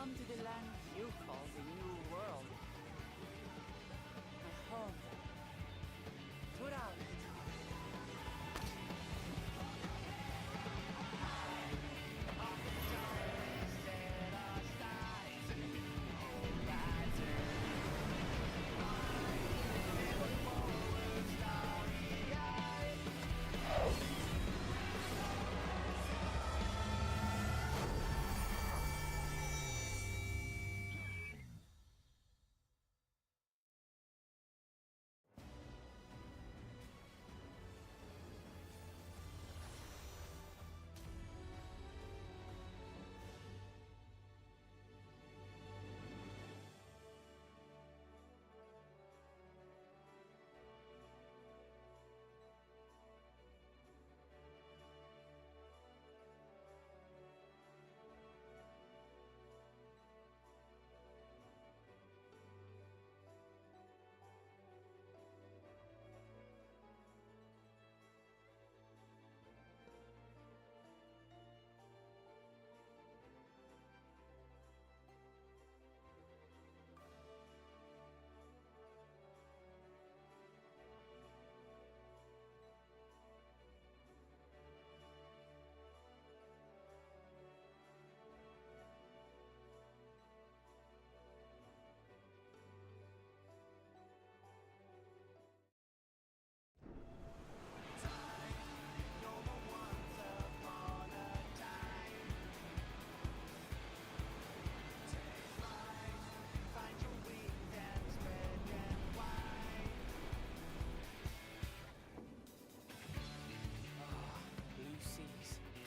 come to the land you call the New World. My home. Put out.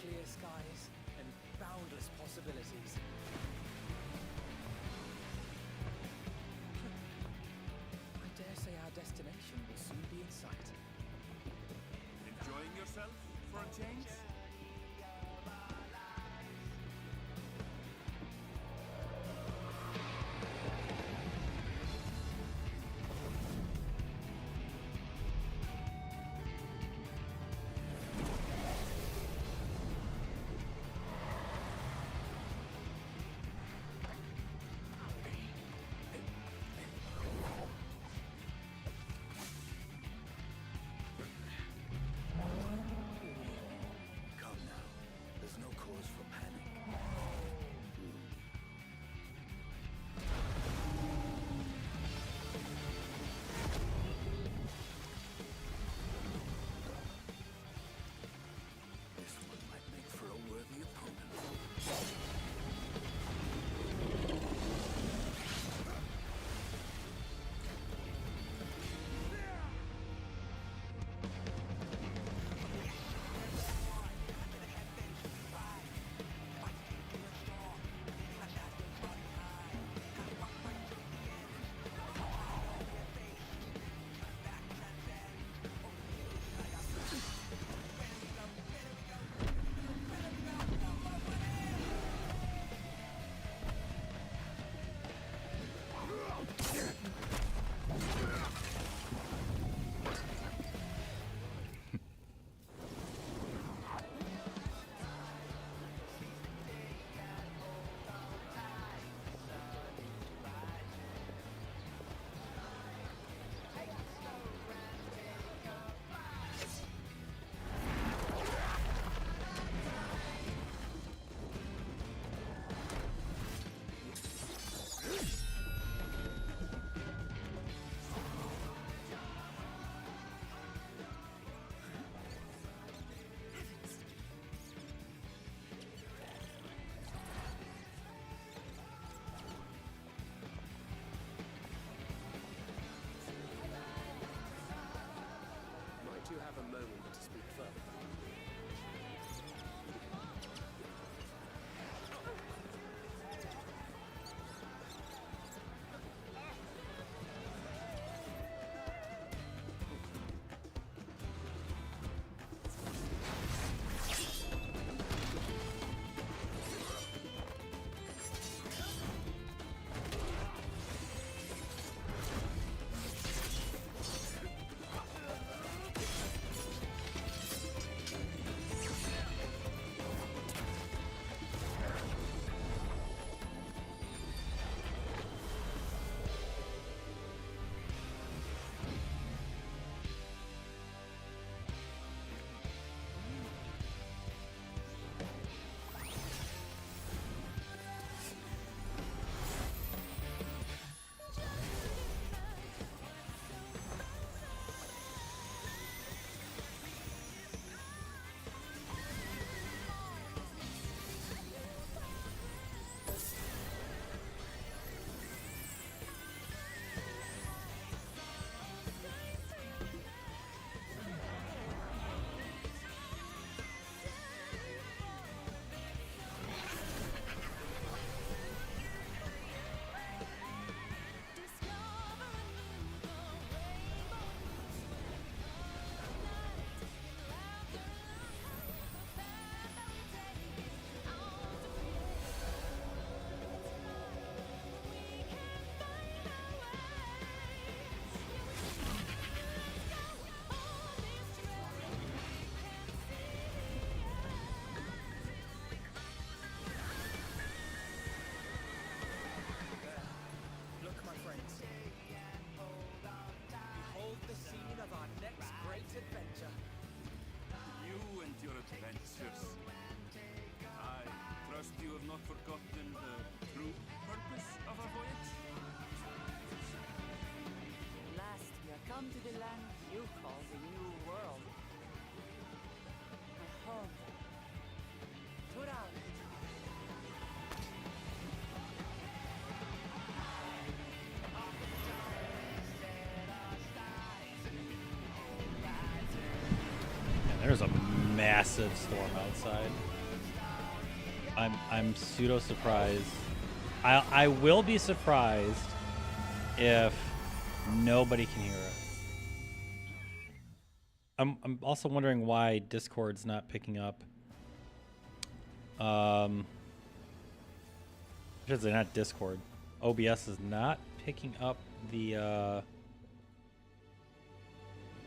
Clear skies and boundless possibilities. I dare say our destination will soon be in sight. Enjoying yourself for a change? You have a moment to speak further. There's a massive storm outside. I'm pseudo surprised. I will be surprised if nobody can hear it. I'm also wondering why Discord's not picking up. I should say not Discord. OBS is not picking up the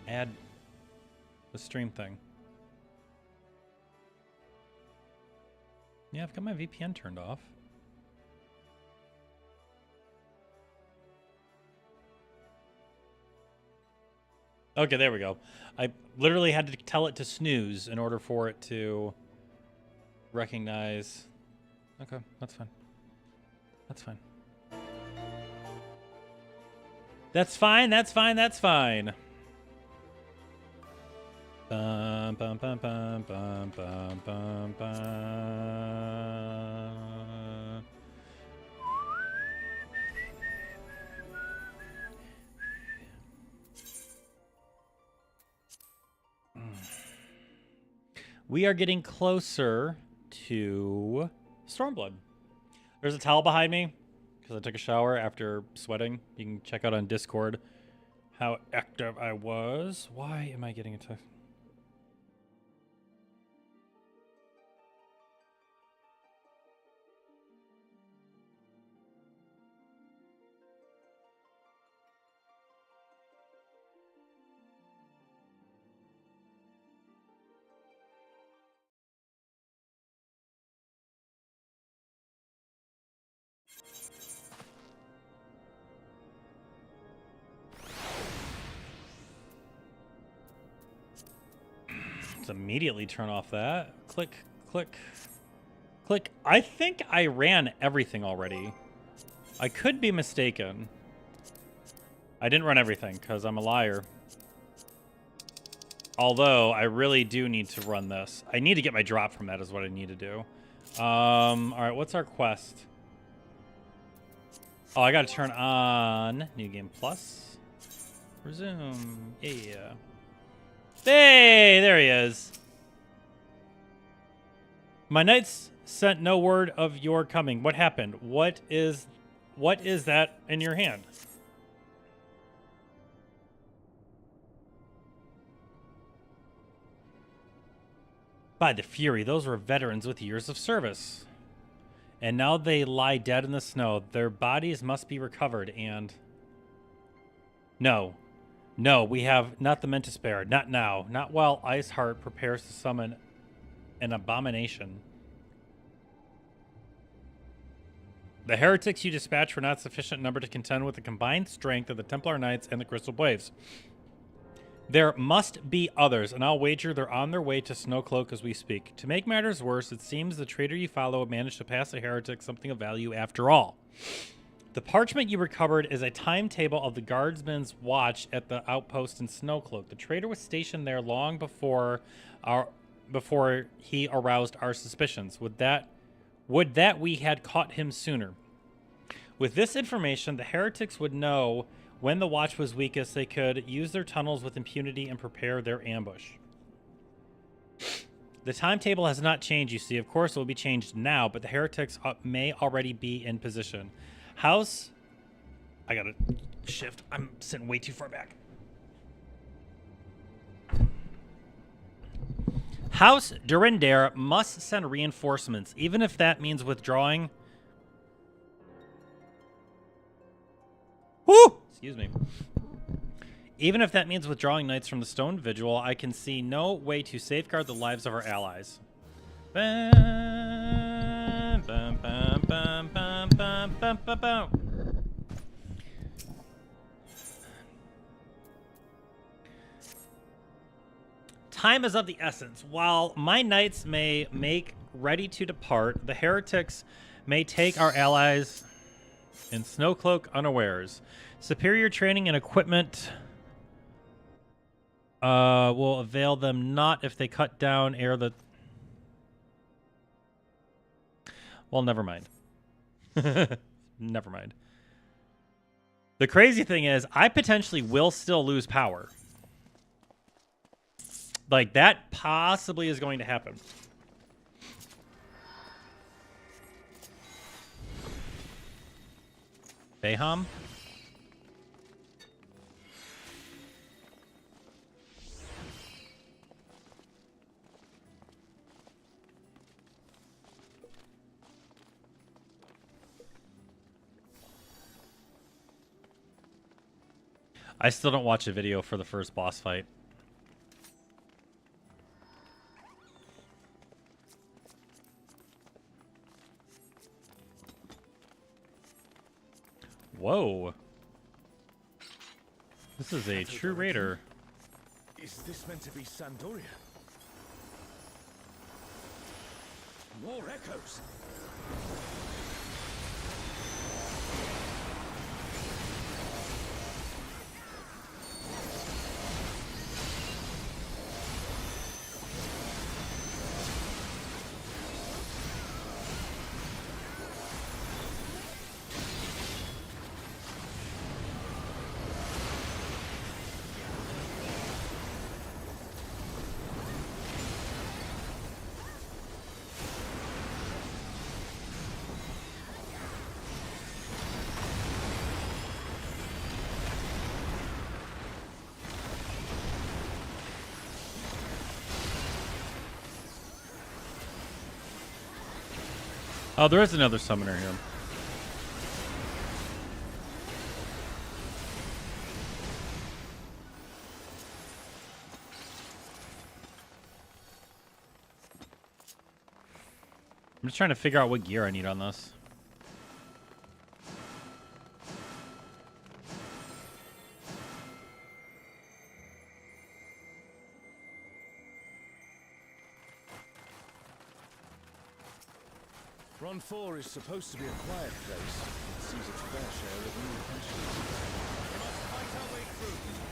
the stream thing. Yeah, I've got my VPN turned off. Okay, there we go. I literally had to tell it to snooze in order for it to recognize. Okay, that's fine. That's fine. That's fine, that's fine, that's fine. Bum, bum, bum, bum, bum, bum, bum, bum. We are getting closer to Stormblood. There's a towel behind me because I took a shower after sweating. You can check out on Discord how active I was. Why am I getting a text? Immediately turn off that. Click, click, click. I think I ran everything already. I could be mistaken. I didn't run everything because I'm a liar. Although I really do need to run this. I need to get my drop from that is what I need to do. All right, what's our quest? Oh, I got to turn on New Game Plus. Resume. Yeah. Hey, there he is. My knights sent no word of your coming. What happened? What is that in your hand? By the Fury, those were veterans with years of service. And now they lie dead in the snow. Their bodies must be recovered and... No, we have not the men to spare. Not now. Not while Iceheart prepares to summon an abomination. The heretics you dispatched were not sufficient number to contend with the combined strength of the Templar Knights and the Crystal Waves. There must be others, and I'll wager they're on their way to Snowcloak as we speak. To make matters worse, it seems the traitor you follow managed to pass a heretic something of value after all. The parchment you recovered is a timetable of the guardsman's watch at the outpost in Snowcloak. The traitor was stationed there long before he aroused our suspicions. Would that we had caught him sooner. With this information, the heretics would know when the watch was weakest. They could use their tunnels with impunity and prepare their ambush. The timetable has not changed, you see. Of course, it will be changed now, but the heretics may already be in position. House... I gotta shift. I'm sitting way too far back. House Durendare must send reinforcements, even if that means withdrawing... Woo! Excuse me. Even if that means withdrawing knights from the Stone Vigil, I can see no way to safeguard the lives of our allies. Bam, bam, bam, bam, bam, bam, bam, bam, bam. Time is of the essence. While my knights may make ready to depart, the heretics may take our allies in Snowcloak unawares. Superior training and equipment will avail them not if they cut down ere the... Well, never mind. Never mind. The crazy thing is, I potentially will still lose power. Like, that possibly is going to happen. Beham? I still don't watch a video for the first boss fight. Whoa. This is a true raider. Is this meant to be Sandoria? More echoes. Oh, there is another summoner here. I'm just trying to figure out what gear I need on this. Ron 4 is supposed to be a quiet place. It sees its fair share of new adventures. We must fight our way through.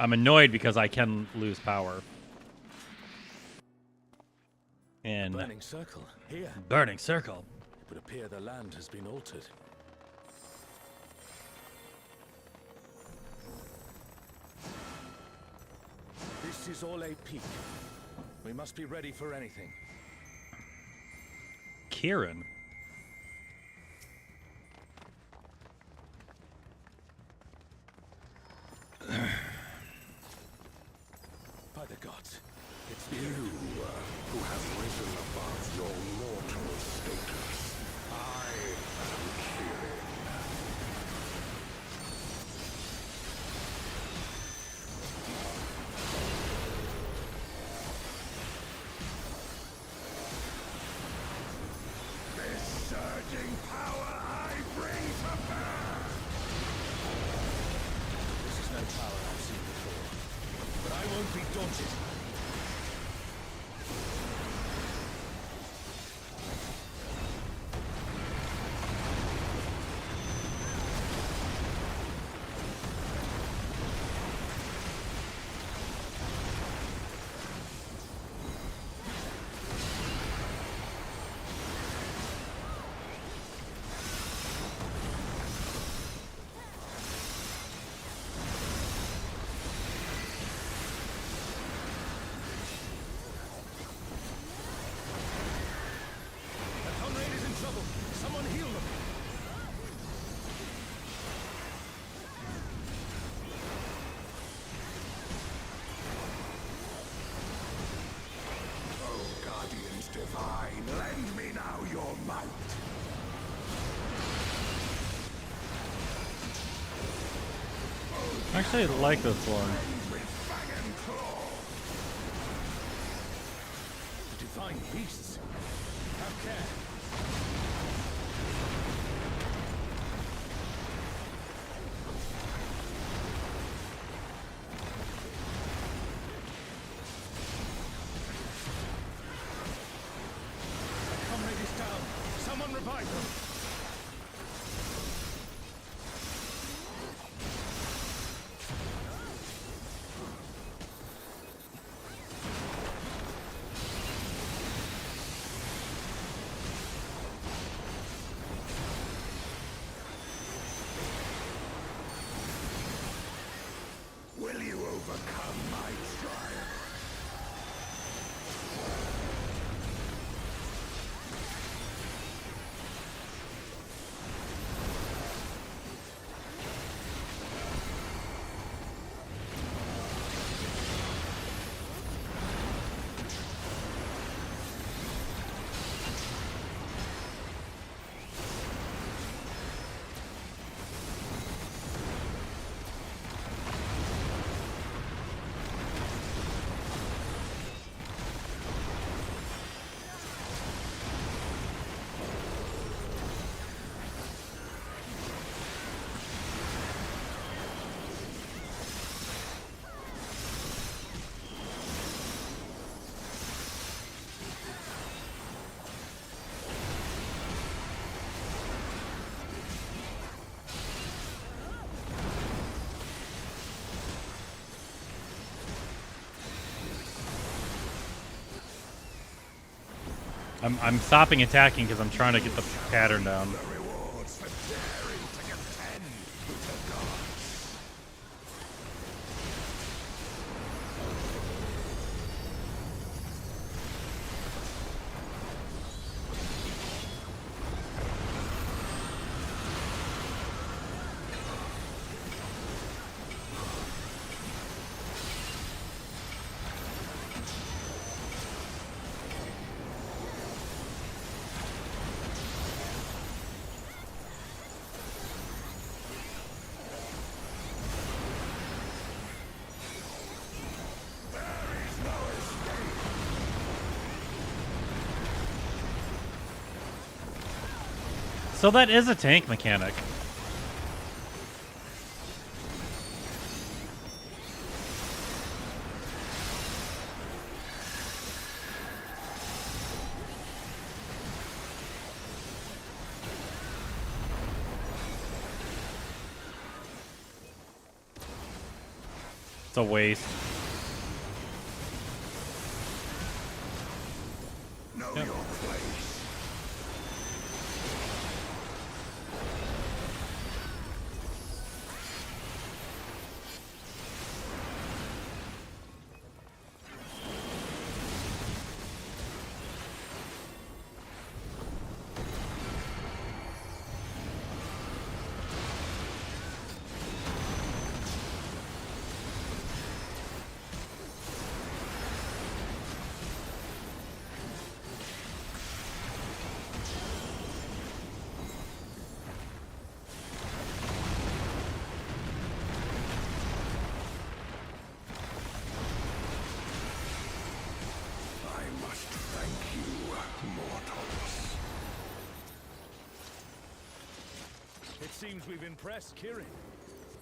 I'm annoyed because I can lose power. And Burning circle. Here. burning circle. It would appear the land has been altered. This is all a peak. We must be ready for anything. Kieran. By the gods, it's You, who have risen above your mortal status. I am Kieran. This surging power I bring to bear. This is no tower I've seen before, but I won't be daunted. Actually, I like this one. Divine beasts. Have care. Comrade is down. Someone revive them. Will you overcome my trial? I'm stopping attacking because I'm trying to get the pattern down. The rewards for daring to contend with the gods. So that is a tank mechanic. It's a waste. Know Yep. your place. I must thank you, mortals. It seems we've impressed Kirin.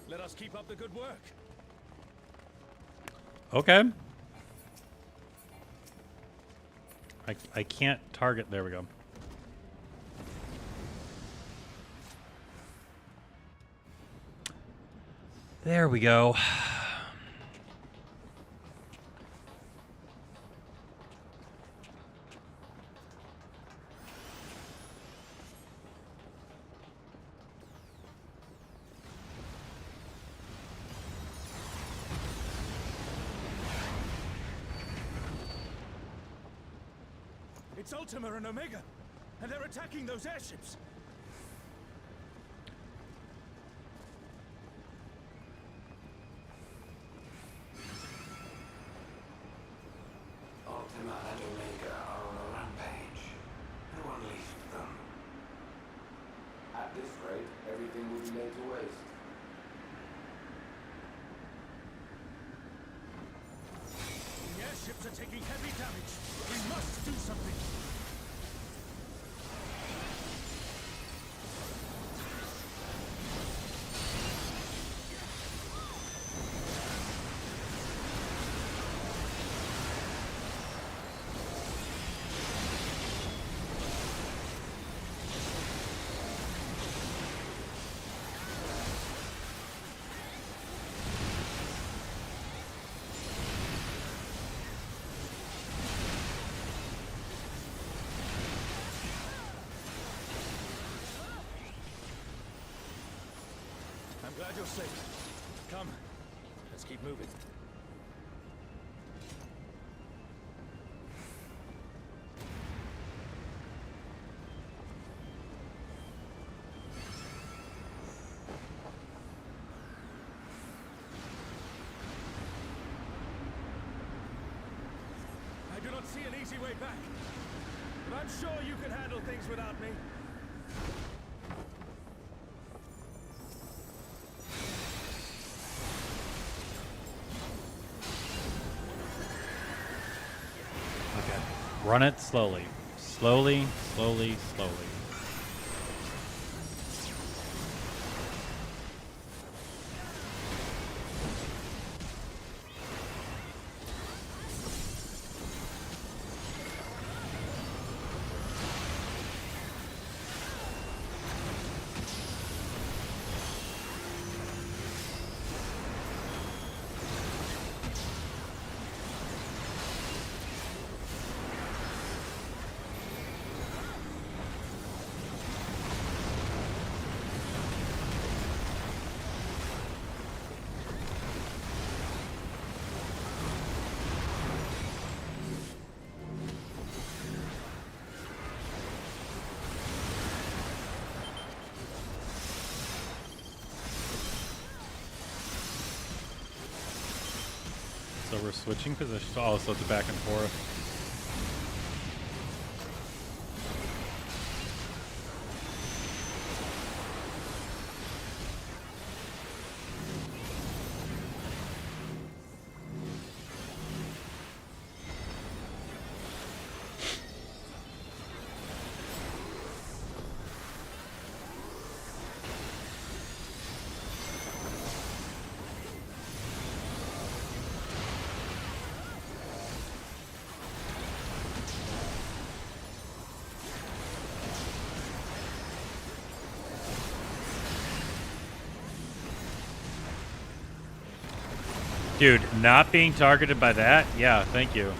Let us keep up the good work. Okay. I can't target. There we go. There we go. It's Ultima and Omega, and they're attacking those airships. Ultima and Omega are on a rampage. Who unleashed them? At this rate, everything will be laid to waste. taking heavy damage. We must do something. I'm glad you're safe. Come, let's keep moving. I do not see an easy way back, but I'm sure you can handle things without me. Okay. Run it slowly. Slowly, slowly, slowly. So we're switching positions. Oh, so it's back and forth. Dude, not being targeted by that? Yeah, thank you.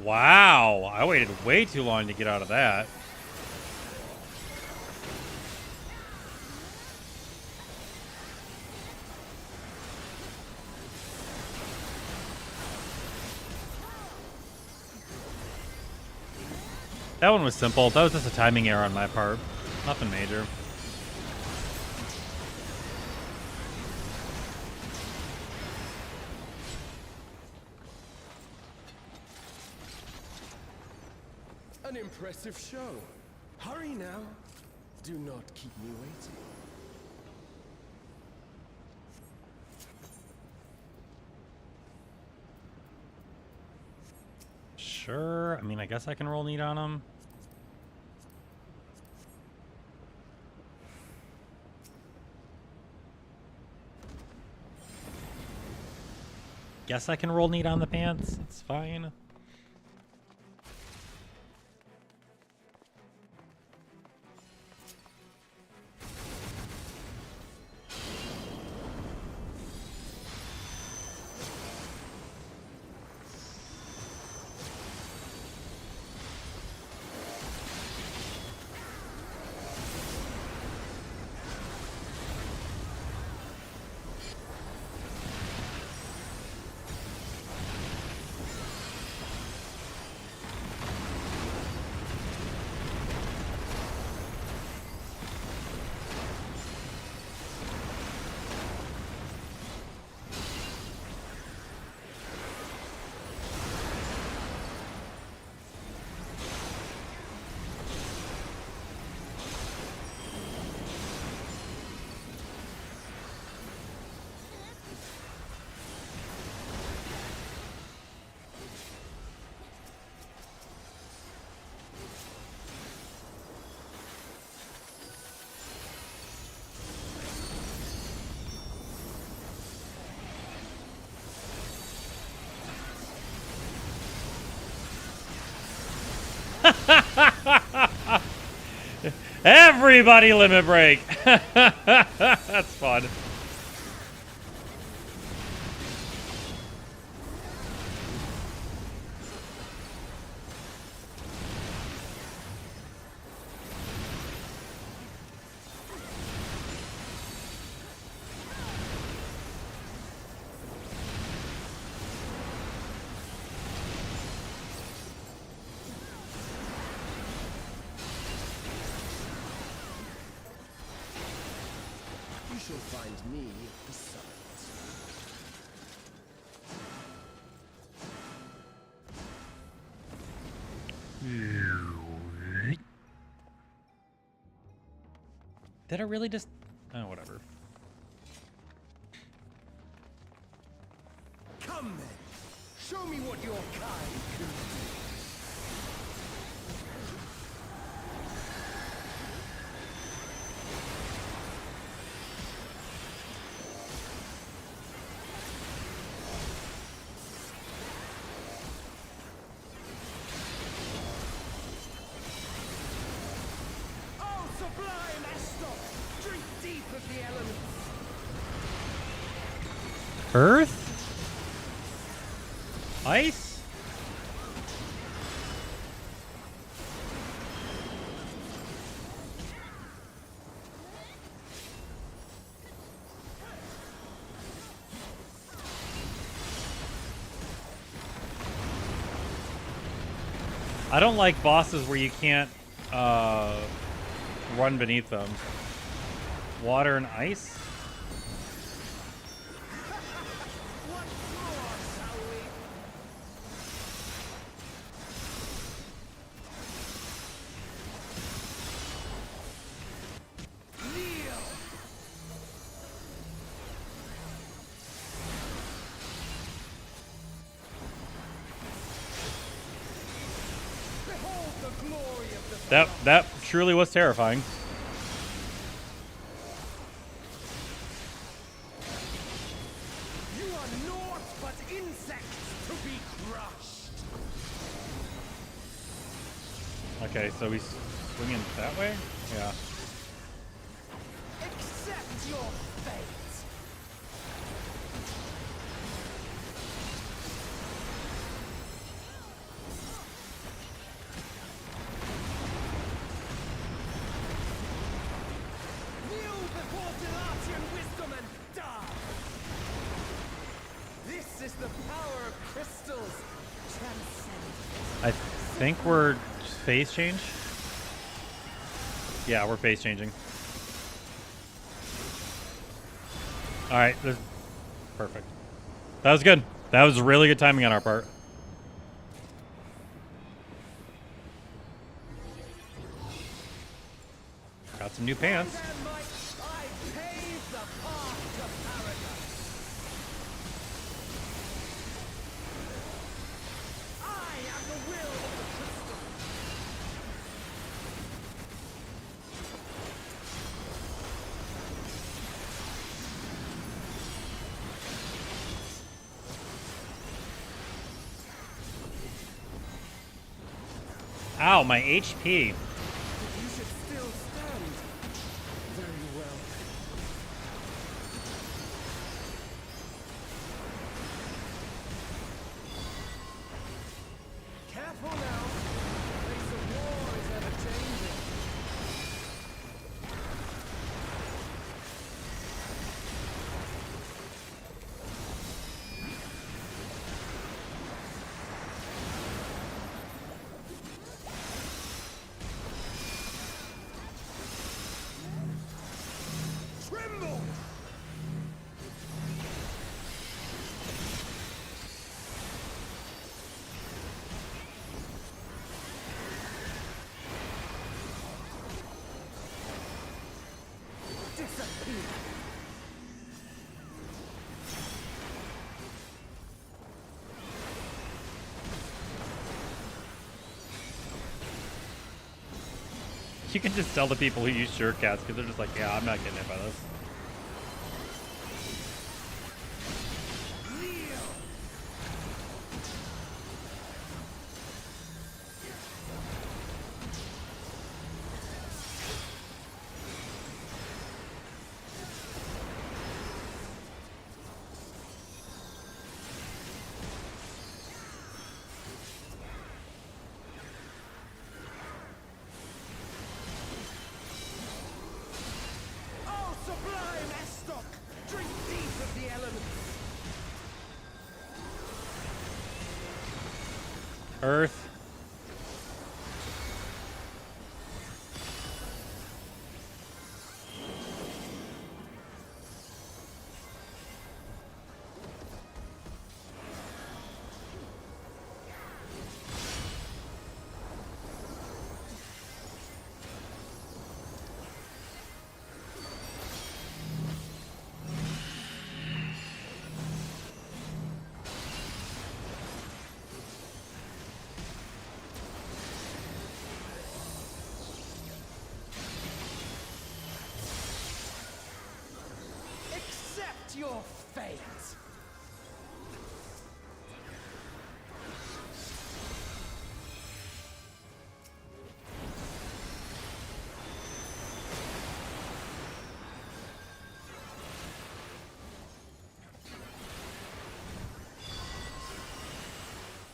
Wow, I waited way too long to get out of that. That one was simple. That was just a timing error on my part. Nothing major. An impressive show. Hurry now. Do not keep me waiting. Sure. I mean, I guess I can roll neat on him. Guess I can roll neat on the pants. It's fine. Everybody limit break. That's fun. You shall find me at the summit. Did I really just... Oh, whatever. Come then. Show me what your kind can do. Oh, sublime Estor! Drink deep of the elements. Earth? Ice? I don't like bosses where you can't run beneath them. Water and ice? Once more, shall we? Kneel! Behold the glory of the That truly was terrifying. You are naught but insects to be crushed. Okay, so he's swinging that way? Yeah. Accept your fate. think we're phase change. Yeah, we're phase changing. All right, perfect. That was good. That was really good timing on our part. Got some new pants. Ow, my HP. You should still stand. Very well. Careful now. The face of war is ever changing. Tremble! Disappear! You can just tell the people who use Surecats because they're just like, yeah, I'm not getting hit by this. Oh, sublime Estoc! Drink deep of the elements! Earth. Accept your fate!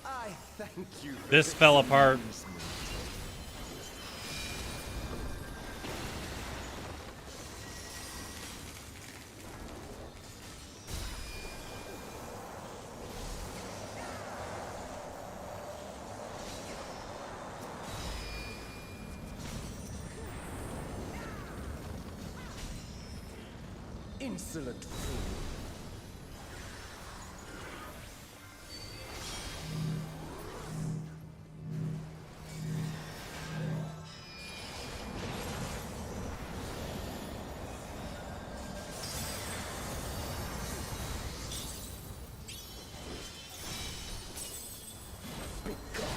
I thank you. for This fell apart. this moment. Insolent fool. Be gone.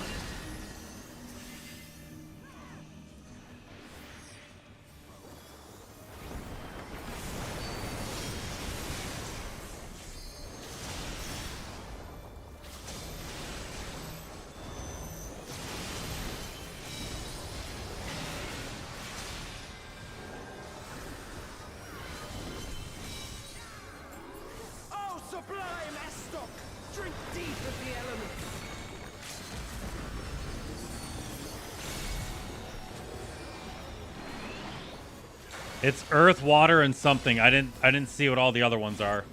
Oh, sublime Estoc! Drink deep of the elements! It's earth, water, and something. I didn't see what all the other ones are.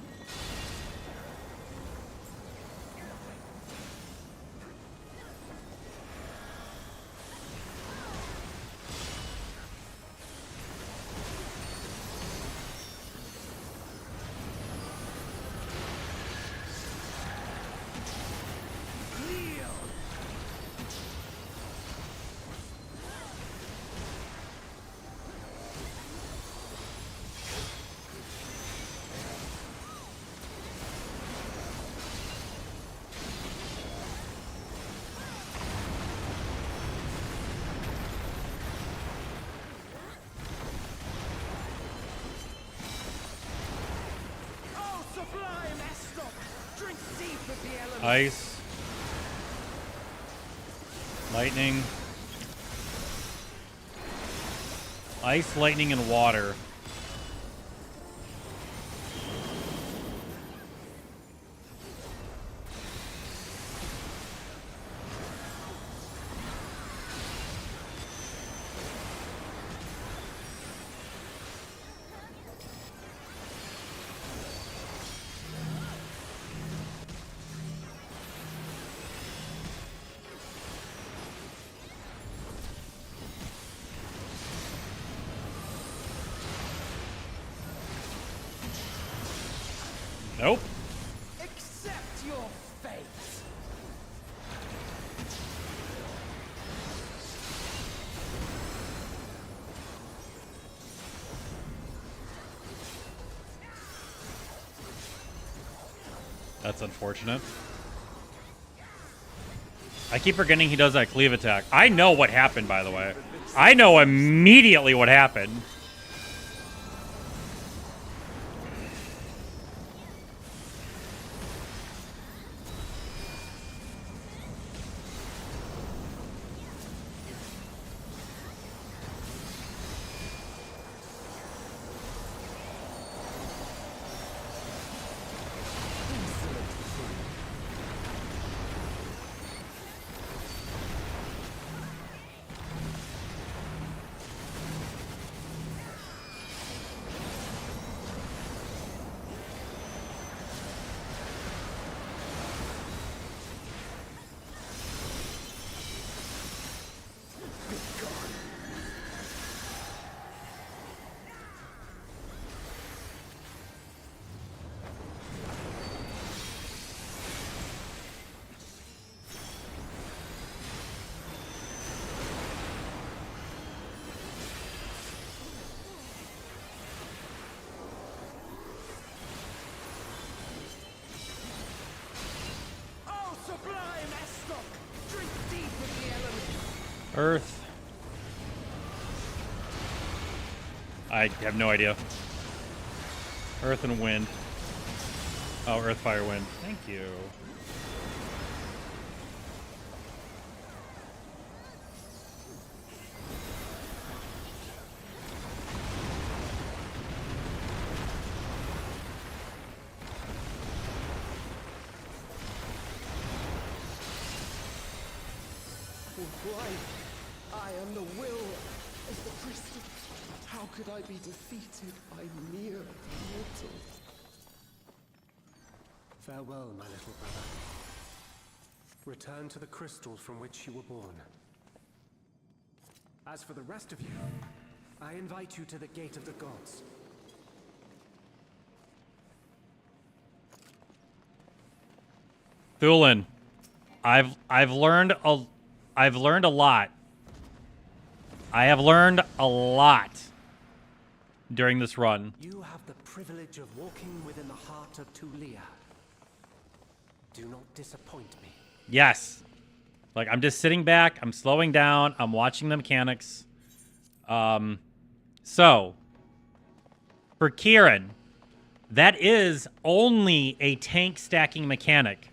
with the elements. Ice. Lightning. Ice, lightning, and water. Nope. Accept your fate. That's unfortunate. I keep forgetting he does that cleave attack. I know what happened, by the way. I know immediately what happened. Oh, sublime Estok! Drink deep with the elements. Earth. I have no idea. Earth and wind. Oh, earth, fire, wind. Thank you. Why? I am the will as the crystal. How could I be defeated by mere mortals? Farewell, my little brother. Return to the crystals from which you were born. As for the rest of you, I invite you to the Gate of the Gods. Thulin, I've learned a lot. I have learned a lot during this run. You have the privilege of walking within the heart of Tulia. Do not disappoint me. Yes. Like, I'm just sitting back, I'm slowing down, I'm watching the mechanics. So, for Kieran, that is only a tank stacking mechanic.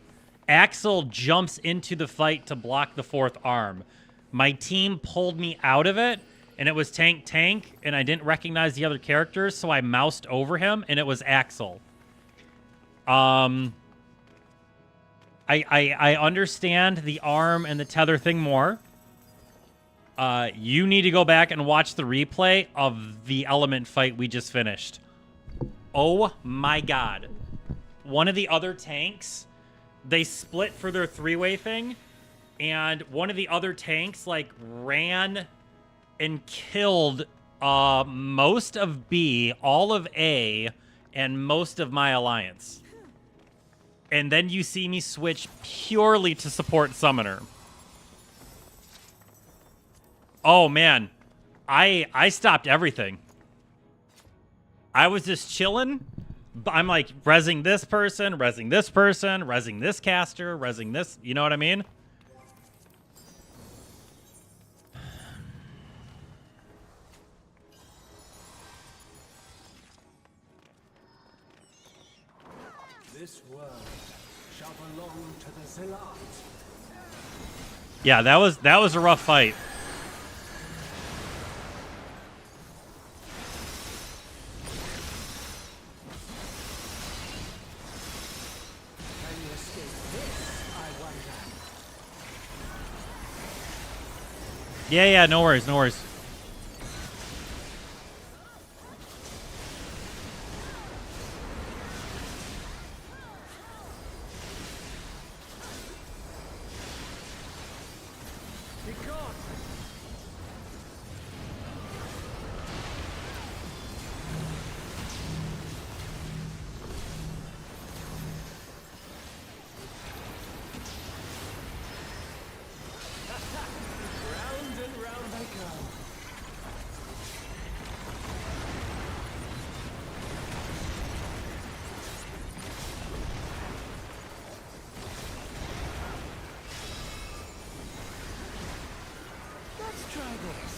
Axel jumps into the fight to block the fourth arm. My team pulled me out of it, and it was tank, and I didn't recognize the other characters, so I moused over him, and it was Axel. I understand the arm and the tether thing more. You need to go back and watch the replay of the element fight we just finished. Oh my god. One of the other tanks, they split for their three-way thing, and one of the other tanks, like, ran and killed most of B, all of A, and most of my alliance. And then you see me switch purely to support summoner. Oh, man. I stopped everything. I was just chilling. I'm like, rezzing this person, rezzing this person, rezzing this caster, rezzing this. You know what I mean? This world shall belong to the Zealot. Yeah, that was a rough fight. Can you escape this, I wonder? Yeah, no worries, no worries. Be gone! Round and round I go. Let's try this.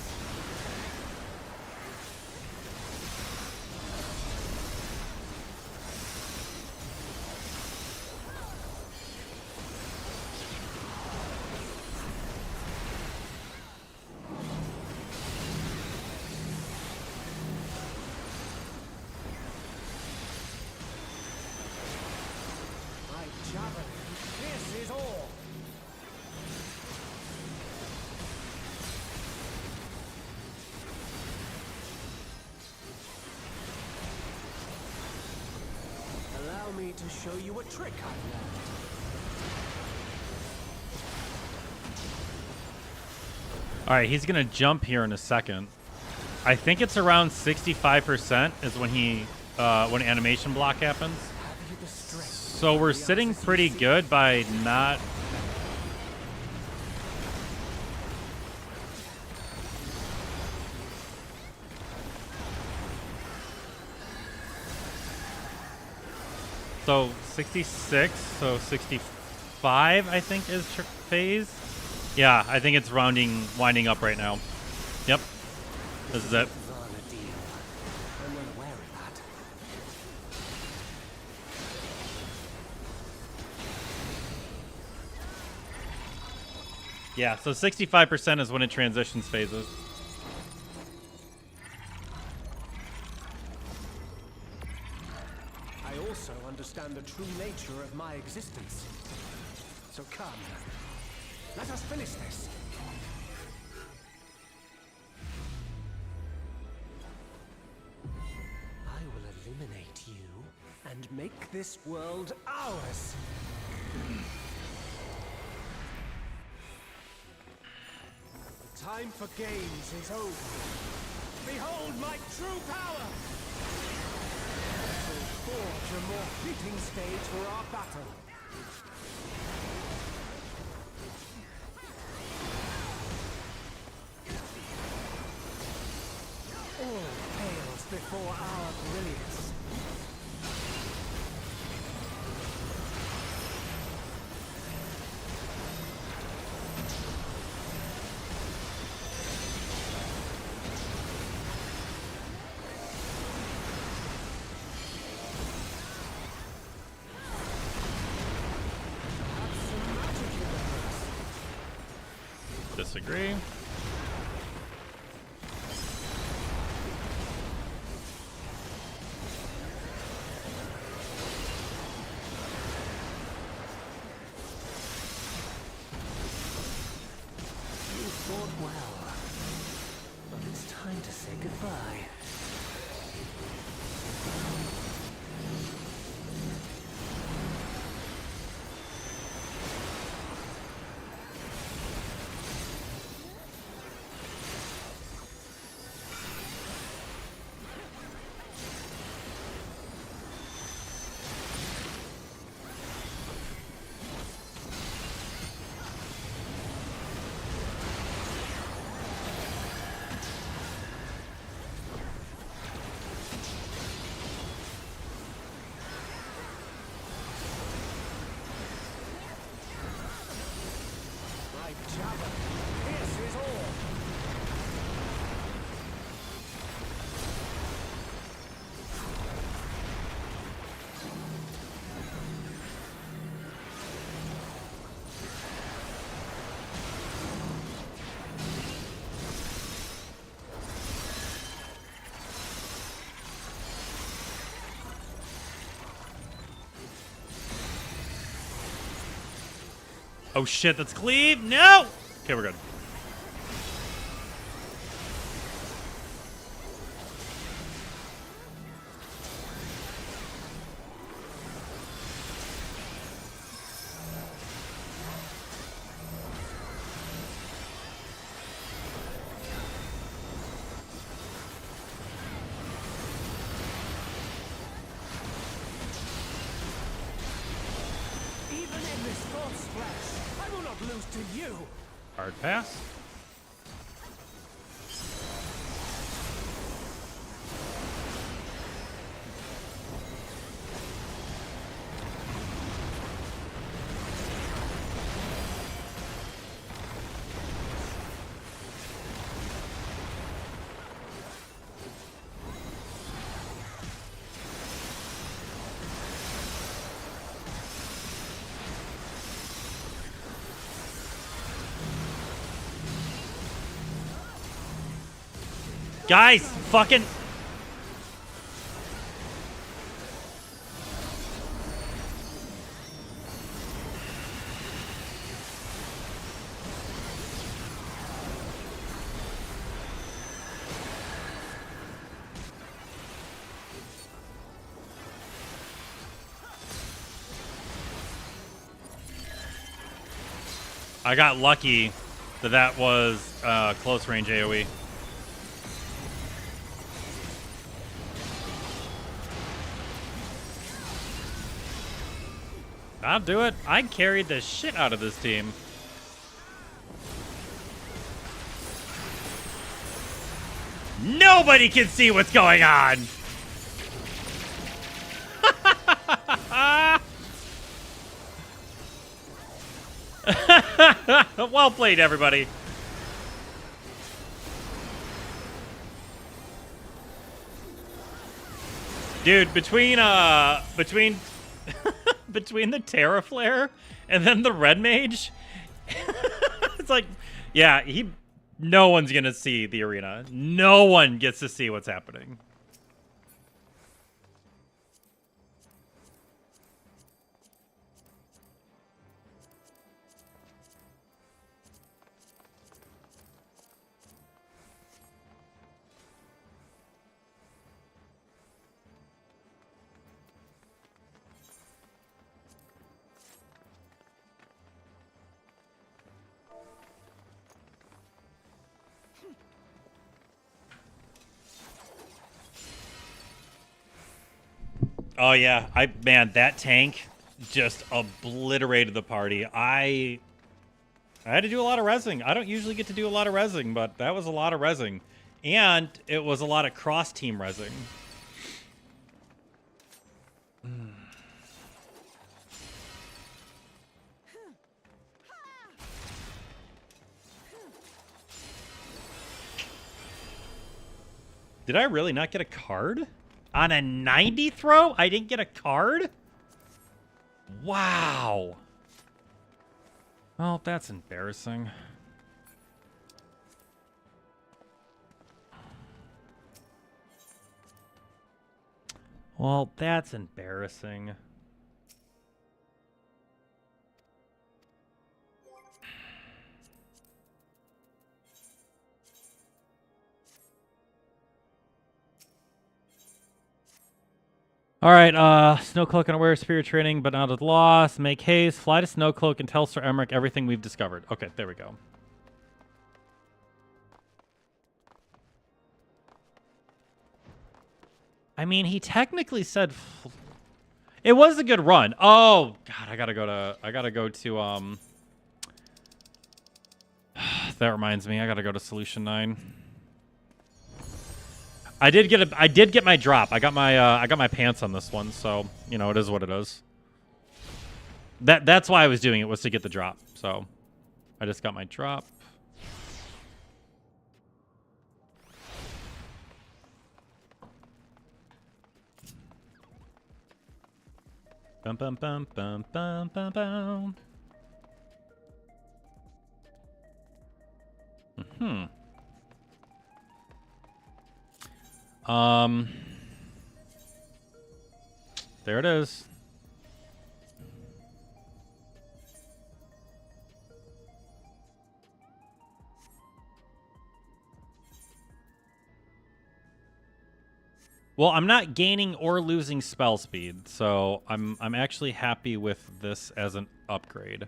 My javelin pierces all. Allow me to show you a trick I've learned. All right, he's gonna jump here in a second. I think it's around 65% is when animation block happens. Have you the strength? So we're sitting pretty good by not. So 66, so 65, I think is phase. Yeah, I think it's winding up right now. Yep, this is it. Varna deal. I'm well aware of that. Yeah, so 65% is when it transitions phases. I also understand the true nature of my existence. So come, let us finish this. I will eliminate you and make this world ours. The time for games is over. Behold my true power! We'll forge a more fitting stage for our battle. All pales before our brilliance. Have some magic in the mix. Disagree. You fought well, but it's time to say goodbye. Oh shit, that's cleave. No. Okay, we're good. Even in this false flesh, I will not lose to you. Hard pass. Guys, fucking. I got lucky that was close range AoE. I'll do it. I carried the shit out of this team. Nobody can see what's going on. Well played, everybody. Dude, between between the Terra Flare and then the Red Mage, it's like, yeah, no one's gonna see the arena. No one gets to see what's happening. Oh yeah, man, that tank just obliterated the party. I had to do a lot of rezzing. I don't usually get to do a lot of rezzing, but that was a lot of rezzing. And it was a lot of cross-team rezzing. Did I really not get a card? On a 90 throw, I didn't get a card? Wow. Well, that's embarrassing. Well, that's embarrassing. All right, Snowcloak and Aware Superior Training, but not at loss. Make haste. Fly to Snowcloak and tell Sir Emmerich everything we've discovered. Okay, there we go. I mean, he technically said it was a good run. Oh God, I gotta go to that reminds me, I gotta go to Solution 9. I did get my drop. I got my pants on this one, so you know it is what it is. That's why I was doing it, was to get the drop. So I just got my drop. Bum bum bum bum bum bum bum. There it is. Well, I'm not gaining or losing spell speed, so I'm actually happy with this as an upgrade.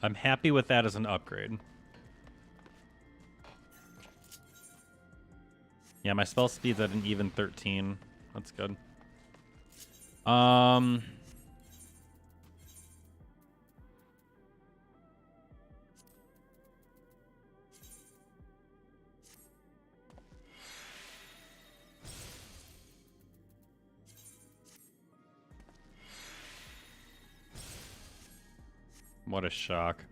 I'm happy with that as an upgrade. Yeah, my spell speed's at an even 13. That's good. What a shock.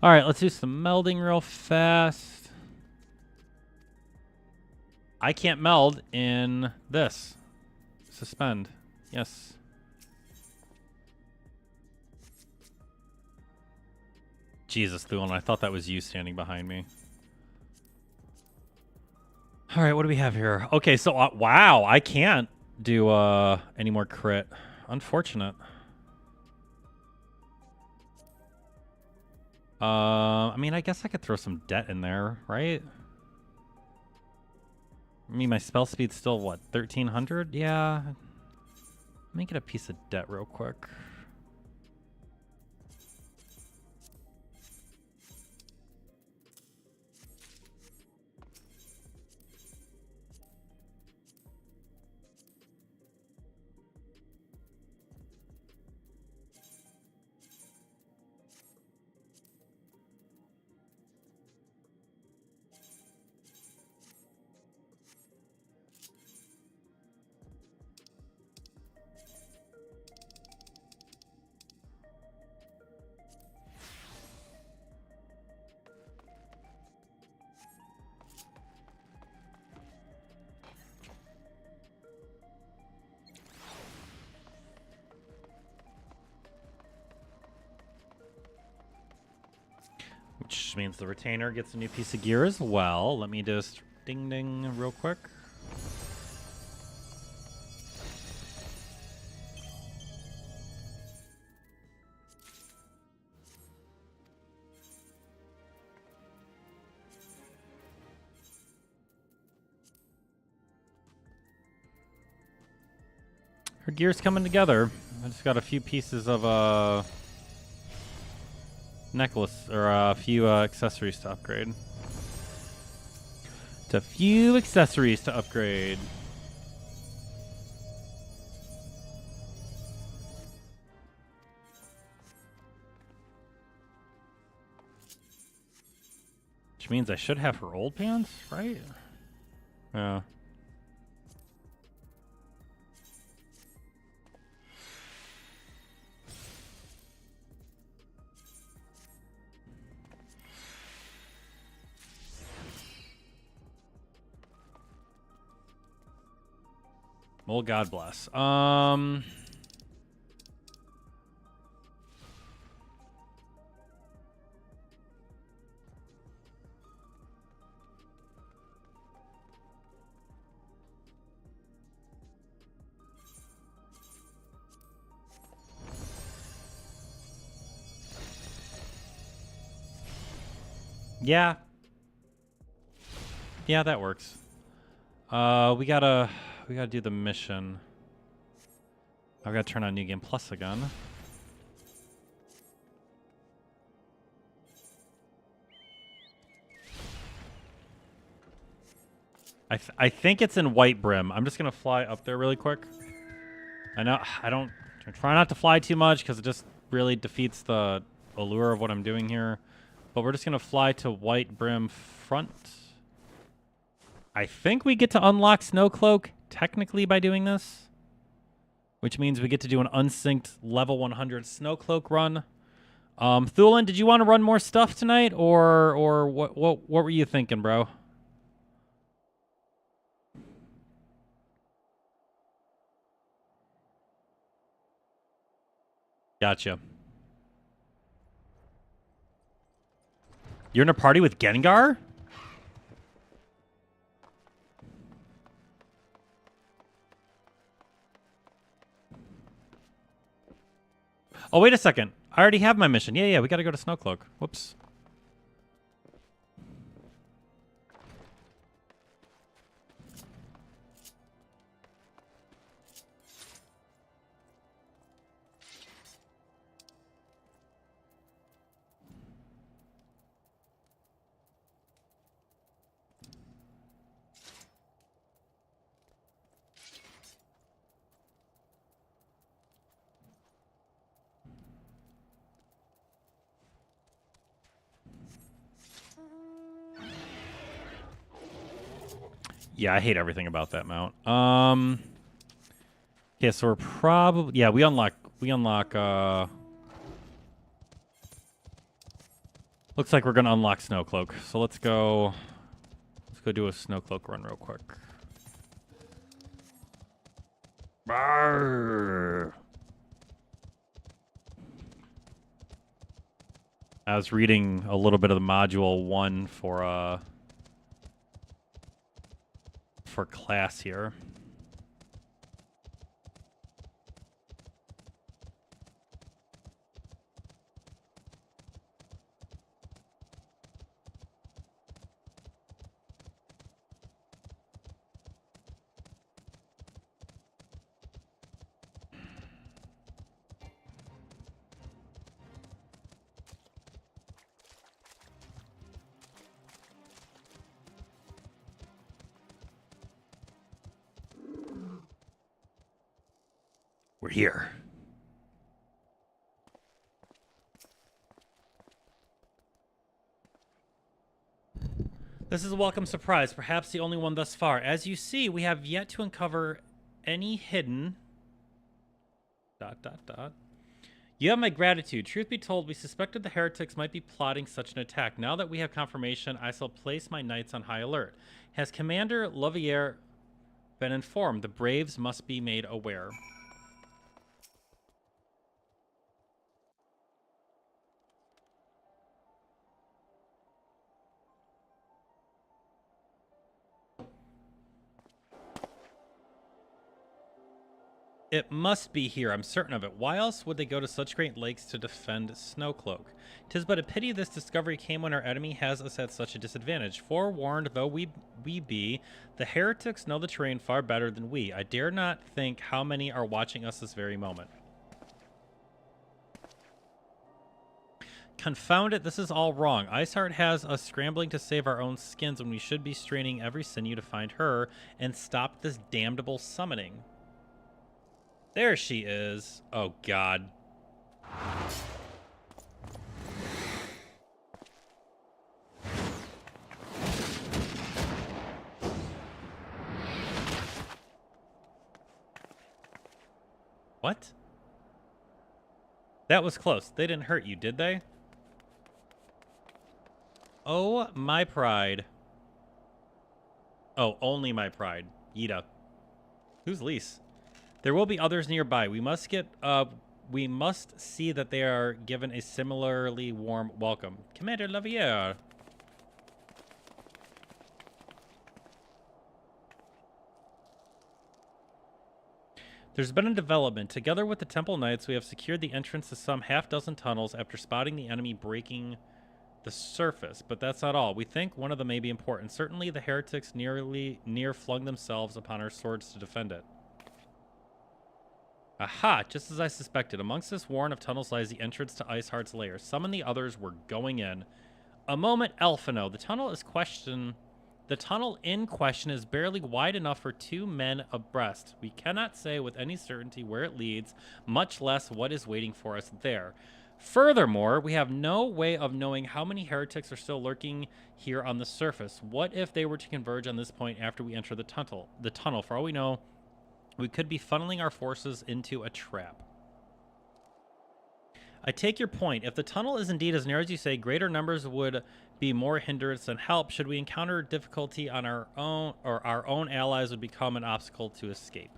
All right, let's do some melding real fast. I can't meld in this. Suspend. Yes. Jesus, Thulin, I thought that was you standing behind me. All right, what do we have here? Okay, so, wow, I can't do any more crit. Unfortunate. I mean, I guess I could throw some debt in there, right? I mean, my spell speed's still, what, 1,300? Yeah. Let me get a piece of debt real quick. Which means the retainer gets a new piece of gear as well. Let me just ding ding real quick. Her gear's coming together. I just got a few pieces of necklace or a few accessories to upgrade. Which means I should have her old pants, right? Yeah. Well, God bless. Yeah. Yeah, that works. We gotta do the mission. I've got to turn on New Game Plus again. I think it's in White Brim. I'm just gonna fly up there really quick. I try not to fly too much because it just really defeats the allure of what I'm doing here. But we're just gonna fly to White Brim front. I think we get to unlock Snowcloak technically by doing this, which means we get to do an unsynced level 100 Snowcloak run. Thulin, did you want to run more stuff tonight, or what were you thinking, bro? Gotcha. You're in a party with Gengar? Oh, wait a second. I already have my mission. Yeah, we gotta go to Snowcloak. Whoops. Yeah, I hate everything about that mount. Okay, so we're probably... Yeah, we unlock... Looks like we're going to unlock Snowcloak. So let's go... Let's go do a Snowcloak run real quick. Brrr. I was reading a little bit of the module 1 for class here. We're here. This is a welcome surprise, perhaps the only one thus far. As you see, we have yet to uncover any hidden... ... You have my gratitude. Truth be told, we suspected the heretics might be plotting such an attack. Now that we have confirmation, I shall place my knights on high alert. Has Commander Lovier been informed? The Braves must be made aware. It must be here, I'm certain of it. Why else would they go to such great lakes to defend Snowcloak? 'Tis but a pity this discovery came when our enemy has us at such a disadvantage. Forewarned though we be, the heretics know the terrain far better than we. I dare not think how many are watching us this very moment. Confound it, this is all wrong. Iceheart has us scrambling to save our own skins when we should be straining every sinew to find her and stop this damnable summoning. There she is. Oh, God. What? That was close. They didn't hurt you, did they? Oh, my pride. Oh, only my pride. Yida. Who's Lise? There will be others nearby. We must see that they are given a similarly warm welcome. Commander Lavier. There's been a development. Together with the Temple Knights, we have secured the entrance to some half-dozen tunnels after spotting the enemy breaking the surface. But that's not all. We think one of them may be important. Certainly the heretics near flung themselves upon our swords to defend it. Aha! Just as I suspected. Amongst this warren of tunnels lies the entrance to Iceheart's lair. Some and the others were going in. A moment, Elfino. The tunnel in question is barely wide enough for 2 men abreast. We cannot say with any certainty where it leads, much less what is waiting for us there. Furthermore, we have no way of knowing how many heretics are still lurking here on the surface. What if they were to converge on this point after we enter the tunnel? For all we know, we could be funneling our forces into a trap. I take your point. If the tunnel is indeed as narrow as you say, greater numbers would be more hindrance than help. Should we encounter difficulty on our own, or our own allies would become an obstacle to escape.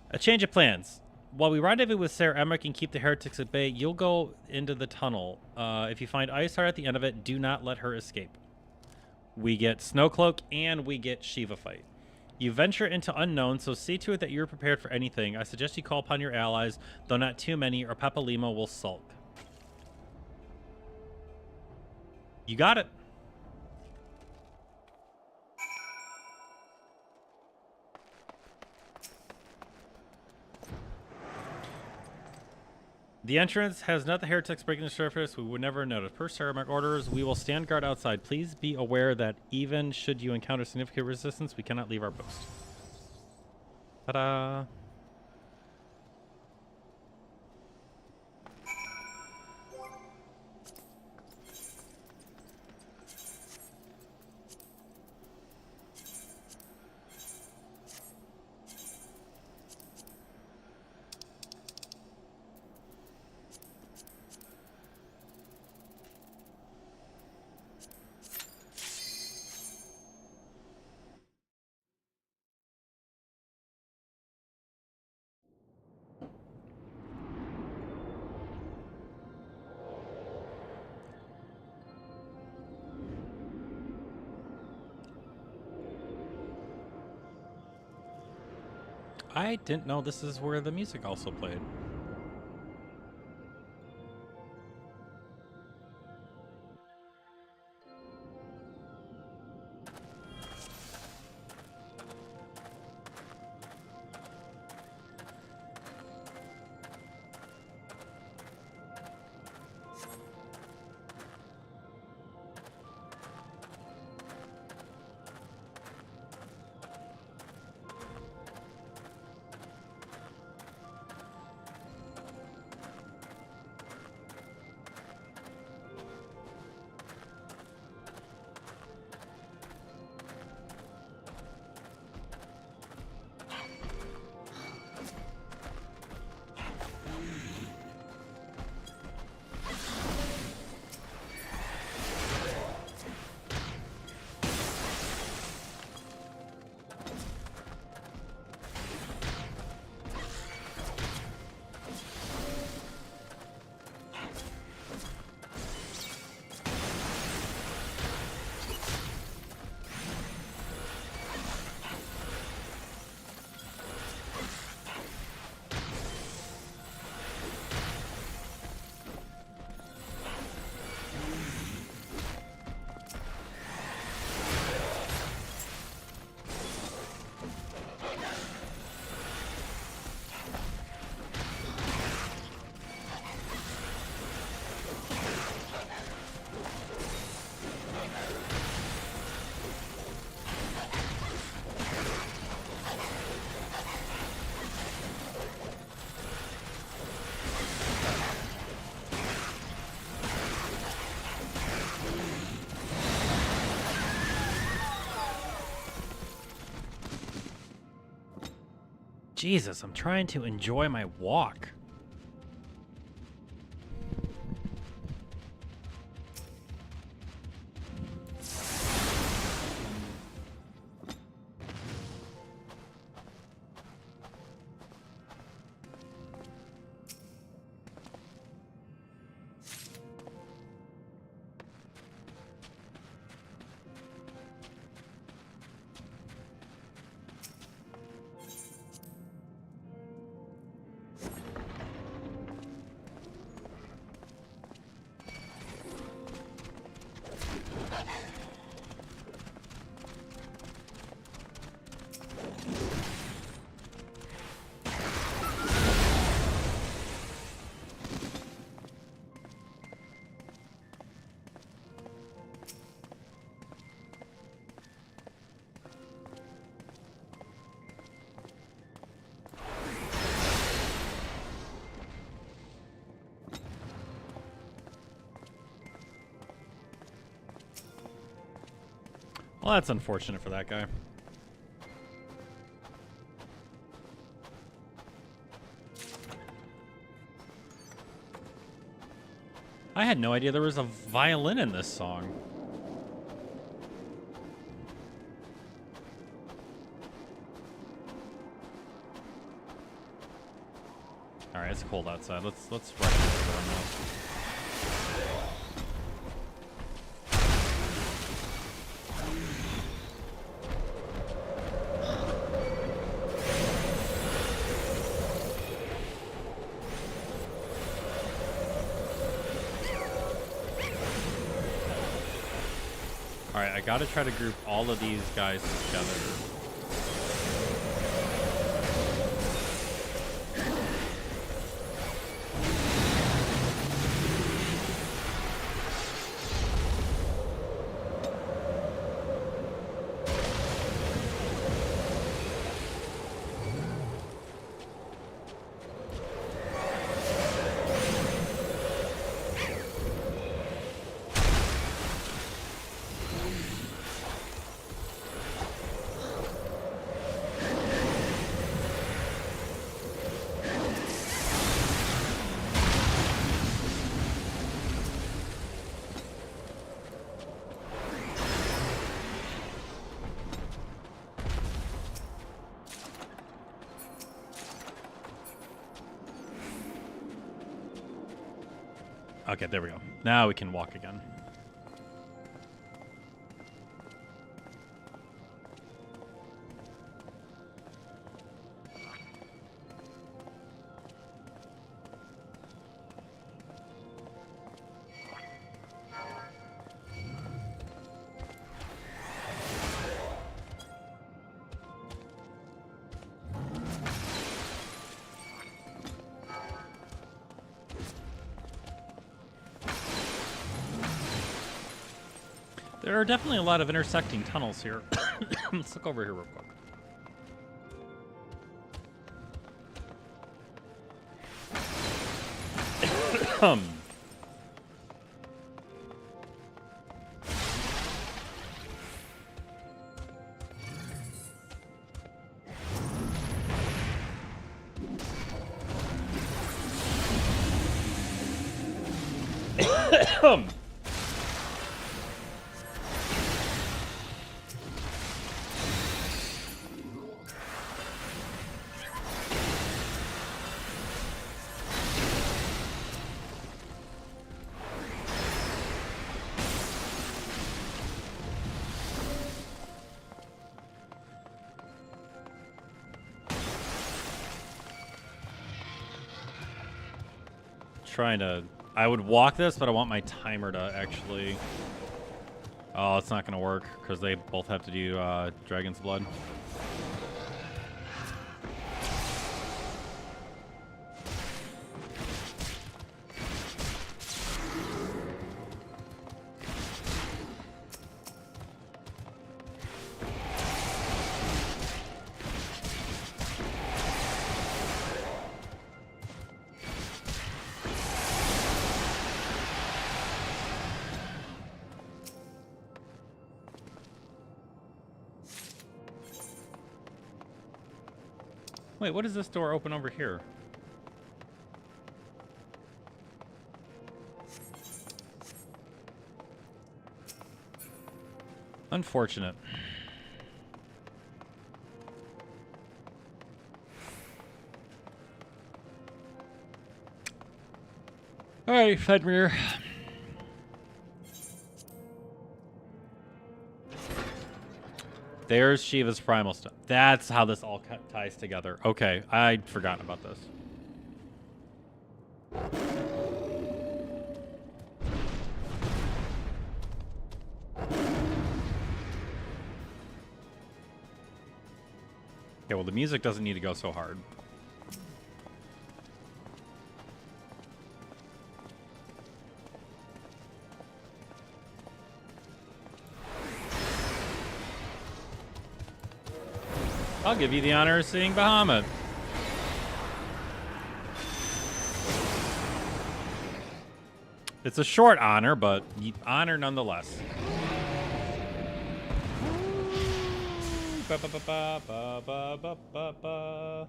A change of plans. While we rendezvous with Sarah Emmerich and keep the heretics at bay, you'll go into the tunnel. If you find Iceheart at the end of it, do not let her escape. We get Snowcloak and we get Shiva fight. You venture into unknown, so see to it that you're prepared for anything. I suggest you call upon your allies, though not too many, or Papalima will sulk. You got it. The entrance has not the heretics breaking the surface. We would never notice. Per Ceramic orders, we will stand guard outside. Please be aware that even should you encounter significant resistance, we cannot leave our post. Ta-da! I didn't know this is where the music also played. Jesus, I'm trying to enjoy my walk. Well, that's unfortunate for that guy. I had no idea there was a violin in this song. All right, it's cold outside. Let's rush this door now. Alright, I gotta try to group all of these guys together. Okay, there we go. Now we can walk again. There are definitely a lot of intersecting tunnels here. Let's look over here real quick. Trying to... I would walk this, but I want my timer to actually... Oh, it's not going to work, because they both have to do Dragon's Blood. Wait, what does this door open over here? Unfortunate. All right, Fedmir. There's Shiva's primal stuff. That's how this all ties together. Okay, I'd forgotten about this. Okay, well, the music doesn't need to go so hard. I'll give you the honor of seeing Bahamut. It's a short honor, but honor nonetheless. Ba, ba, ba, ba, ba, ba, ba, ba, ba.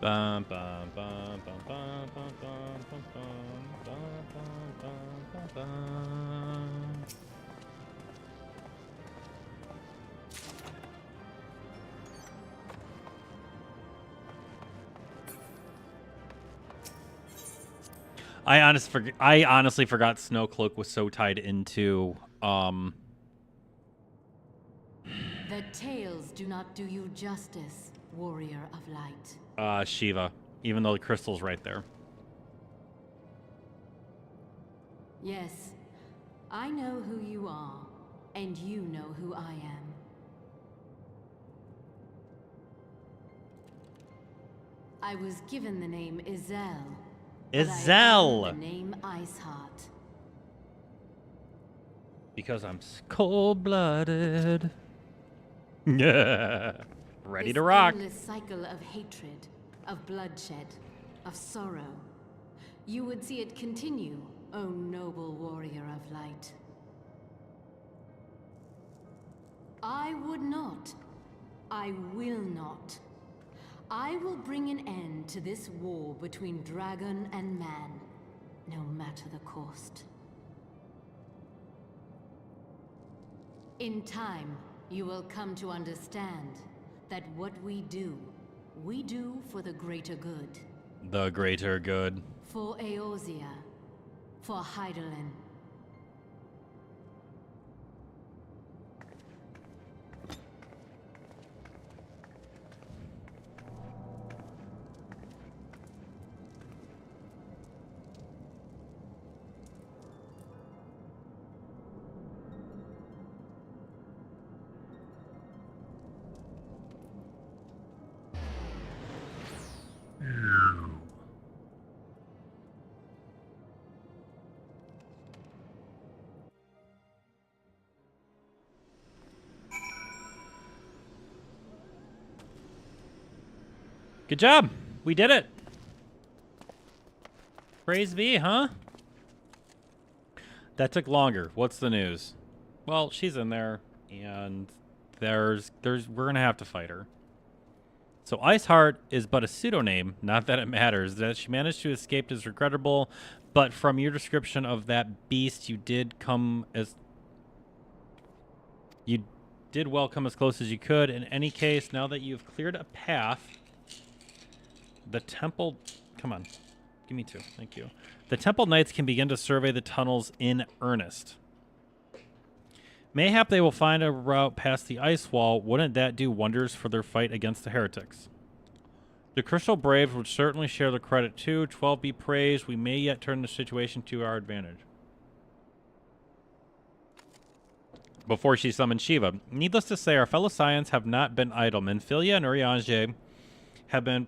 Bum, bum, bum, bum, bum, bum, bum, bum, bum, bum, bum, bum. I honestly forgot Snowcloak was so tied into The tales do not do you justice, warrior of light. Shiva, even though the crystal's right there. Yes, I know who you are, and you know who I am. I was given the name Izel. Izel! The name Iceheart. Because I'm cold-blooded. Yeah. Ready to rock. This endless cycle of hatred, of bloodshed, of sorrow. You would see it continue, O noble warrior of light. I would not. I will not. I will bring an end to this war between dragon and man, no matter the cost. In time, you will come to understand that what we do for the greater good. The greater good. For Eorzea, for Hydaelyn. Good job. We did it. Praise be, huh? That took longer. What's the news? Well, she's in there, and we're gonna have to fight her. So Iceheart is but a pseudonym, not that it matters. That she managed to escape is regrettable, but from your description of that beast, you did well come as close as you could. In any case, now that you've cleared a path, the temple... Come on. Give me 2. Thank you. The temple knights can begin to survey the tunnels in earnest. Mayhap they will find a route past the ice wall. Wouldn't that do wonders for their fight against the heretics? The Crystal Braves would certainly share the credit too. 12 be praised. We may yet turn the situation to our advantage. Before she summoned Shiva. Needless to say, our fellow Scions have not been idle. Menphilia and Eorzea have been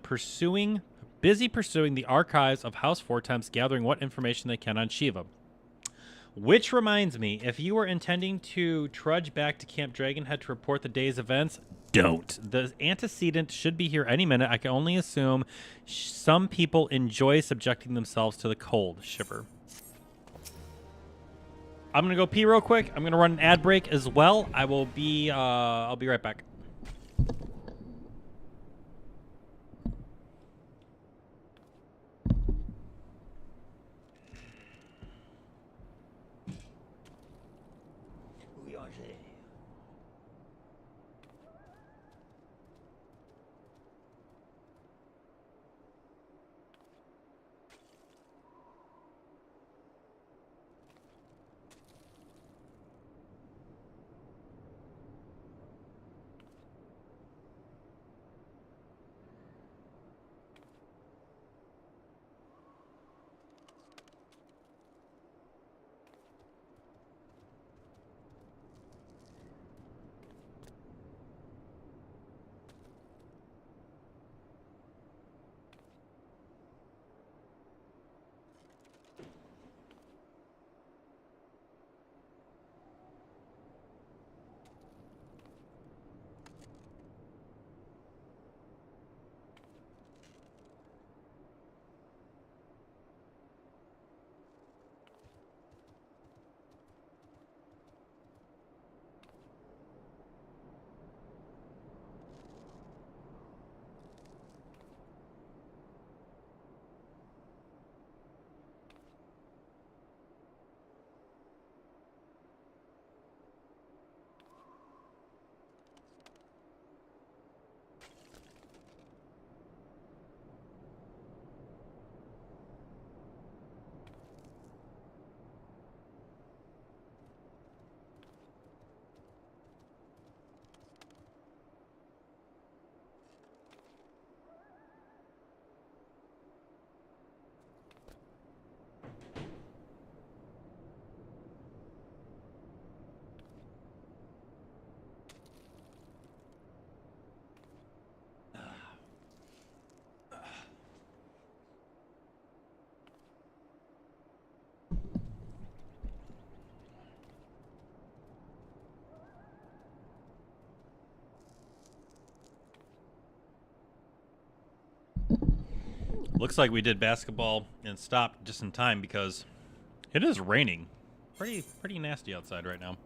busy pursuing the archives of House Fortemps, gathering what information they can on Shiva. Which reminds me, if you were intending to trudge back to Camp Dragonhead to report the day's events, don't. The antecedent should be here any minute. I can only assume some people enjoy subjecting themselves to the cold. Shiver. I'm going to go pee real quick. I'm going to run an ad break as well. I'll be right back. Looks like we did basketball and stopped just in time because it is raining. Pretty nasty outside right now.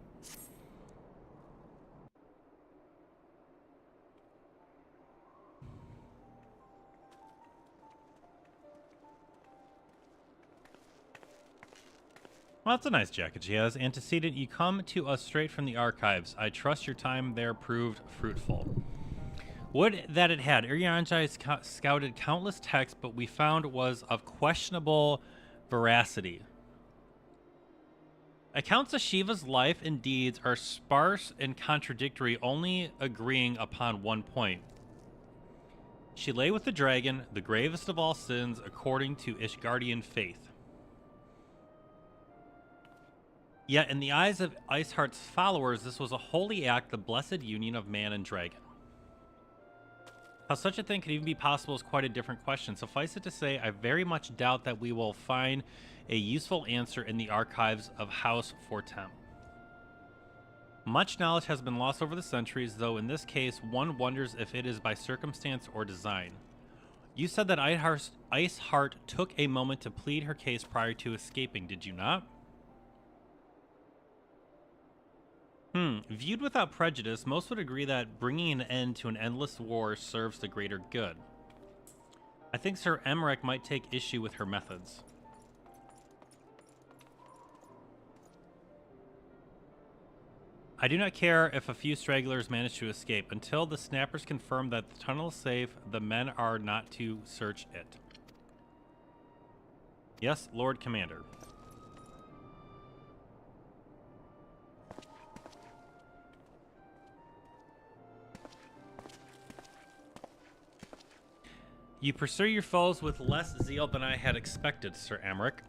Well, that's a nice jacket she has. Antecedent, you come to us straight from the archives. I trust your time there proved fruitful. Would that it had. Eorzea scouted countless texts, but we found was of questionable veracity. Accounts of Shiva's life and deeds are sparse and contradictory, only agreeing upon one point. She lay with the dragon, the gravest of all sins, according to Ishgardian faith. Yet in the eyes of Iceheart's followers, this was a holy act, the blessed union of man and dragon. How such a thing could even be possible is quite a different question. Suffice it to say, I very much doubt that we will find a useful answer in the archives of House Fortemps. Much knowledge has been lost over the centuries, though in this case, one wonders if it is by circumstance or design. You said that Iceheart took a moment to plead her case prior to escaping, did you not? Viewed without prejudice, most would agree that bringing an end to an endless war serves the greater good. I think Sir Emmerich might take issue with her methods. I do not care if a few stragglers manage to escape. Until the snappers confirm that the tunnel is safe, the men are not to search it. Yes, Lord Commander. You pursue your foes with less zeal than I had expected, Sir Emmerich.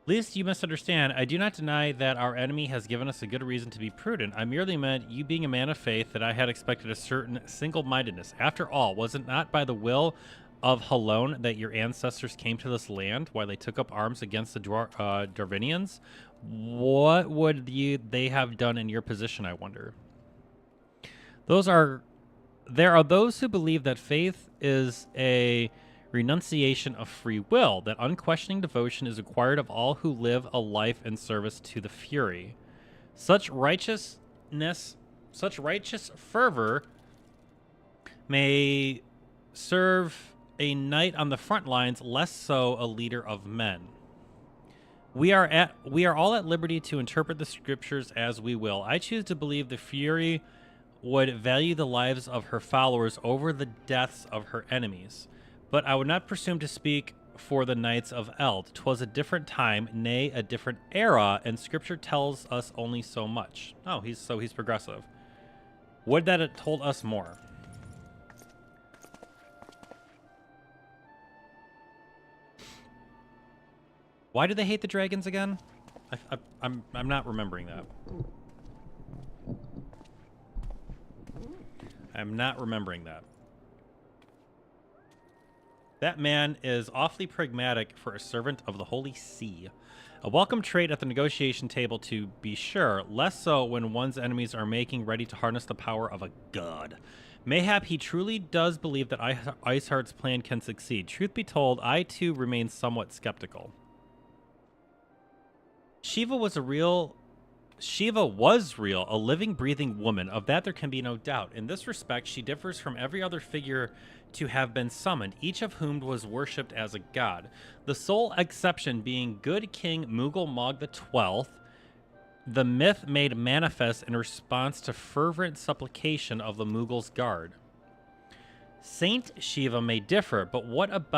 Least you misunderstand. I do not deny that our enemy has given us a good reason to be prudent. I merely meant, you being a man of faith, that I had expected a certain single-mindedness. After all, was it not by the will of Halone that your ancestors came to this land while they took up arms against the Darvinians? What would they have done in your position, I wonder? There are those who believe that faith is a renunciation of free will, that unquestioning devotion is required of all who live a life in service to the Fury. Such righteous fervor may serve a knight on the front lines, less so a leader of men. We are all at liberty to interpret the scriptures as we will. I choose to believe the Fury would value the lives of her followers over the deaths of her enemies. But I would not presume to speak for the Knights of Eld. 'Twas a different time, nay, a different era, and Scripture tells us only so much. Oh, he's progressive. Would that it told us more. Why do they hate the dragons again? I'm not remembering that. I'm not remembering that. That man is awfully pragmatic for a servant of the Holy See. A welcome trait at the negotiation table, to be sure, less so when one's enemies are making ready to harness the power of a god. Mayhap he truly does believe that Iceheart's plan can succeed. Truth be told, I too remain somewhat skeptical. Shiva was real, a living, breathing woman. Of that there can be no doubt. In this respect, she differs from every other figure to have been summoned, each of whom was worshipped as a god. The sole exception being good King Mughal Mog XII, the myth made manifest in response to fervent supplication of the Mughals' guard. Saint Shiva may differ, but what of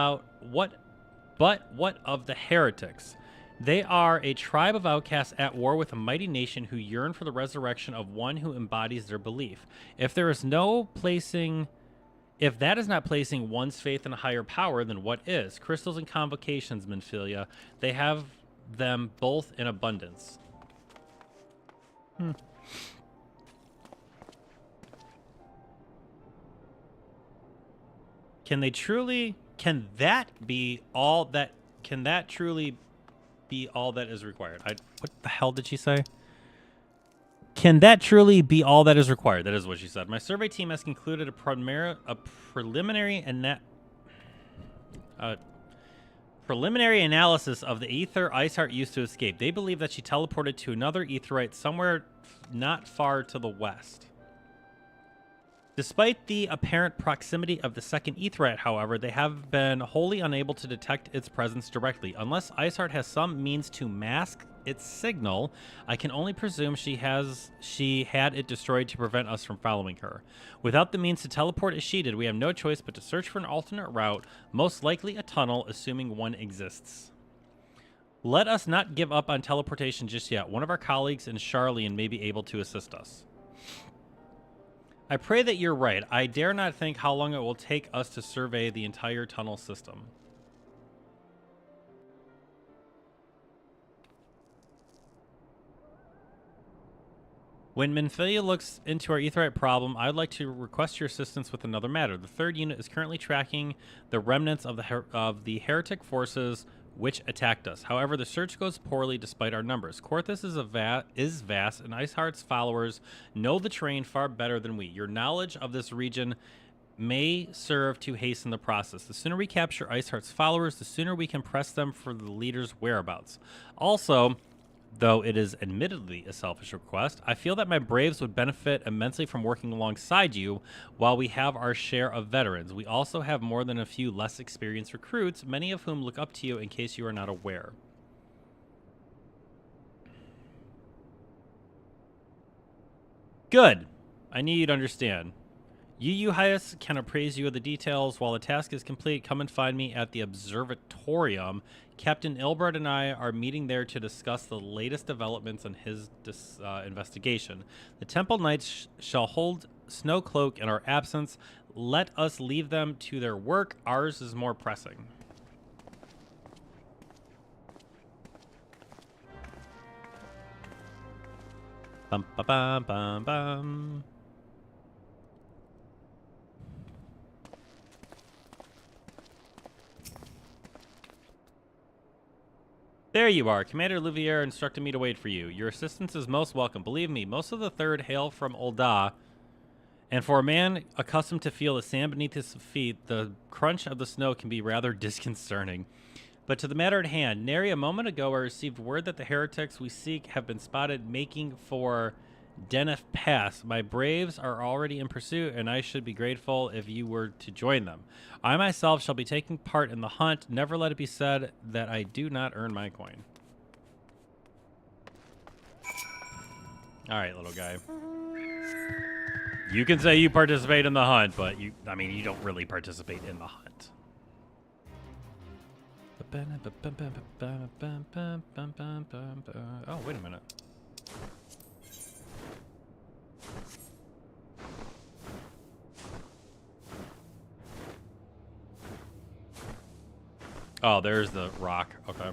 the heretics? They are a tribe of outcasts at war with a mighty nation who yearn for the resurrection of one who embodies their belief. If that is not placing one's faith in a higher power, then what is? Crystals and convocations, Minfilia. They have them both in abundance. Can that truly be all that is required? What the hell did she say? Can that truly be all that is required? That is what she said. My survey team has concluded a preliminary analysis of the ether Iceheart used to escape. They believe that she teleported to another aetherite somewhere not far to the west. Despite the apparent proximity of the second aetherite, however, they have been wholly unable to detect its presence directly. Unless Iceheart has some means to mask its signal, I can only presume she had it destroyed to prevent us from following her. Without the means to teleport as she did, we have no choice but to search for an alternate route, most likely a tunnel, assuming one exists. Let us not give up on teleportation just yet. One of our colleagues in Charlian may be able to assist us. I pray that you're right. I dare not think how long it will take us to survey the entire tunnel system. When Minfilia looks into our aetherite problem, I'd like to request your assistance with another matter. The third unit is currently tracking the remnants of the heretic forces which attacked us. However, the search goes poorly despite our numbers. Korthus is vast, and Iceheart's followers know the terrain far better than we. Your knowledge of this region may serve to hasten the process. The sooner we capture Iceheart's followers, the sooner we can press them for the leader's whereabouts. Also, though it is admittedly a selfish request, I feel that my braves would benefit immensely from working alongside you while we have our share of veterans. We also have more than a few less experienced recruits, many of whom look up to you in case you are not aware. Good. I need you to understand. Yu Hyas can appraise you of the details. While the task is complete, come and find me at the observatorium. Captain Ilbert and I are meeting there to discuss the latest developments in his investigation. The Temple Knights shall hold Snowcloak in our absence. Let us leave them to their work. Ours is more pressing. Bum, ba, bum, bum, bum. There you are. Commander Louvier instructed me to wait for you. Your assistance is most welcome. Believe me, most of the Third hail from Ul'dah, and for a man accustomed to feel the sand beneath his feet, the crunch of the snow can be rather disconcerting. But to the matter at hand, nary a moment ago I received word that the heretics we seek have been spotted making for Denef Pass. My braves are already in pursuit, and I should be grateful if you were to join them. I myself shall be taking part in the hunt. Never let it be said that I do not earn my coin. All right, little guy. You can say you participate in the hunt, but you don't really participate in the hunt. Oh, wait a minute. Oh, there's the rock. Okay.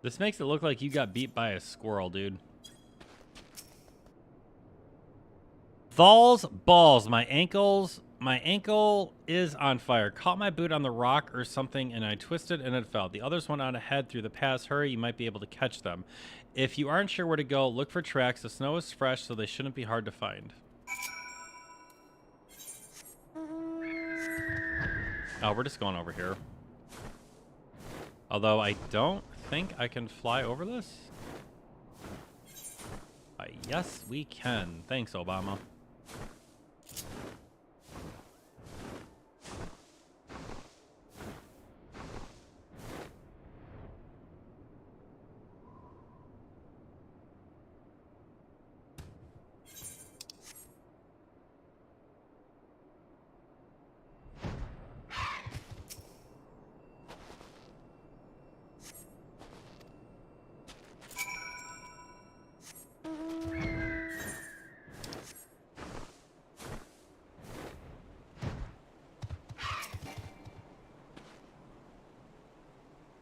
This makes it look like you got beat by a squirrel, dude. Thal's balls. My ankle is on fire. Caught my boot on the rock or something and I twisted and it fell. The others went on ahead through the pass. Hurry, you might be able to catch them. If you aren't sure where to go, look for tracks. The snow is fresh, so they shouldn't be hard to find. Oh, we're just going over here. Although I don't think I can fly over this. Yes, we can. Thanks, Obama.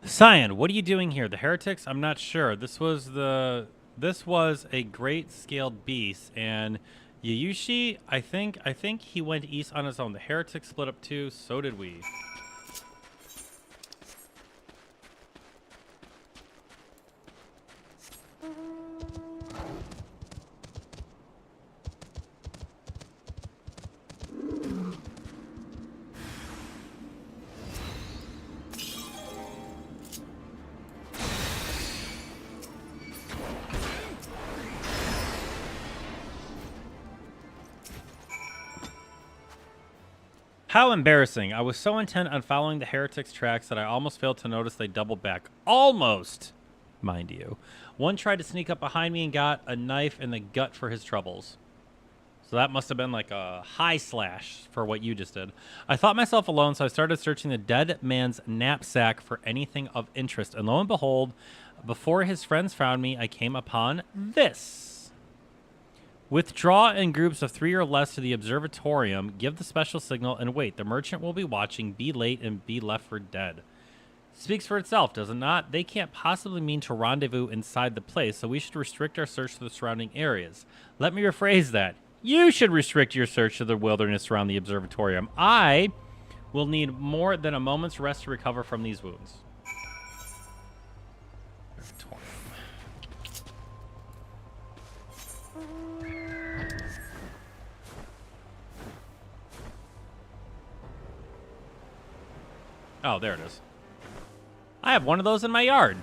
Cyan, what are you doing here? The heretics? I'm not sure. This was a great scaled beast, and Yayushi, I think he went east on his own. The heretics split up too, so did we. How embarrassing. I was so intent on following the heretics' tracks that I almost failed to notice they doubled back. Almost, mind you. One tried to sneak up behind me and got a knife in the gut for his troubles. So that must have been like a high slash for what you just did. I thought myself alone, so I started searching the dead man's knapsack for anything of interest. And lo and behold, before his friends found me, I came upon this. Withdraw in groups of 3 or less to the observatorium, give the special signal, and wait. The merchant will be watching. Be late and be left for dead. Speaks for itself, does it not? They can't possibly mean to rendezvous inside the place, so we should restrict our search to the surrounding areas. Let me rephrase that. You should restrict your search to the wilderness around the observatorium. I will need more than a moment's rest to recover from these wounds. Oh, there it is. I have one of those in my yard.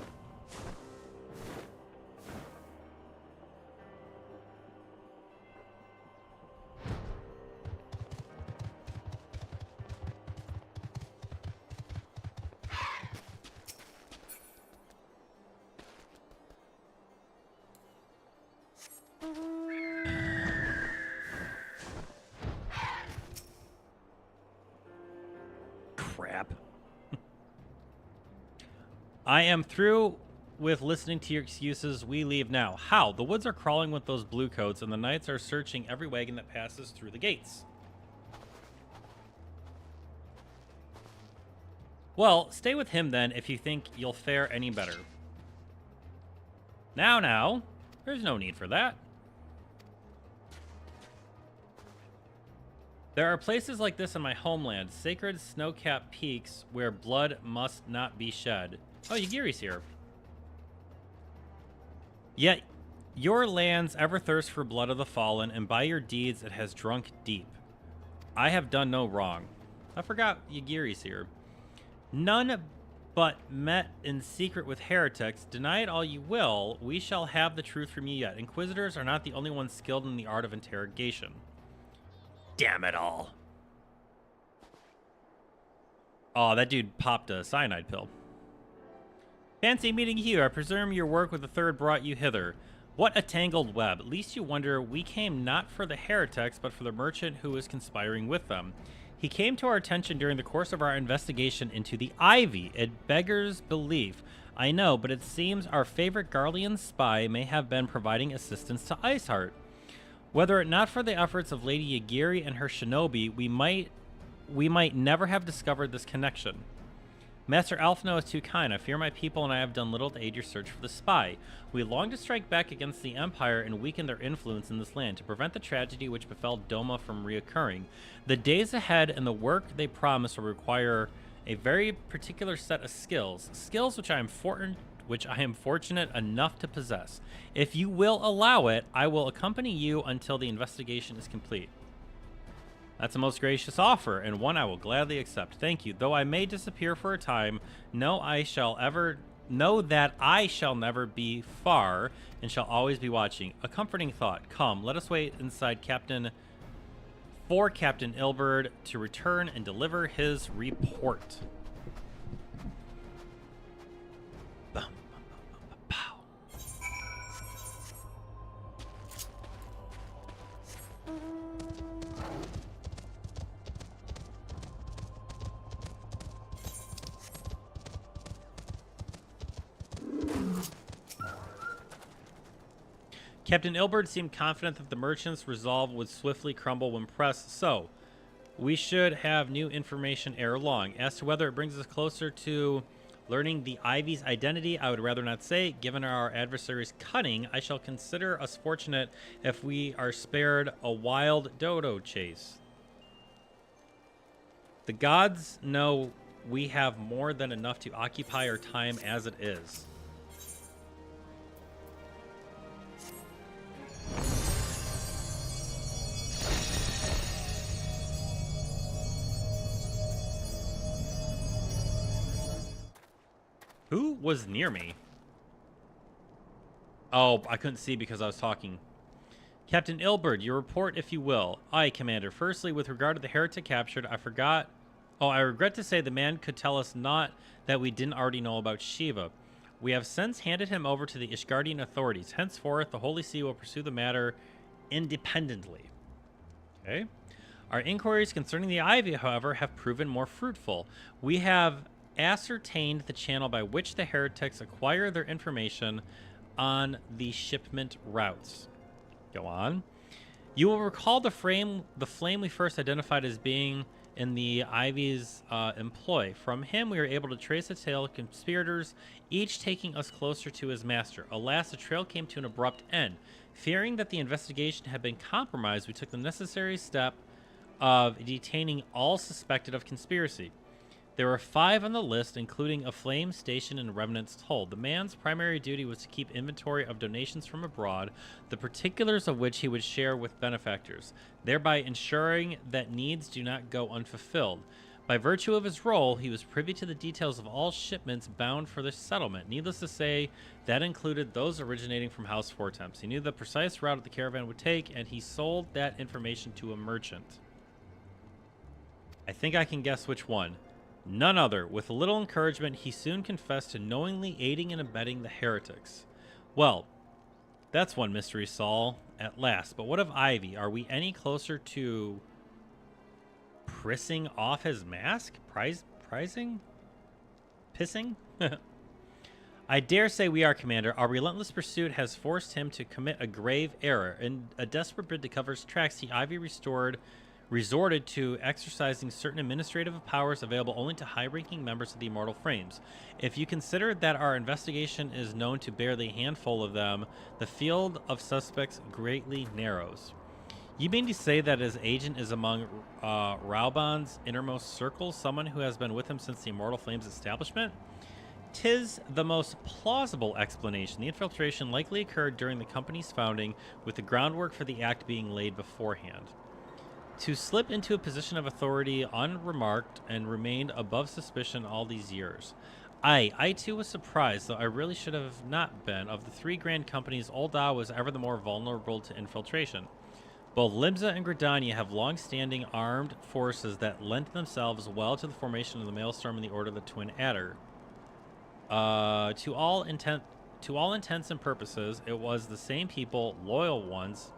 Crap. I am through with listening to your excuses. We leave now. How? The woods are crawling with those blue coats, and the knights are searching every wagon that passes through the gates. Well, stay with him then if you think you'll fare any better. Now, there's no need for that. There are places like this in my homeland, sacred snow-capped peaks where blood must not be shed. Oh, Yagiri's here. Yet, your lands ever thirst for blood of the fallen, and by your deeds it has drunk deep. I have done no wrong. I forgot Yagiri's here. None but met in secret with heretics. Deny it all you will, we shall have the truth from you yet. Inquisitors are not the only ones skilled in the art of interrogation. Damn it all. Oh, that dude popped a cyanide pill. Fancy meeting you. I presume your work with the third brought you hither. What a tangled web. At least you wonder we came not for the heretics, but for the merchant who was conspiring with them. He came to our attention during the course of our investigation into the Ivy. It beggars belief, I know, but it seems our favorite Garlean spy may have been providing assistance to Iceheart. Whether it not for the efforts of Lady Yagiri and her shinobi, we might never have discovered this connection. Master Alphino is too kind. I fear my people and I have done little to aid your search for the spy. We long to strike back against the Empire and weaken their influence in this land to prevent the tragedy which befell Doma from reoccurring. The days ahead and the work they promise will require a very particular set of skills which I am fortunate enough to possess. If you will allow it, I will accompany you until the investigation is complete. That's a most gracious offer, and one I will gladly accept. Thank you. Though I may disappear for a time, know that I shall never be far, and shall always be watching. A comforting thought. Come, let us wait inside for Captain Ilberd to return and deliver his report. Captain Ilberd seemed confident that the merchant's resolve would swiftly crumble when pressed, so we should have new information ere long. As to whether it brings us closer to learning the Ivy's identity, I would rather not say. Given our adversary's cunning, I shall consider us fortunate if we are spared a wild dodo chase. The gods know we have more than enough to occupy our time as it is. Who was near me? Oh, I couldn't see because I was talking. Captain Ilberd, your report, if you will. Aye, Commander. Firstly, with regard to the heretic captured, I regret to say the man could tell us naught that we didn't already know about Shiva. We have since handed him over to the Ishgardian authorities. Henceforth, the Holy See will pursue the matter independently. Okay. Our inquiries concerning the Ivy, however, have proven more fruitful. We have ascertained the channel by which the heretics acquire their information on the shipment routes. Go on. You will recall the flame we first identified as being in the Ivy's employ. From him, we were able to trace a tale of conspirators, each taking us closer to his master. Alas, the trail came to an abrupt end. Fearing that the investigation had been compromised, we took the necessary step of detaining all suspected of conspiracy. There were 5 on the list, including a flame station and remnants told. The man's primary duty was to keep inventory of donations from abroad, the particulars of which he would share with benefactors, thereby ensuring that needs do not go unfulfilled. By virtue of his role, he was privy to the details of all shipments bound for the settlement. Needless to say, that included those originating from House Fortemps. He knew the precise route the caravan would take, and he sold that information to a merchant. I think I can guess which one. None other. With a little encouragement, he soon confessed to knowingly aiding and abetting the heretics. Well, that's one mystery solved at last. But what of Ivy? Are we any closer to prissing off his mask? Pissing? I dare say we are, Commander. Our relentless pursuit has forced him to commit a grave error. In a desperate bid to cover his tracks, Ivy resorted to exercising certain administrative powers available only to high-ranking members of the Immortal Frames. If you consider that our investigation is known to barely a handful of them, the field of suspects greatly narrows. You mean to say that his agent is among Raubon's innermost circle, someone who has been with him since the Immortal Flames establishment? 'Tis the most plausible explanation. The infiltration likely occurred during the company's founding, with the groundwork for the act being laid beforehand. To slip into a position of authority unremarked and remained above suspicion all these years. I too was surprised, though I really should have not been. Of the 3 grand companies, Ul'dah was ever the more vulnerable to infiltration. Both Limsa and Gridania have long-standing armed forces that lent themselves well to the formation of the Maelstrom and the Order of the Twin Adder. To all intents and purposes, it was the same people, loyal ones,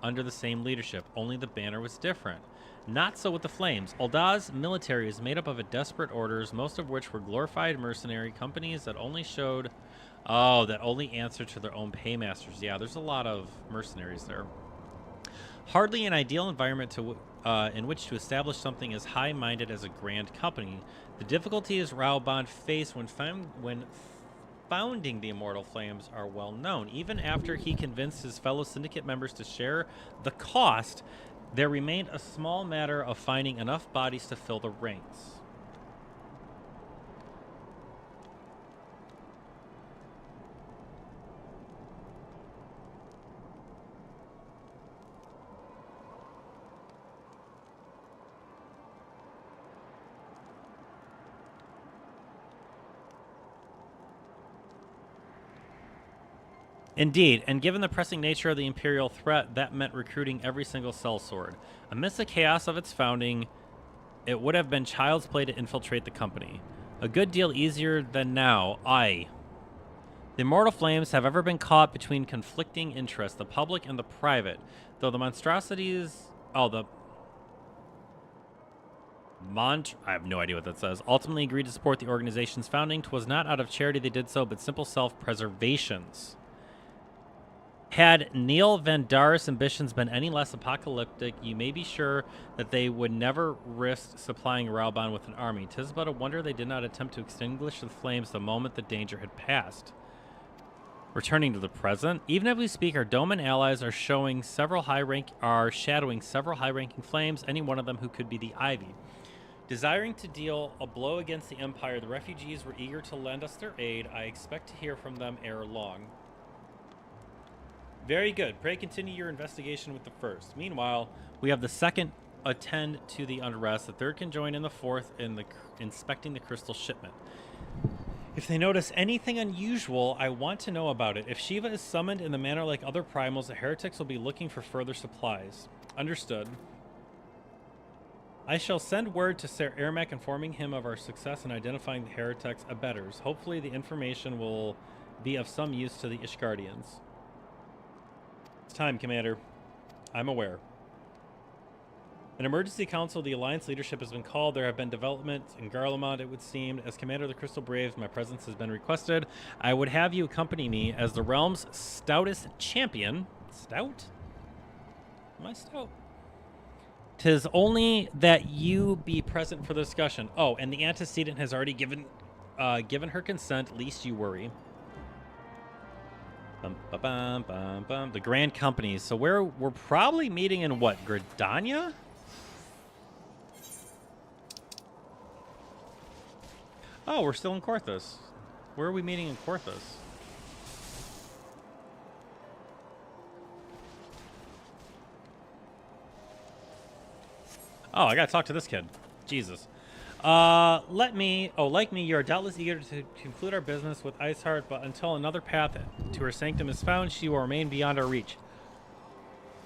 under the same leadership, only the banner was different. Not so with the Flames. Ul'dah's military is made up of desperate orders, most of which were glorified mercenary companies that only answered to their own paymasters. Yeah, there's a lot of mercenaries there. Hardly an ideal environment in which to establish something as high-minded as a grand company. The difficulties Raubon faced when founding the Immortal Flames are well known. Even after he convinced his fellow syndicate members to share the cost, there remained a small matter of finding enough bodies to fill the ranks. Indeed, and given the pressing nature of the Imperial threat, that meant recruiting every single sellsword. Amidst the chaos of its founding, it would have been child's play to infiltrate the company. A good deal easier than now. The Immortal Flames have ever been caught between conflicting interests, the public and the private. Though the monstrosities... I have no idea what that says. Ultimately agreed to support the organization's founding. 'Twas not out of charity they did so, but simple self-preservations. Had Neil Vandaris' ambitions been any less apocalyptic, you may be sure that they would never risk supplying Raubon with an army. 'Tis but a wonder they did not attempt to extinguish the flames the moment the danger had passed. Returning to the present, even as we speak, our Doman allies are shadowing several high-ranking flames, any one of them who could be the Ivy. Desiring to deal a blow against the Empire, the refugees were eager to lend us their aid. I expect to hear from them ere long. Very good. Pray continue your investigation with the first. Meanwhile, we have the second attend to the unrest. The third can join in the fourth in inspecting the crystal shipment. If they notice anything unusual, I want to know about it. If Shiva is summoned in the manner like other primals, the heretics will be looking for further supplies. Understood. I shall send word to Ser Ermac informing him of our success in identifying the heretics' abettors. Hopefully the information will be of some use to the Ishgardians. It's time, Commander. I'm aware. An emergency council of the Alliance leadership has been called. There have been developments in Garlemald, it would seem. As Commander of the Crystal Braves, my presence has been requested. I would have you accompany me as the realm's stoutest champion. Stout? Am I stout? 'Tis only that you be present for the discussion. Oh, and the antecedent has already given her consent, least you worry. Bum, ba, bum, bum, bum. The Grand Companies. So we're probably meeting in what, Gridania? Oh, we're still in Korthus. Where are we meeting in Korthus? Oh, I gotta talk to this kid. Jesus. Like me, you are doubtless eager to conclude our business with Iceheart, but until another path to her sanctum is found, she will remain beyond our reach.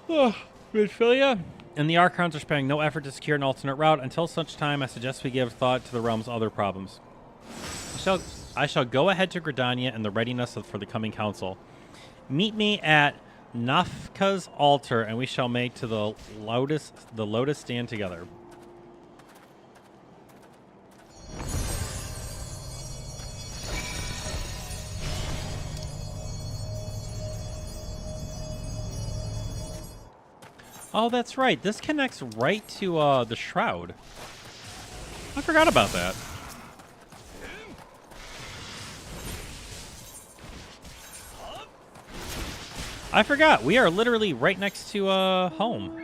Oh, Midfilia? And the Archons are sparing no effort to secure an alternate route. Until such time, I suggest we give thought to the realm's other problems. I shall go ahead to Gridania in the readiness for the coming council. Meet me at Nafka's altar, and we shall make to the Lotus stand together. Oh, that's right. This connects right to the Shroud. I forgot about that. I forgot. We are literally right next to home.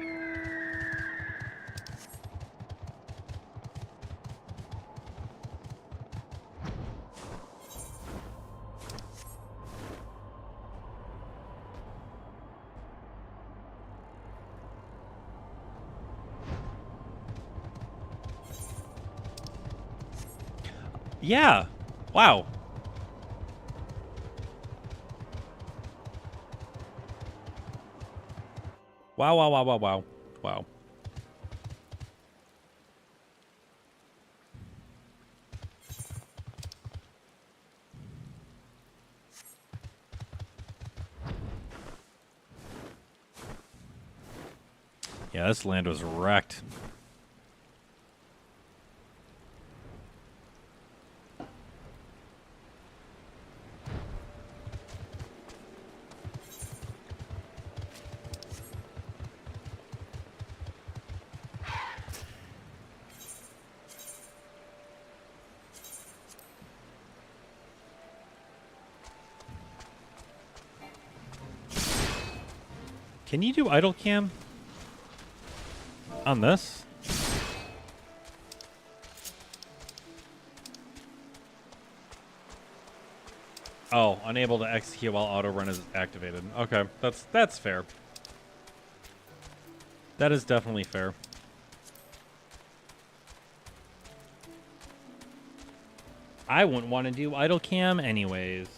Yeah. Wow. Wow, wow, wow, wow, wow. Wow. Yeah, this land was wrecked. Can you do idle cam on this? Oh, unable to execute while auto run is activated. Okay, that's fair. That is definitely fair. I wouldn't want to do idle cam anyways.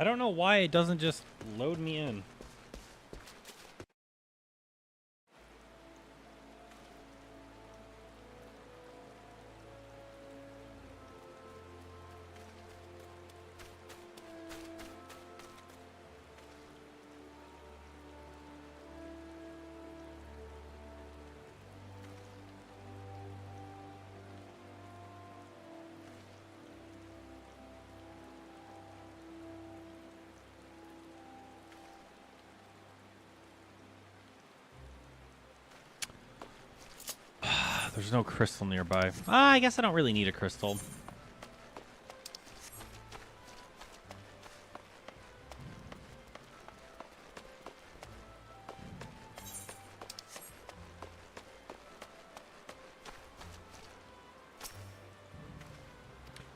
I don't know why it doesn't just load me in. There's no crystal nearby. I guess I don't really need a crystal.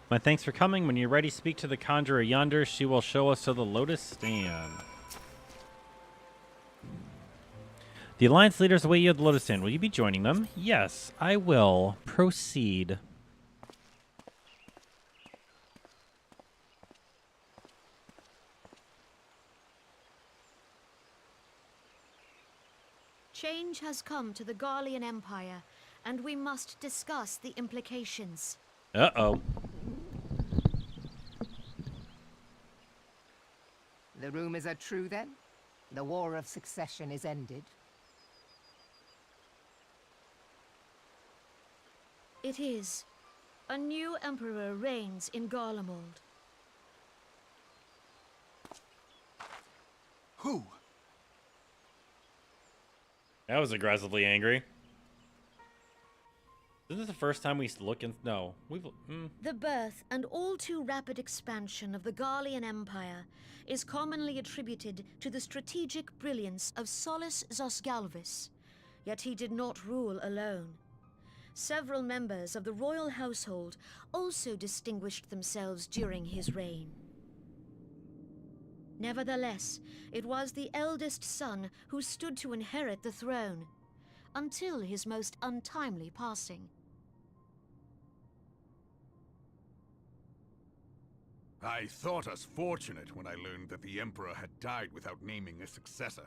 My thanks for coming. When you're ready, speak to the conjurer yonder. She will show us to the Lotus Stand. The Alliance leaders await you at the Lotus Stand. Will you be joining them? Yes, I will. Proceed. Change has come to the Garlean Empire, and we must discuss the implications. Uh-oh. The rumors are true, then? The War of Succession is ended? It is. A new emperor reigns in Garlemald. Who? That was aggressively angry. This is the first time we look in. No, we've. The birth and all too rapid expansion of the Garlean Empire is commonly attributed to the strategic brilliance of Solus Zosgalvis, yet he did not rule alone. Several members of the royal household also distinguished themselves during his reign. Nevertheless, it was the eldest son who stood to inherit the throne, until his most untimely passing. I thought us fortunate when I learned that the Emperor had died without naming a successor.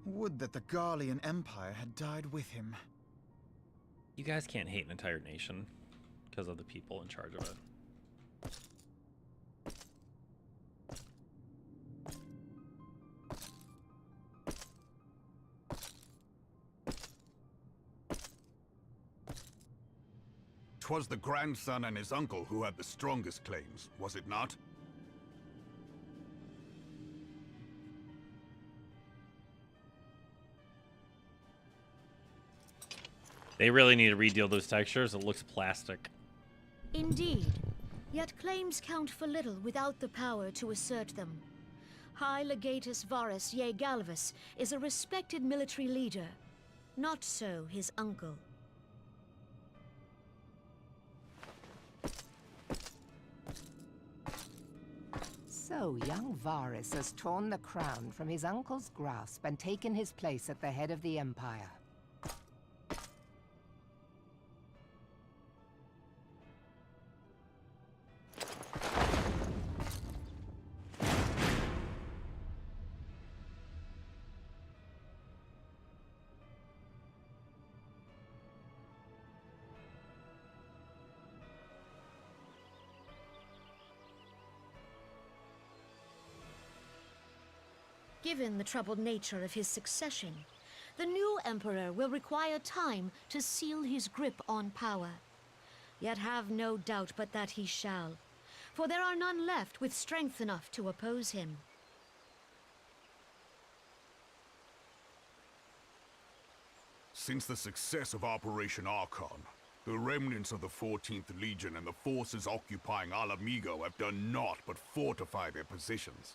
Would that the Garlean Empire had died with him. You guys can't hate an entire nation because of the people in charge of it. Twas the grandson and his uncle who had the strongest claims, was it not? They really need to redeal those textures. It looks plastic. Indeed. Yet claims count for little without the power to assert them. High Legatus Varus Ye Galvus is a respected military leader. Not so his uncle. So young Varus has torn the crown from his uncle's grasp and taken his place at the head of the Empire. Given the troubled nature of his succession, the new emperor will require time to seal his grip on power. Yet have no doubt but that he shall, for there are none left with strength enough to oppose him. Since the success of Operation Archon, the remnants of the 14th Legion and the forces occupying Alamigo have done naught but fortify their positions.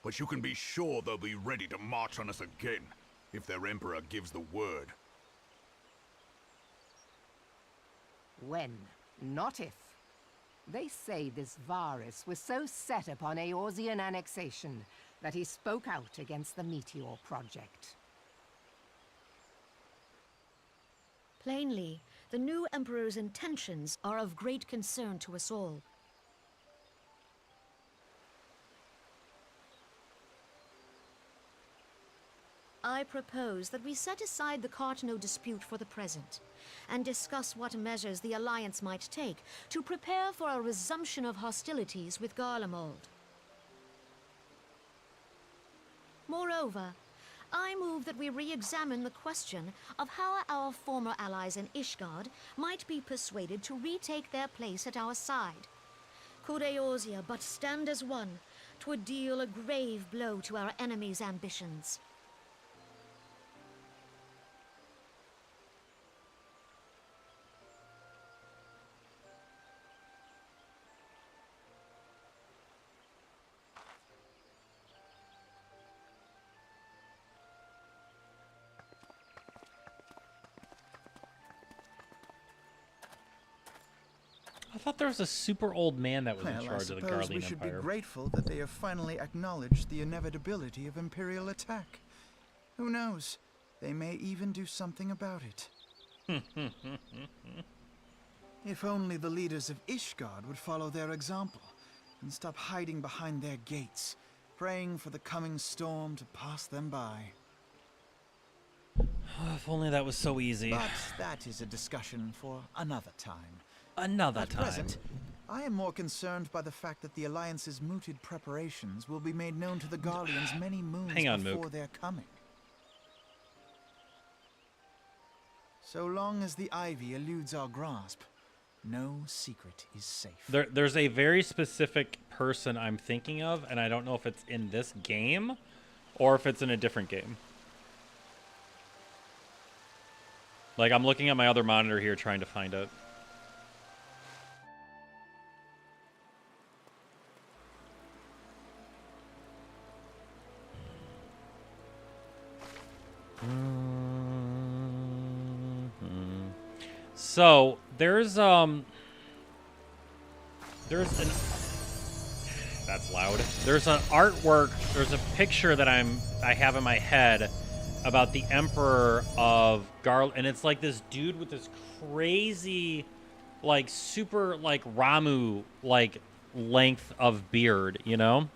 But you can be sure they'll be ready to march on us again, if their Emperor gives the word. When, not if. They say this Varus was so set upon Eorzean annexation that he spoke out against the Meteor Project. Plainly, the new emperor's intentions are of great concern to us all. I propose that we set aside the Cartno dispute for the present, and discuss what measures the Alliance might take to prepare for a resumption of hostilities with Garlemald. Moreover, I move that we re-examine the question of how our former allies in Ishgard might be persuaded to retake their place at our side. Could Eorzea but stand as one, 'twould deal a grave blow to our enemies' ambitions. I thought there was a super old man that was in Well, I charge of the suppose we Garlean should be Empire. grateful that they have finally acknowledged the inevitability of Imperial attack. Who knows? They may even do something about it. If only the leaders of Ishgard would follow their example and stop hiding behind their gates, praying for the coming storm to pass them by. If only that was so easy. But that is a discussion for another time. Another At time. present, I am more concerned by the fact that the Alliance's mooted preparations will be made known to the Guardians many moons Hang on, before Mook. their coming. So long as the Ivy eludes our grasp, no secret is safe. There's a very specific person I'm thinking of, and I don't know if it's in this game or if it's in a different game. Like, I'm looking at my other monitor here trying to find it. So there's an that's loud. There's an artwork. There's a picture that I have in my head about the Emperor of Garl, and it's like this dude with this crazy, like super like Ramu like length of beard, you know.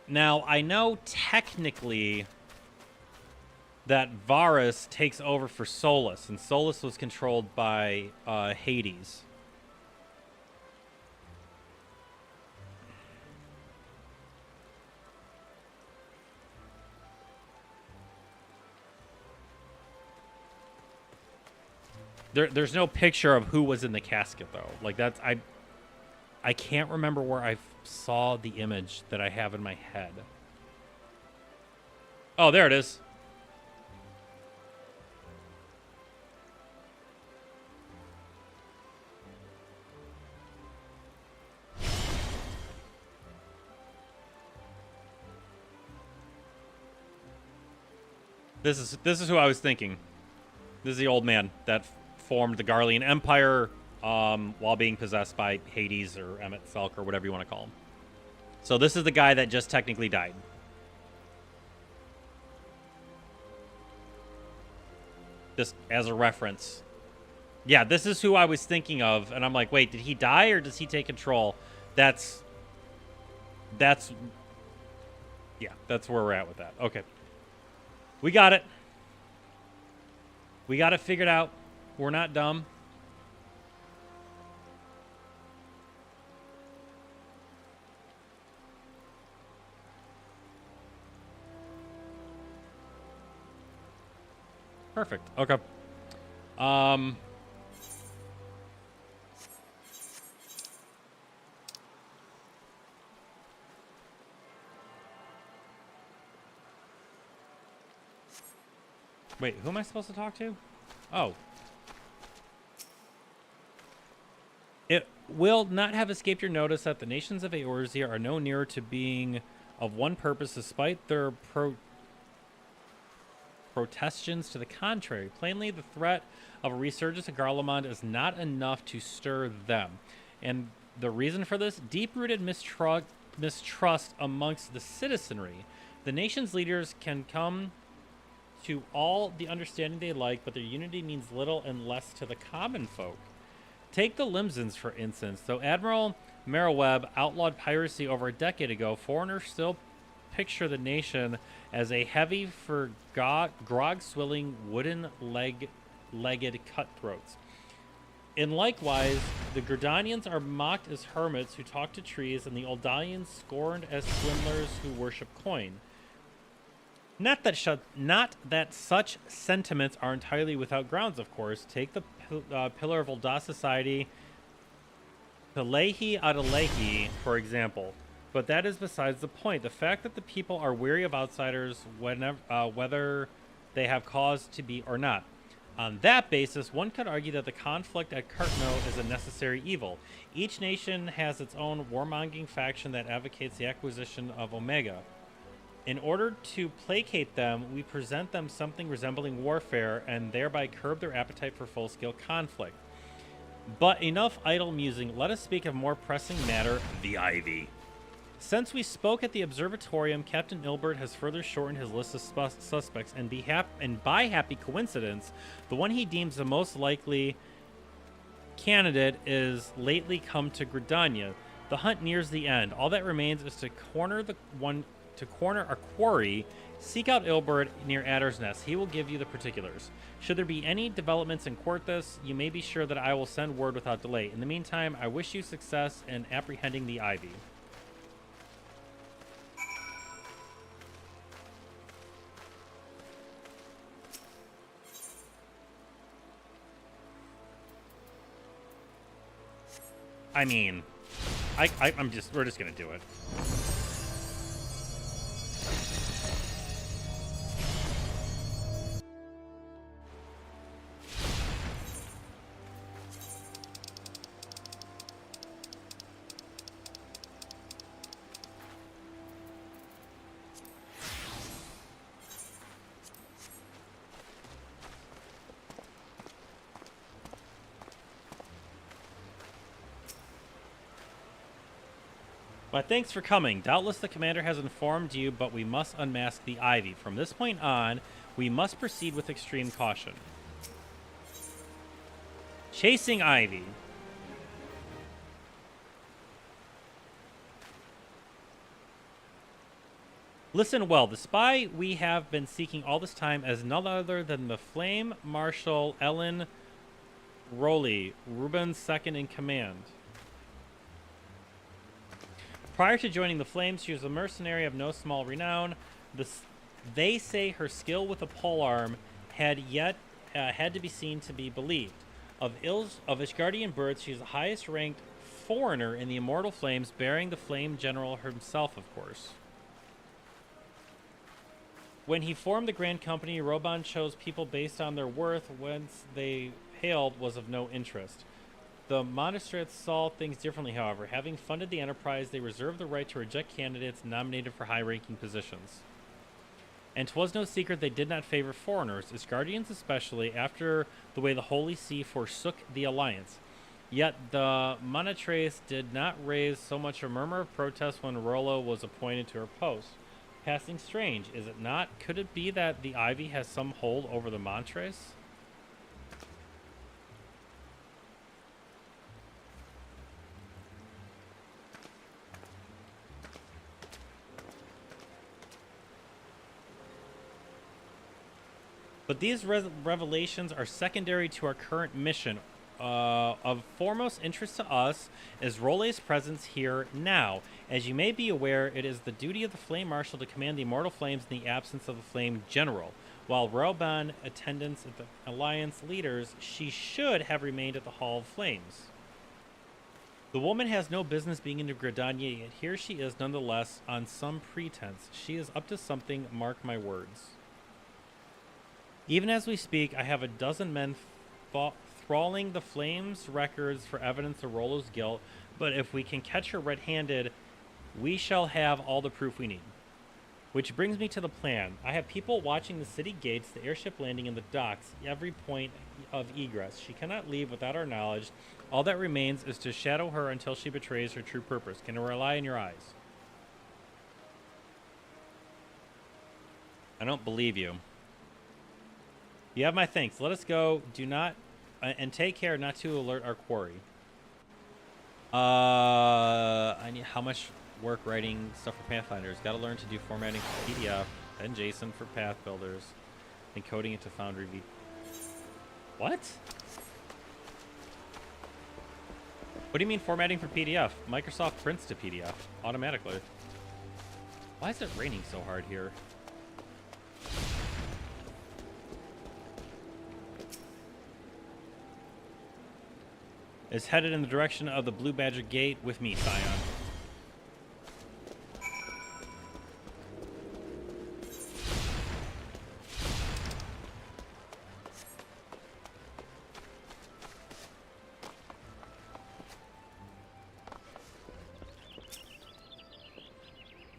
Now, I know technically that Varus takes over for Solus, and Solus was controlled by Hades. There's no picture of who was in the casket, though. Like, that's... I can't remember where I saw the image that I have in my head. Oh, there it is. This is who I was thinking. This is the old man that formed the Garlean Empire while being possessed by Hades or Emmet Selk or whatever you want to call him. So this is the guy that just technically died. Just as a reference. Yeah, this is who I was thinking of, and I'm like, wait, did he die or does he take control? That's yeah, that's where we're at with that. Okay. We got it. We got it figured out. We're not dumb. Perfect. Okay. Wait, who am I supposed to talk to? Oh. It will not have escaped your notice that the nations of Eorzea are no nearer to being of one purpose despite their protestations to the contrary. Plainly, the threat of a resurgence of Garlemald is not enough to stir them. And the reason for this? Deep-rooted mistrust amongst the citizenry. The nation's leaders can come to all the understanding they like, but their unity means little and less to the common folk. Take the Limsons, for instance. Though Admiral Meroweb outlawed piracy over a decade ago, foreigners still picture the nation as a heavy for grog-swilling wooden-legged cutthroats. And likewise, the Gerdanians are mocked as hermits who talk to trees, and the Oldalians scorned as swindlers who worship coin. Not that such sentiments are entirely without grounds, of course. Take the Pillar of Ulda Society, Pelehi Adelehi, for example. But that is besides the point. The fact that the people are weary of outsiders, whether they have cause to be or not. On that basis, one could argue that the conflict at Cartno is a necessary evil. Each nation has its own warmongering faction that advocates the acquisition of Omega. In order to placate them, we present them something resembling warfare and thereby curb their appetite for full-scale conflict. But enough idle musing. Let us speak of more pressing matter, the Ivy. Since we spoke at the observatorium, Captain Ilbert has further shortened his list of suspects, and by happy coincidence, the one he deems the most likely candidate is lately come to Gridania. The hunt nears the end. All that remains is to corner a quarry. Seek out Ilbert near Adder's Nest. He will give you the particulars. Should there be any developments in Quarthus, you may be sure that I will send word without delay. In the meantime, I wish you success in apprehending the Ivy. I mean, we're just gonna do it. But thanks for coming. Doubtless the commander has informed you, but we must unmask the Ivy. From this point on, we must proceed with extreme caution. Chasing Ivy. Listen well. The spy we have been seeking all this time is none other than the Flame Marshal Ellen Rowley, Reuben's second in command. Prior to joining the Flames, she was a mercenary of no small renown. They say her skill with a polearm had to be seen to be believed. Of Ishgardian birds, she is the highest-ranked foreigner in the Immortal Flames, bearing the Flame General himself, of course. When he formed the Grand Company, Roban chose people based on their worth, whence they hailed was of no interest. The Monastrists saw things differently, however. Having funded the enterprise, they reserved the right to reject candidates nominated for high-ranking positions. And 'twas no secret they did not favor foreigners, Ishgardians especially, after the way the Holy See forsook the Alliance. Yet the Monatres did not raise so much a murmur of protest when Rollo was appointed to her post. Passing strange, is it not? Could it be that the Ivy has some hold over the Monatres? But these revelations are secondary to our current mission. Of foremost interest to us is Rolle's presence here now. As you may be aware, it is the duty of the Flame Marshal to command the Immortal Flames in the absence of the Flame General. While Roban attendance at the Alliance leaders, she should have remained at the Hall of Flames. The woman has no business being in Gridania, yet here she is nonetheless on some pretense. She is up to something, mark my words. Even as we speak, I have a dozen men trawling the Flames records for evidence of Rollo's guilt, but if we can catch her red-handed, we shall have all the proof we need. Which brings me to the plan. I have people watching the city gates, the airship landing, and the docks, every point of egress. She cannot leave without our knowledge. All that remains is to shadow her until she betrays her true purpose. Can I rely on your eyes? I don't believe you. You have my thanks. Let us go. Do not... and take care not to alert our quarry. I need how much work writing stuff for Pathfinders. Got to learn to do formatting for PDF and JSON for Path Builders, and coding it to Foundry V. What? What do you mean formatting for PDF? Microsoft prints to PDF automatically. Why is it raining so hard here? Is headed in the direction of the Blue Badger Gate with me, Scion.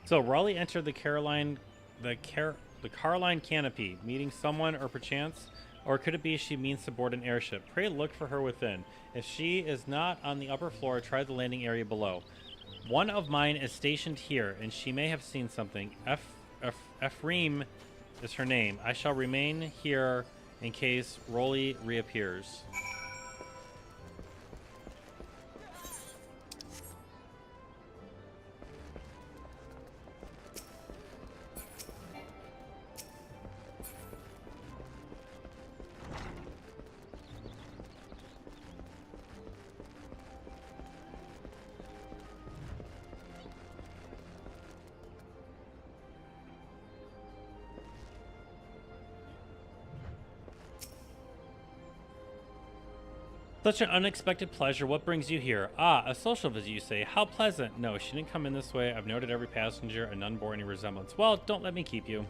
So Raleigh entered the Carline canopy, meeting someone or perchance. Or could it be she means to board an airship? Pray look for her within. If she is not on the upper floor, try the landing area below. One of mine is stationed here, and she may have seen something. Ephraim is her name. I shall remain here in case Rolly reappears. Such an unexpected pleasure. What brings you here? Ah, a social visit, you say. How pleasant. No, she didn't come in this way. I've noted every passenger and none bore any resemblance. Well, don't let me keep you.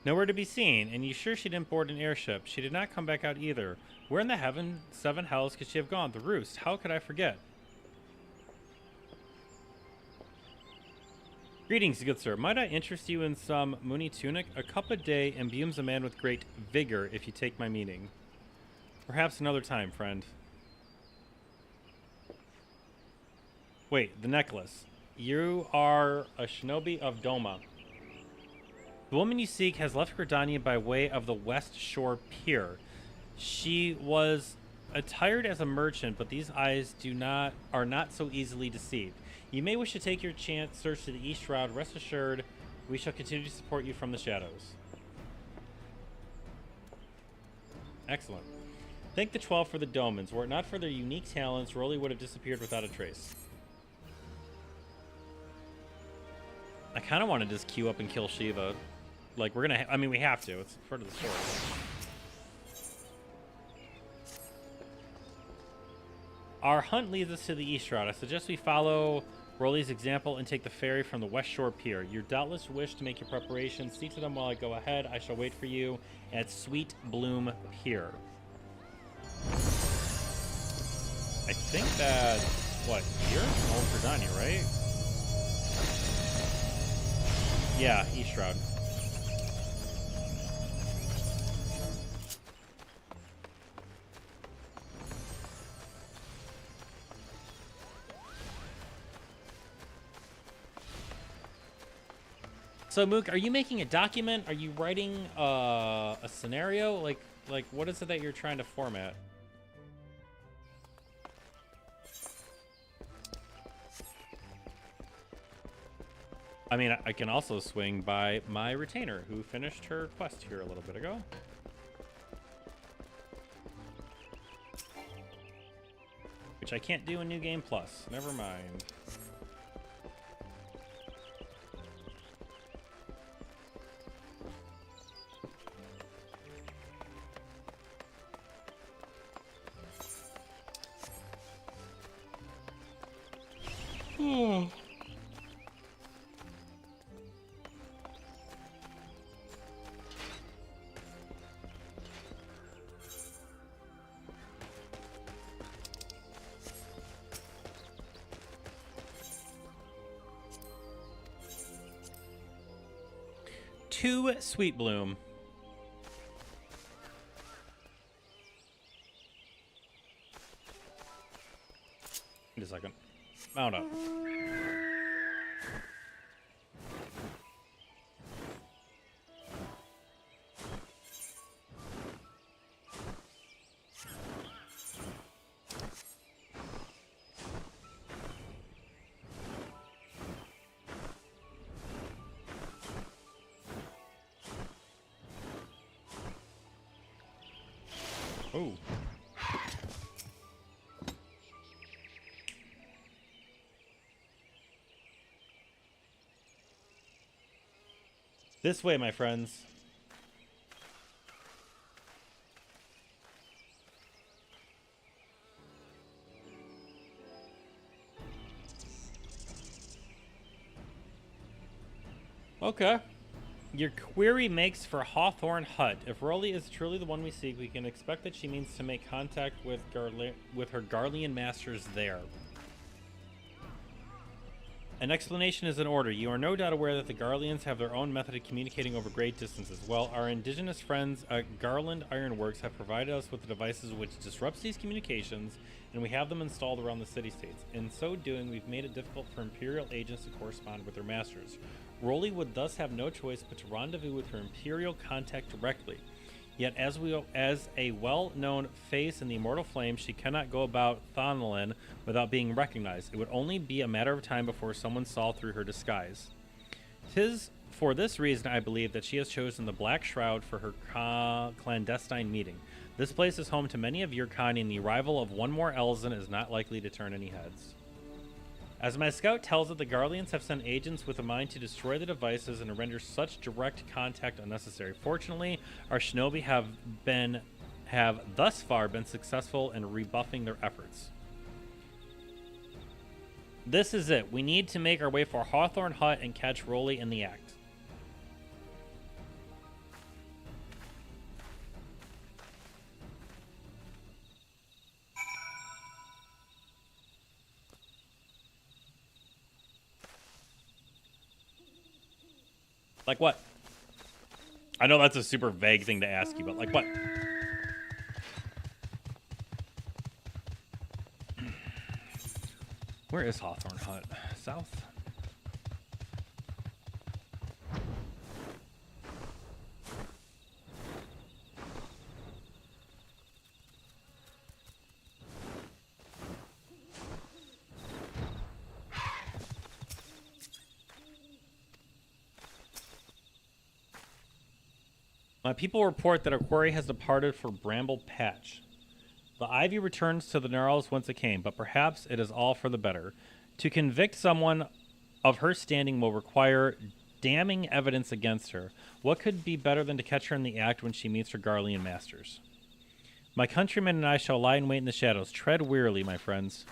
Nowhere to be seen, and you sure she didn't board an airship? She did not come back out either. Where in the seven hells could she have gone? The roost. How could I forget? Greetings, good sir. Might I interest you in some Mooney tunic? A cup a day imbues a man with great vigor, if you take my meaning. Perhaps another time, friend. Wait, the necklace. You are a shinobi of Doma. The woman you seek has left Gridania by way of the West Shore Pier. She was attired as a merchant, but these eyes are not so easily deceived. You may wish to take your chance search to the East Shroud. Rest assured, we shall continue to support you from the shadows. Excellent. Thank the 12 for the Domans. Were it not for their unique talents, Rolly would have disappeared without a trace. I kind of want to just queue up and kill Shiva. Like, we're gonna, I mean, we have to. It's part of the story. Our hunt leads us to the East Shroud. I suggest we follow Rolly's example and take the ferry from the West Shore Pier. You doubtless wish to make your preparations. See to them while I go ahead. I shall wait for you at Sweet Bloom Pier. I think that's, what, here? Old Gridania, right? Yeah, East Shroud. So, Mook, are you making a document? Are you writing a scenario? Like, what is it that you're trying to format? I mean, I can also swing by my retainer, who finished her quest here a little bit ago. Which I can't do in New Game Plus. Never mind. To Sweet Bloom. Wait a second. Mount up. Oh. This way, my friends. Okay. Your query makes for Hawthorne Hut. If Rolly is truly the one we seek, we can expect that she means to make contact with her Garlean masters there. An explanation is in order. You are no doubt aware that the Garleans have their own method of communicating over great distances. Well, our indigenous friends at Garland Ironworks have provided us with the devices which disrupts these communications, and we have them installed around the city-states. In so doing, we've made it difficult for Imperial agents to correspond with their masters. Rolly would thus have no choice but to rendezvous with her Imperial contact directly. Yet, as a well-known face in the Immortal Flame, she cannot go about Thonolin without being recognized. It would only be a matter of time before someone saw through her disguise. 'Tis for this reason, I believe, that she has chosen the Black Shroud for her clandestine meeting. This place is home to many of Yurkani, and the arrival of one more Elzen is not likely to turn any heads. As my scout tells it, the Garleans have sent agents with a mind to destroy the devices and to render such direct contact unnecessary. Fortunately, our shinobi have thus far been successful in rebuffing their efforts. This is it. We need to make our way for Hawthorne Hut and catch Rolly in the act. Like what? I know that's a super vague thing to ask you, but like what? Where is Hawthorne Hut? South? My people report that a quarry has departed for Bramble Patch. The ivy returns to the gnarls whence it came, but perhaps it is all for the better. To convict someone of her standing will require damning evidence against her. What could be better than to catch her in the act when she meets her Garlean masters? My countrymen and I shall lie in wait in the shadows. Tread wearily, my friends.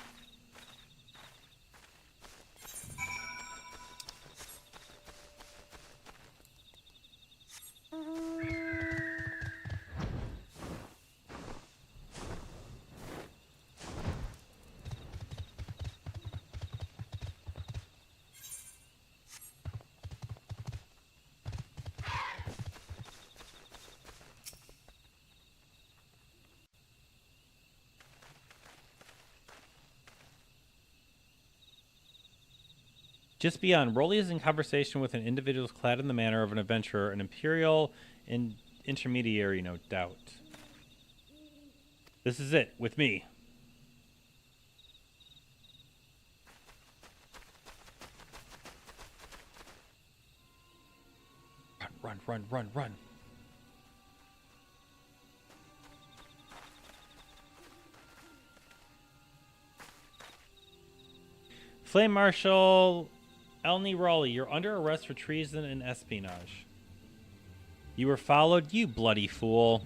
Just beyond, Rolly is in conversation with an individual clad in the manner of an adventurer, an Imperial intermediary, no doubt. This is it, with me. Run, run, run, run, run. Flame Marshal Elney Raleigh, you're under arrest for treason and espionage. You were followed, you bloody fool.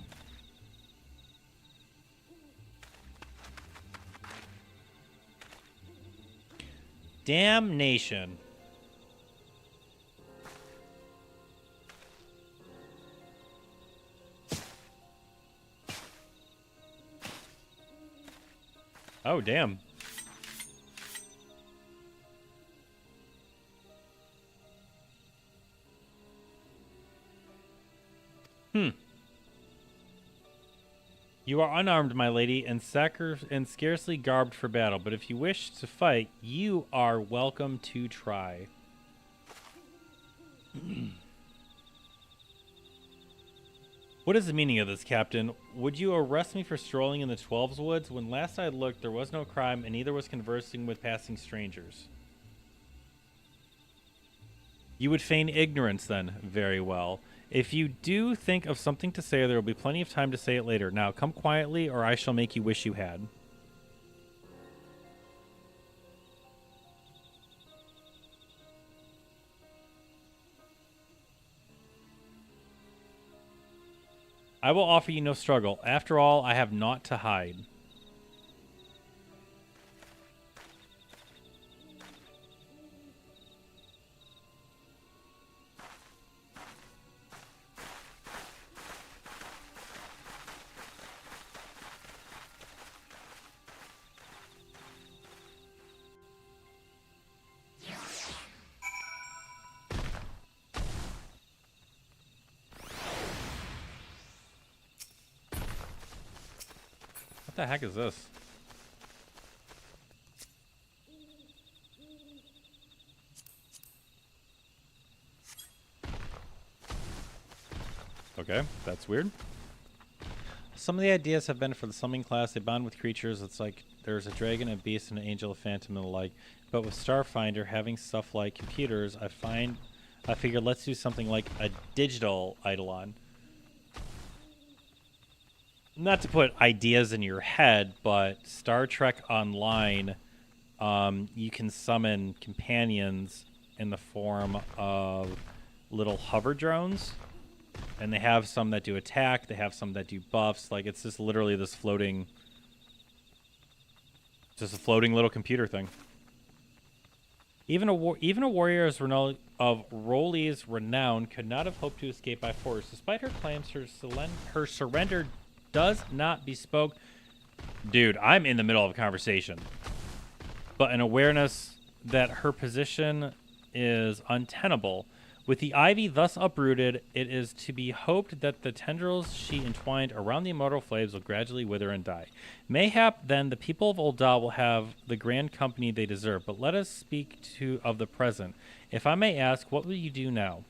Damnation. Oh, damn. You are unarmed, my lady, and scarcely garbed for battle, but if you wish to fight, you are welcome to try. What is the meaning of this, Captain? Would you arrest me for strolling in the Twelves Woods? When last I looked, there was no crime, and neither was conversing with passing strangers. You would feign ignorance, then. Very well. If you do think of something to say, there will be plenty of time to say it later. Now, come quietly, or I shall make you wish you had. I will offer you no struggle. After all, I have naught to hide. What the heck is this? Okay, that's weird. Some of the ideas have been for the summoning class. They bond with creatures. It's like there's a dragon, a beast, and an angel, a phantom, and the like. But with Starfinder having stuff like computers, I figured let's do something like a digital Eidolon. Not to put ideas in your head, but Star Trek Online, you can summon companions in the form of little hover drones. And they have some that do attack. They have some that do buffs. Like, it's just literally this floating... just a floating little computer thing. Even a warrior of Rolly's renown could not have hoped to escape by force. Despite her claims, her surrender does not bespoke... Dude, I'm in the middle of a conversation. But an awareness that her position is untenable. With the ivy thus uprooted, it is to be hoped that the tendrils she entwined around the immortal flames will gradually wither and die. Mayhap, then, the people of Ul'dah will have the grand company they deserve, but let us speak of the present. If I may ask, what will you do now?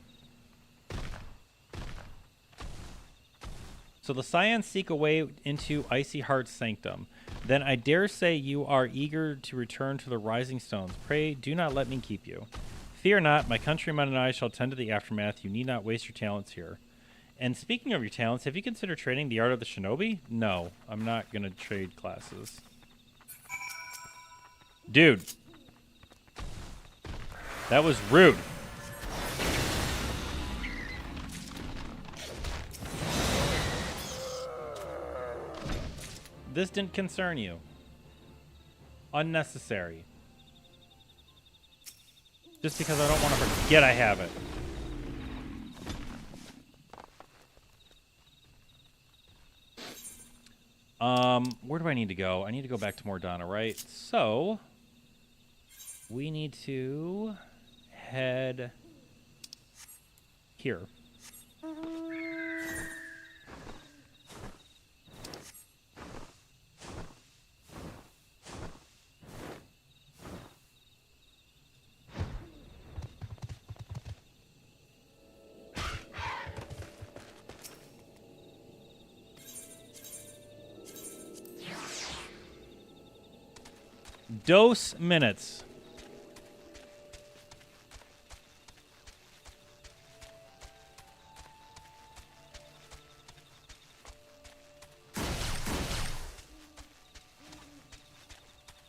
So the Scions seek a way into Icy Heart's sanctum. Then I dare say you are eager to return to the Rising Stones. Pray, do not let me keep you. Fear not, my countrymen and I shall tend to the aftermath. You need not waste your talents here. And speaking of your talents, have you considered trading the art of the shinobi? No, I'm not going to trade classes. Dude. That was rude. This didn't concern you. Unnecessary. Just because I don't want to forget I have it. Where do I need to go? I need to go back to Mordana, right? So, we need to head here. Dose minutes.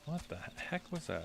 What the heck was that?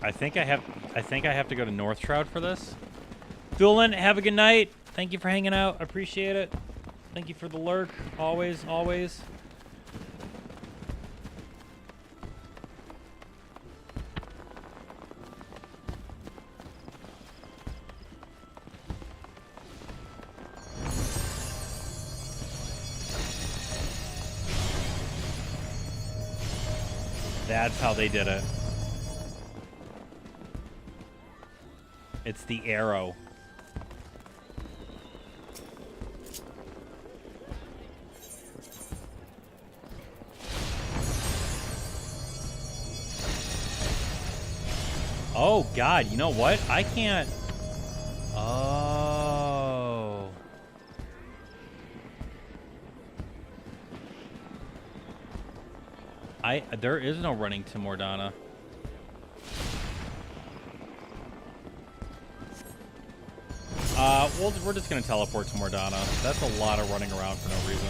I think I have to go to North Shroud for this. Doolin, have a good night. Thank you for hanging out. I appreciate it. Thank you for the lurk. Always, always. That's how they did it. It's the arrow. Oh, God. You know what? I can't... Oh. There is no running to Mordana. We're just going to teleport to Mordana. That's a lot of running around for no reason.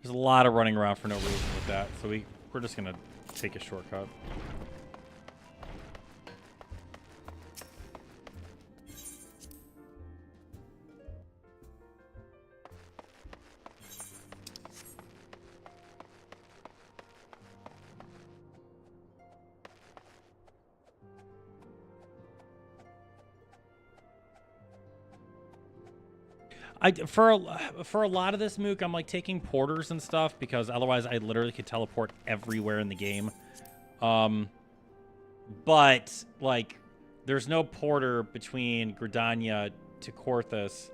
There's a lot of running around for no reason with that, so we're just going to take a shortcut. For a lot of this mook, I'm like taking porters and stuff because otherwise I literally could teleport everywhere in the game. But like, there's no porter between Gridania to Korthus,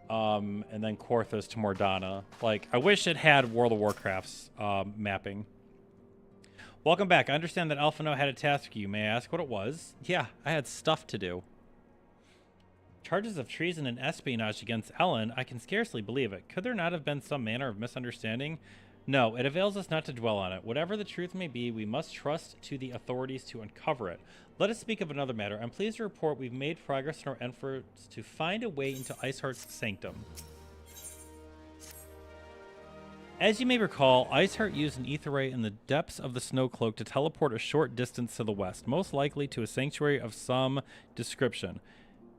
and then Korthus to Mordana. Like, I wish it had World of Warcraft's mapping. Welcome back. I understand that Alphino had a task for you. May I ask what it was? Yeah, I had stuff to do. Charges of treason and espionage against Ellen? I can scarcely believe it. Could there not have been some manner of misunderstanding? No, it avails us not to dwell on it. Whatever the truth may be, we must trust to the authorities to uncover it. Let us speak of another matter. I'm pleased to report we've made progress in our efforts to find a way into Iceheart's sanctum. As you may recall, Iceheart used an ether ray in the depths of the snow cloak to teleport a short distance to the west, most likely to a sanctuary of some description.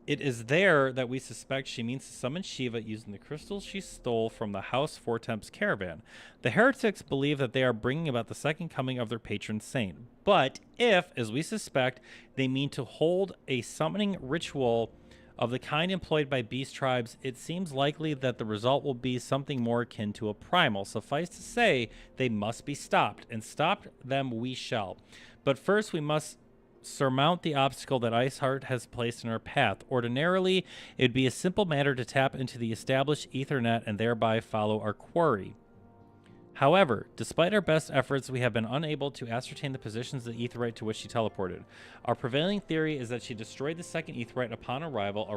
It is there that we suspect she means to summon Shiva using the crystals she stole from the House Fortemp's caravan. The heretics believe that they are bringing about the second coming of their patron saint. But if, as we suspect, they mean to hold a summoning ritual of the kind employed by beast tribes, it seems likely that the result will be something more akin to a primal. Suffice to say, they must be stopped, and stop them we shall. But first we must surmount the obstacle that Iceheart has placed in our path. Ordinarily, it would be a simple matter to tap into the established Ethernet and thereby follow our quarry. However, despite our best efforts, we have been unable to ascertain the positions of the Aetheryte to which she teleported. Our prevailing theory is that she destroyed the second Aetheryte upon arrival,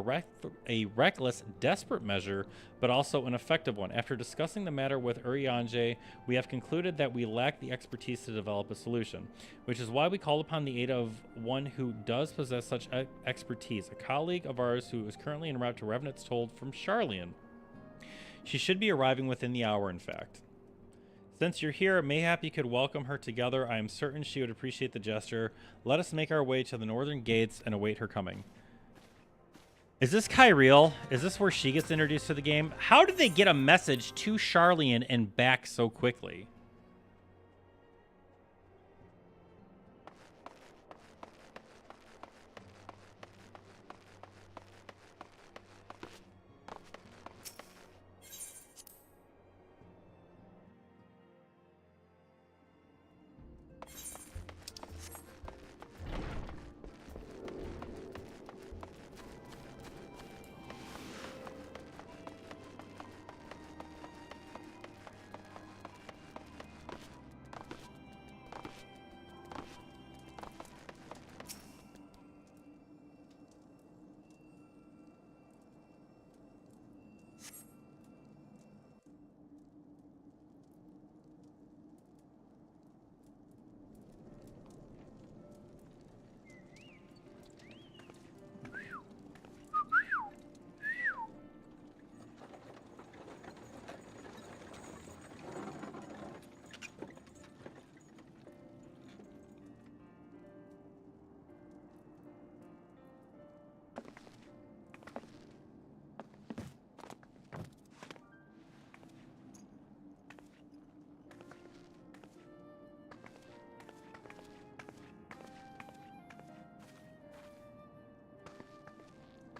a reckless, desperate measure, but also an effective one. After discussing the matter with ENG, we have concluded that we lack the expertise to develop a solution, which is why we call upon the aid of one who does possess such expertise, a colleague of ours who is currently en route to Revenant's Told from Sharlayan. She should be arriving within the hour, in fact. Since you're here, mayhap you could welcome her together. I am certain she would appreciate the gesture. Let us make our way to the northern gates and await her coming. Is this Kyriel? Is this where she gets introduced to the game? How did they get a message to Sharlayan and back so quickly?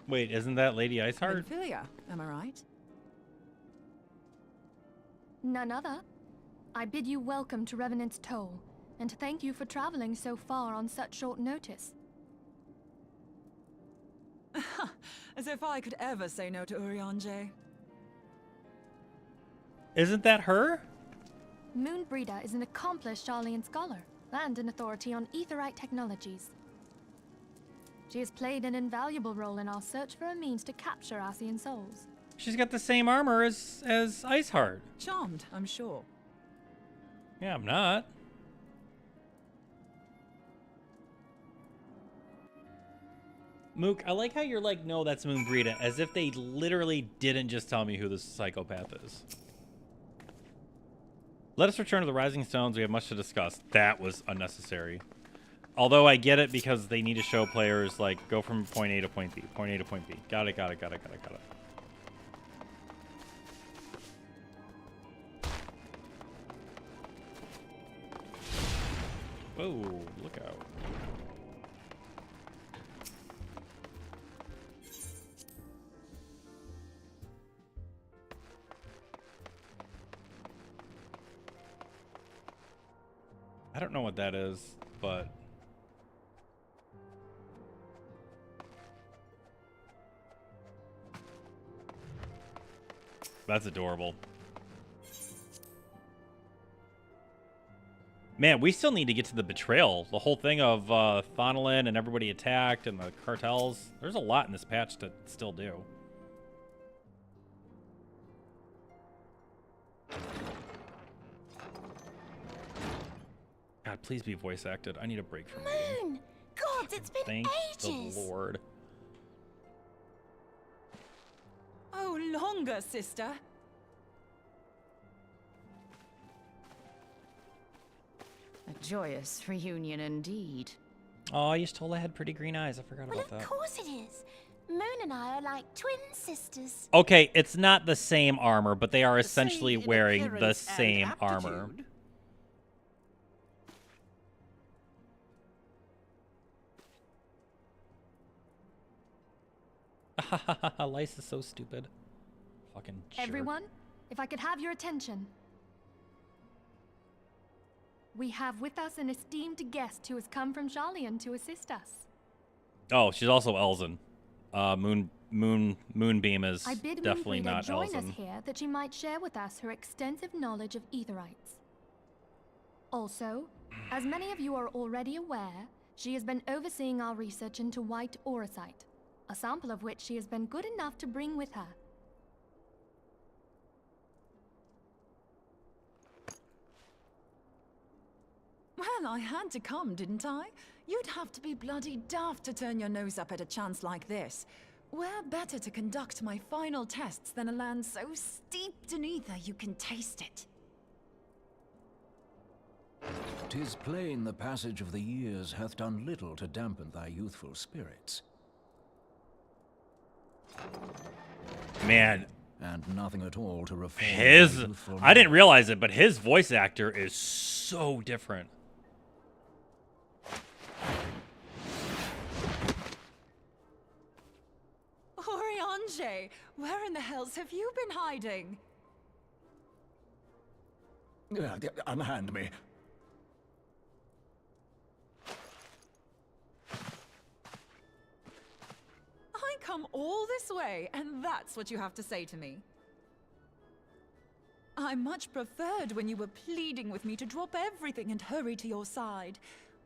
Wait, isn't that Lady Iceheart? Ophelia, Am I right? None other. I bid you welcome to Revenant's Toll, and thank you for traveling so far on such short notice. As if I could ever say no to ENG. Isn't that her? Moonbreeder is an accomplished Sharlayan scholar and an authority on aetherite technologies. She has played an invaluable role in our search for a means to capture Ascian souls. She's got the same armor as Iceheart. Charmed, I'm sure. Yeah, I'm not. Mook, I like how you're like, no, that's Moonbreeda, as if they literally didn't just tell me who this psychopath is. Let us return to the Rising Stones. We have much to discuss. That was unnecessary. Although I get it because they need to show players, like, go from point A to point B. Point A to point B. Got it. Whoa, look out. I don't know what that is, but... That's adorable. Man, we still need to get to the betrayal. The whole thing of Thonolin and everybody attacked and the cartels. There's a lot in this patch to still do. God, please be voice acted. I need a break from reading. Moon! God, it's been Thank ages! the Lord. Oh, longer, sister. A joyous reunion indeed. Oh, I used to had pretty green eyes. I forgot about that. Of course it is. Moon and I are like twin sisters. Okay, it's not the same armor, but they are essentially wearing the same armor. Lice is so stupid. Fucking jerk. Everyone, if I could have your attention. We have with us an esteemed guest who has come from Sharlayan to assist us. Oh, she's also Elzen. Moonbeam is I bid definitely Moonbreeder not join Elzen. us here that she might share with us her extensive knowledge of aetherites. Also, as many of you are already aware, she has been overseeing our research into white auracite, a sample of which she has been good enough to bring with her. Well, I had to come, didn't I? You'd have to be bloody daft to turn your nose up at a chance like this. Where better to conduct my final tests than a land so steeped in ether you can taste it? 'Tis plain the passage of the years hath done little to dampen thy youthful spirits. Man. And nothing at all to reform His... thy youthful I didn't realize it, but his voice actor is so different. Eorzea, where in the hells have you been hiding? Unhand me. I come all this way, and that's what you have to say to me. I much preferred when you were pleading with me to drop everything and hurry to your side.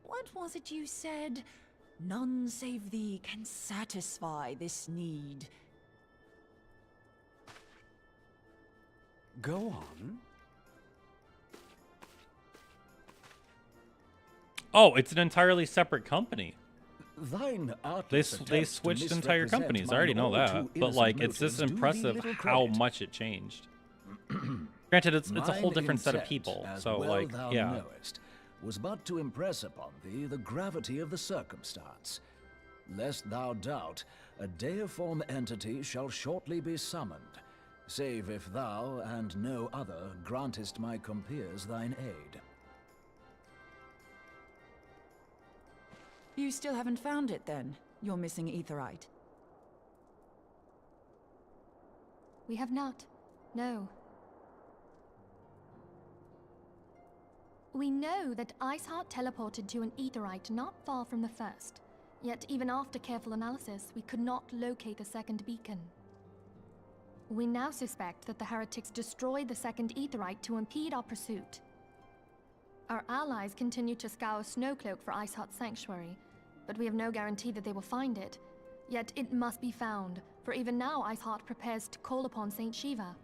What was it you said? None save thee can satisfy this need. Go on. Oh, it's an entirely separate company. Thine They switched entire companies. I already know that. But, like, it's just impressive how much it changed. Granted, it's a whole different set of people. So, like, yeah. Knowest, was but to impress upon thee the gravity of the circumstance. Lest thou doubt, a deiform entity shall shortly be summoned, save if thou and no other grantest my compeers thine aid. You still haven't found it, then? Your missing aetherite? We have not. No. We know that Iceheart teleported to an aetheryte not far from the first. Yet even after careful analysis, we could not locate the second beacon. We now suspect that the heretics destroyed the second aetheryte to impede our pursuit. Our allies continue to scour Snowcloak for Iceheart's sanctuary, but we have no guarantee that they will find it. Yet it must be found, for even now Iceheart prepares to call upon Saint Shiva.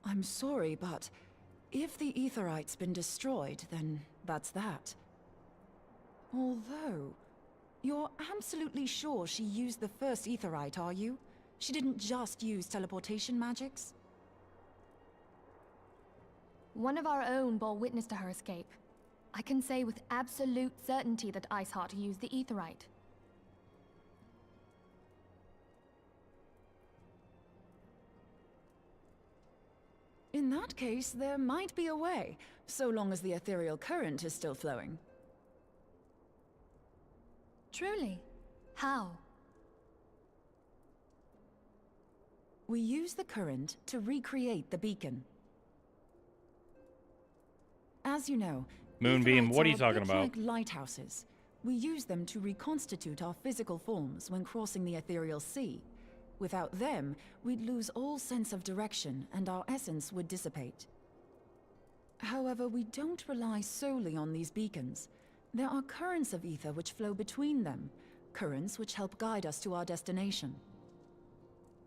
I'm sorry, but if the aetheryte's been destroyed, then that's that. Although, you're absolutely sure she used the first aetheryte, are you? She didn't just use teleportation magics? One of our own bore witness to her escape. I can say with absolute certainty that Iceheart used the aetheryte. In that case, there might be a way, so long as the ethereal current is still flowing. Truly? How? We use the current to recreate the beacon. As you know, Moonbeam, what are you aetherytes talking a bit about? like lighthouses. We use them to reconstitute our physical forms when crossing the ethereal sea. Without them, we'd lose all sense of direction and our essence would dissipate. However, we don't rely solely on these beacons. There are currents of ether which flow between them, currents which help guide us to our destination.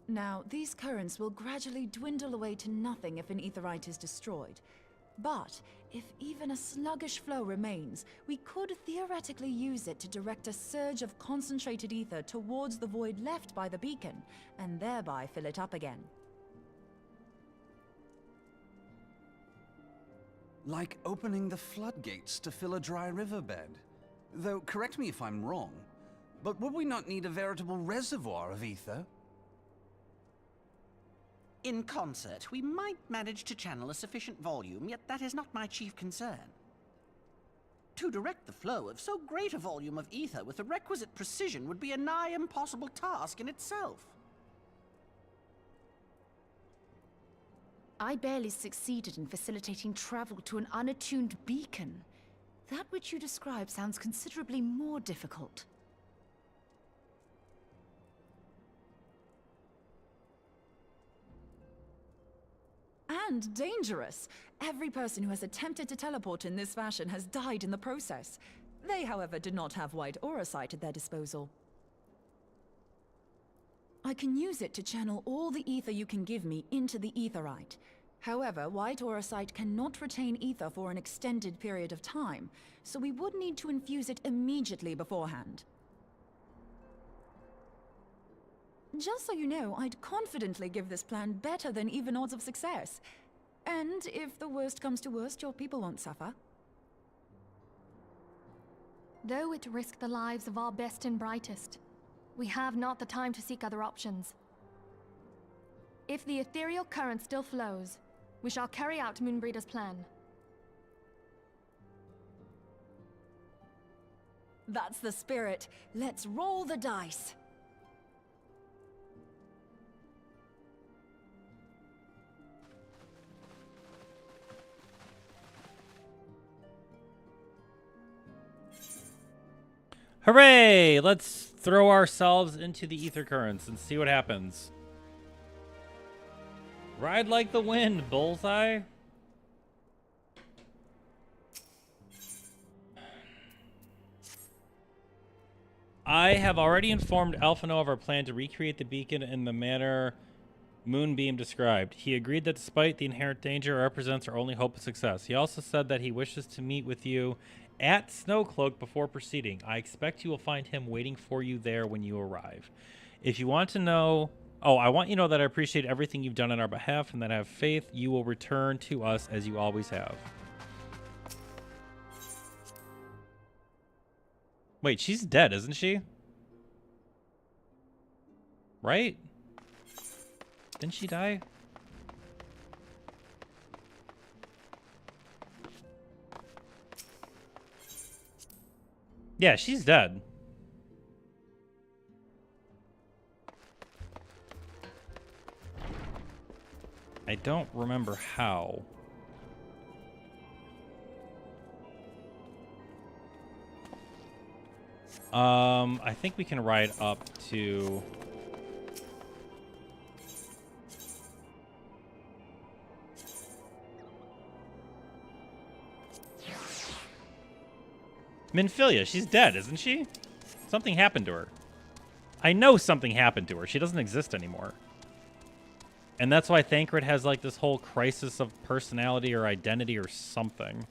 Now, these currents will gradually dwindle away to nothing if an aetheryte is destroyed. But if even a sluggish flow remains, we could theoretically use it to direct a surge of concentrated ether towards the void left by the beacon, and thereby fill it up again. Like opening the floodgates to fill a dry riverbed. Though, correct me if I'm wrong, but would we not need a veritable reservoir of ether? In concert, we might manage to channel a sufficient volume, yet that is not my chief concern. To direct the flow of so great a volume of ether with the requisite precision would be a nigh impossible task in itself. I barely succeeded in facilitating travel to an unattuned beacon. That which you describe sounds considerably more difficult. And dangerous. Every person who has attempted to teleport in this fashion has died in the process. They, however, did not have white auracite at their disposal. I can use it to channel all the ether you can give me into the aetheryte. However, white auracite cannot retain ether for an extended period of time, so we would need to infuse it immediately beforehand. Just so you know, I'd confidently give this plan better than even odds of success. And if the worst comes to worst, your people won't suffer. Though it risk the lives of our best and brightest, we have not the time to seek other options. If the ethereal current still flows, we shall carry out Moonbreeder's plan. That's the spirit. Let's roll the dice. Hooray! Let's throw ourselves into the ether currents and see what happens. Ride like the wind, bullseye. I have already informed Alphino of our plan to recreate the beacon in the manner Moonbeam described. He agreed that despite the inherent danger, it represents our only hope of success. He also said that he wishes to meet with you at Snowcloak before proceeding. I expect you will find him waiting for you there when you arrive. If you want to know... Oh, I want you to know that I appreciate everything you've done on our behalf and that I have faith you will return to us as you always have. Wait, she's dead, isn't she? Right? Didn't she die? Yeah, she's dead. I don't remember how. I think we can ride up to... Minfilia, she's dead, isn't she? Something happened to her. I know something happened to her. She doesn't exist anymore. And that's why Thancred has like this whole crisis of personality or identity or something.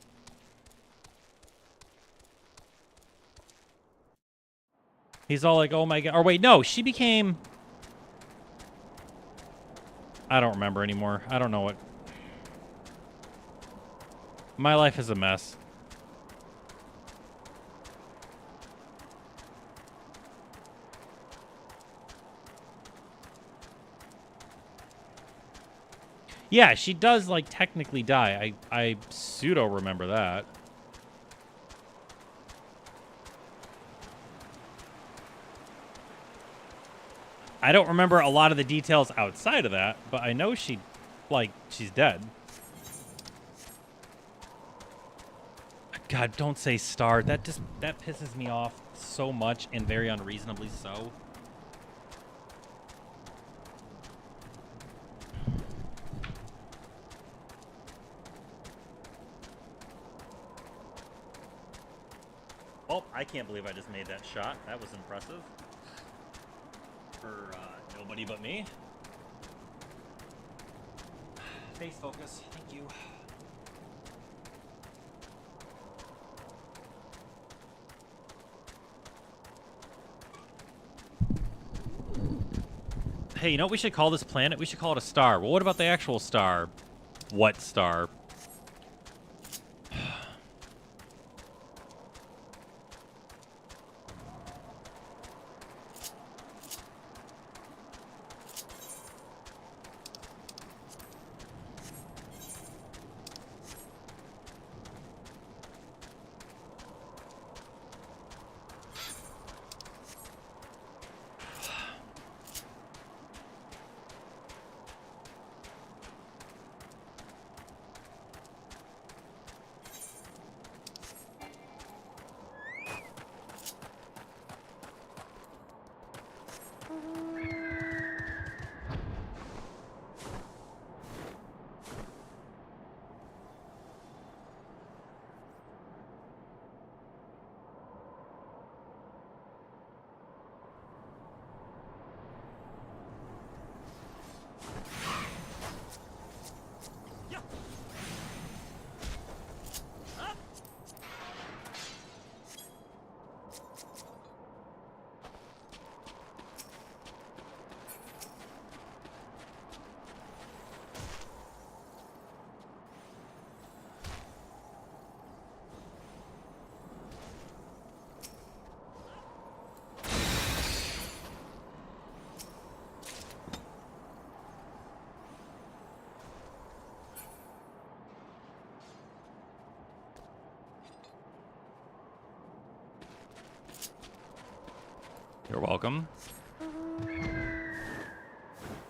He's all like, oh my god. Or wait, no, she became... I don't remember anymore. I don't know what... My life is a mess. Yeah, she does, like, technically die. I pseudo-remember that. I don't remember a lot of the details outside of that, but I know she, like, she's dead. God, don't say star. That pisses me off so much, and very unreasonably so. Oh, I can't believe I just made that shot. That was impressive. For nobody but me. Face focus. Thank you. Hey, you know what we should call this planet? We should call it a star. Well, what about the actual star? What star? You're welcome.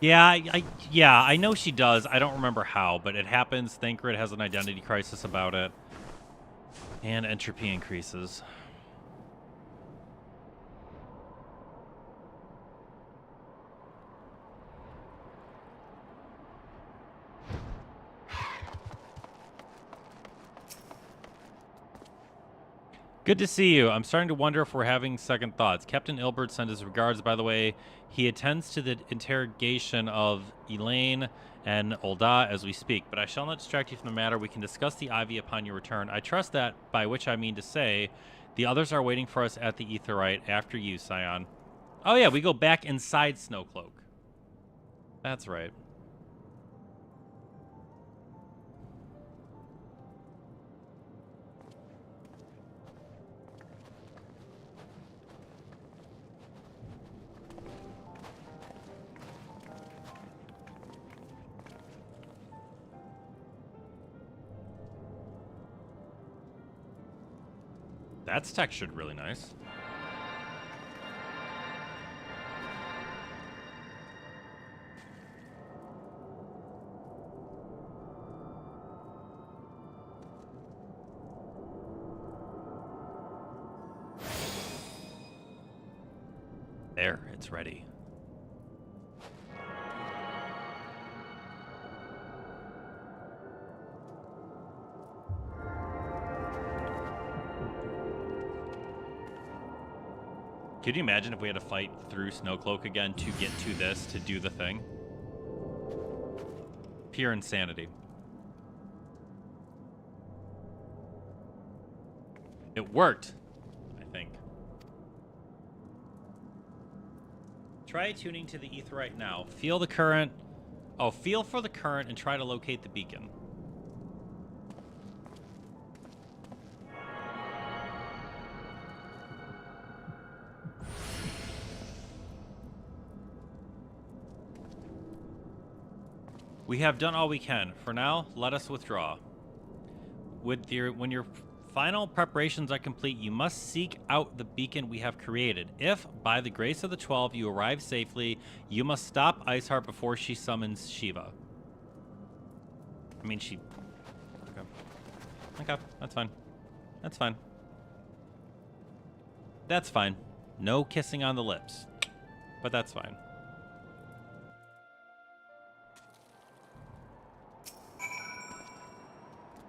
Yeah, I know she does. I don't remember how, but it happens. Thancred has an identity crisis about it. And entropy increases. Good to see you. I'm starting to wonder if we're having second thoughts. Captain Ilbert sent his regards, by the way. He attends to the interrogation of Elaine and Ulda as we speak, but I shall not distract you from the matter. We can discuss the Ivy upon your return. I trust that, by which I mean to say, the others are waiting for us at the Aetheryte after you, Scion. Oh yeah, we go back inside Snowcloak. That's right. That's textured really nice. It's ready. Could you imagine if we had to fight through Snowcloak again to get to this, to do the thing? Pure insanity. It worked, I think. Try tuning to the Aetheryte now. Feel the current. Oh, feel for the current and try to locate the beacon. We have done all we can. For now, let us withdraw. When your final preparations are complete, you must seek out the beacon we have created. If, by the grace of the 12, you arrive safely, you must stop Iceheart before she summons Shiva. I mean, she... Okay. Okay, that's fine. That's fine. That's fine. No kissing on the lips. But that's fine.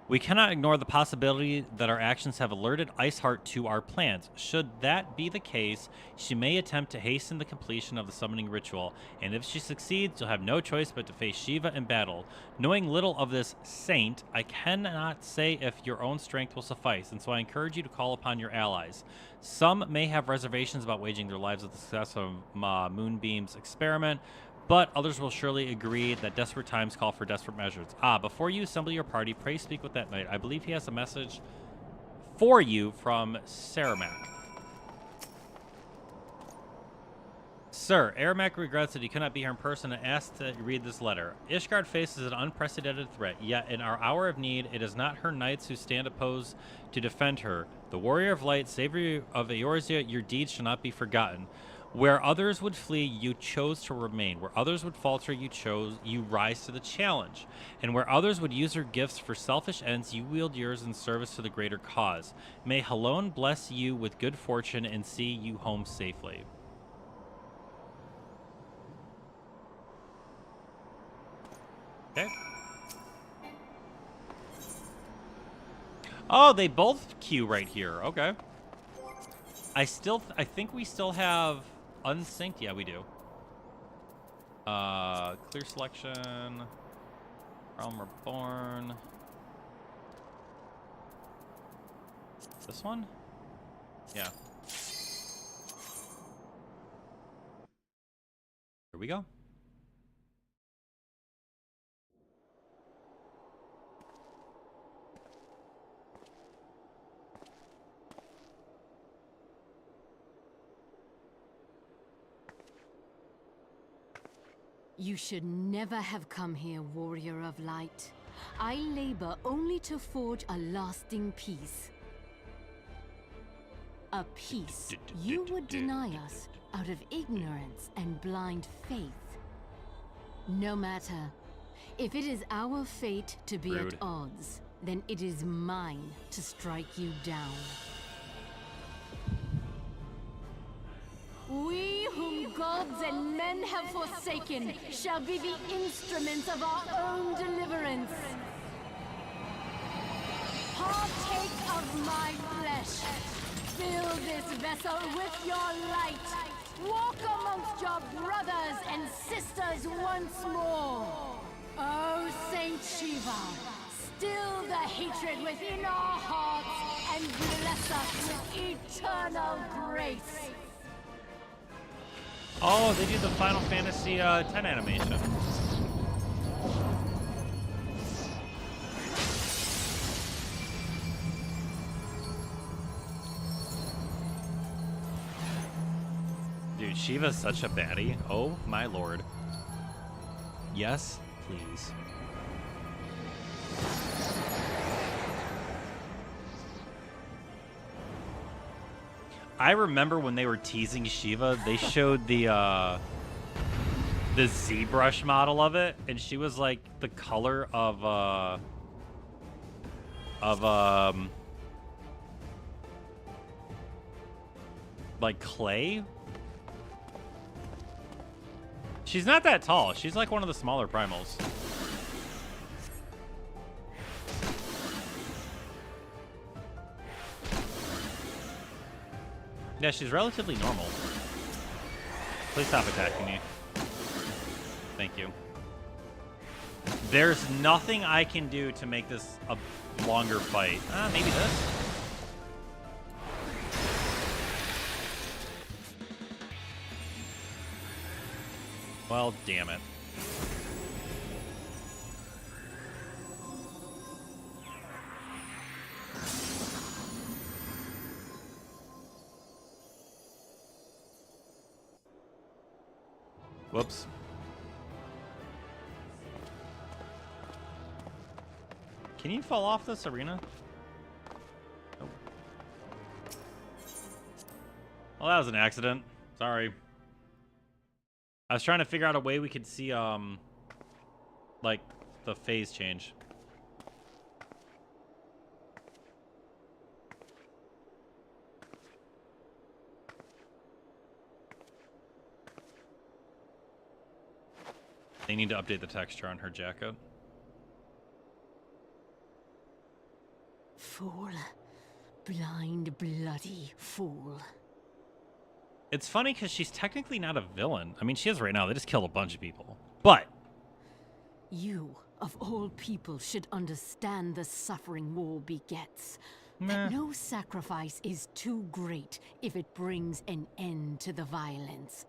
We cannot ignore the possibility that our actions have alerted Iceheart to our plans. Should that be the case, she may attempt to hasten the completion of the summoning ritual, and if she succeeds, you'll have no choice but to face Shiva in battle. Knowing little of this saint, I cannot say if your own strength will suffice, and so I encourage you to call upon your allies. Some may have reservations about waging their lives with the success of Moonbeam's experiment, but others will surely agree that desperate times call for desperate measures. Before you assemble your party, pray speak with that knight. I believe he has a message for you from Saramac. Sir, Aramac regrets that he cannot be here in person and asks that you read this letter. Ishgard faces an unprecedented threat, yet in our hour of need, it is not her knights who stand opposed to defend her. The warrior of light, savior of Eorzea, your deeds shall not be forgotten. Where others would flee, you chose to remain. Where others would falter, you rise to the challenge. And where others would use their gifts for selfish ends, you wield yours in service to the greater cause. May Halone bless you with good fortune and see you home safely. Okay. Oh, they both queue right here. Okay. I think we still have unsynced. Yeah, we do. Clear selection. Realm Reborn. This one? Yeah. Here we go. You should never have come here, warrior of light. I labor only to forge a lasting peace. A peace you would deny us out of ignorance and blind faith. No matter. If it is our fate to be at odds, then it is mine to strike you down. We whom gods and men have forsaken shall be the instruments of our own deliverance. Partake of my flesh. Fill this vessel with your light. Walk amongst your brothers and sisters once more. Oh, Saint Shiva, still the hatred within our hearts and bless us with eternal grace. Oh, they do the Final Fantasy X animation. Dude, Shiva's such a baddie. Oh my lord. Yes, please. I remember when they were teasing Shiva, they showed the ZBrush model of it, and she was like the color of like clay. She's not that tall. She's like one of the smaller primals. Yeah, she's relatively normal. Please stop attacking me. Thank you. There's nothing I can do to make this a longer fight. Maybe this? Well, damn it. Whoops. Can you fall off this arena? Oh. Well, that was an accident. Sorry. I was trying to figure out a way we could see, like, the phase change. They need to update the texture on her jacket. Fool. Blind, bloody fool. It's funny because she's technically not a villain. I mean, she is right now. They just killed a bunch of people. But You, of all people, should understand the suffering war begets. That no sacrifice is too great if it brings an end to the violence.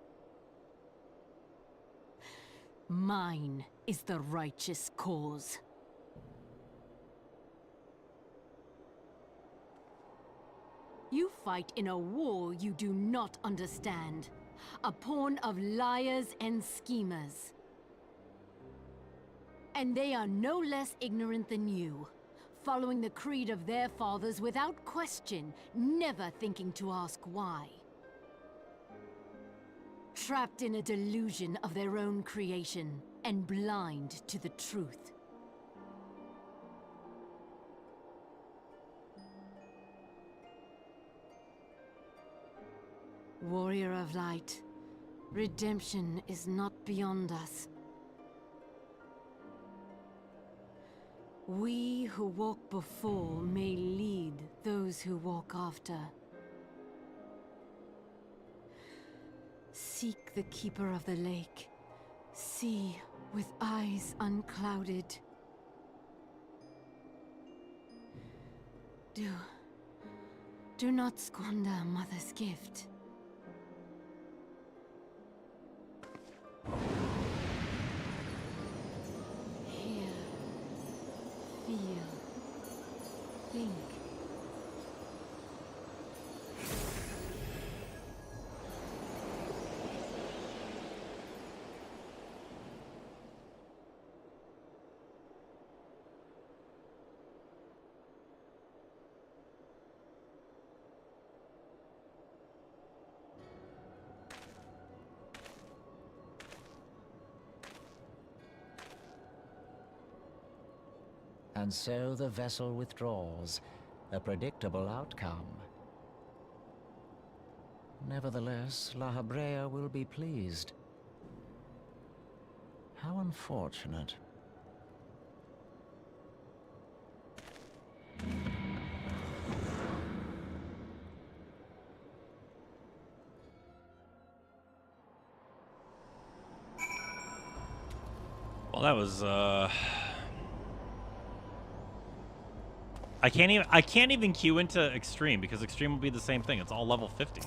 Mine is the righteous cause. You fight in a war you do not understand. A pawn of liars and schemers. And they are no less ignorant than you, following the creed of their fathers without question, never thinking to ask why. Trapped in a delusion of their own creation, and blind to the truth. Warrior of Light, redemption is not beyond us. We who walk before may lead those who walk after. Seek the Keeper of the Lake. See with eyes unclouded. Do not squander Mother's gift. Hear, feel, think. And so the vessel withdraws, a predictable outcome. Nevertheless, La Habrea will be pleased. How unfortunate. well, that was I can't even queue into Extreme because Extreme will be the same thing. It's all level 50.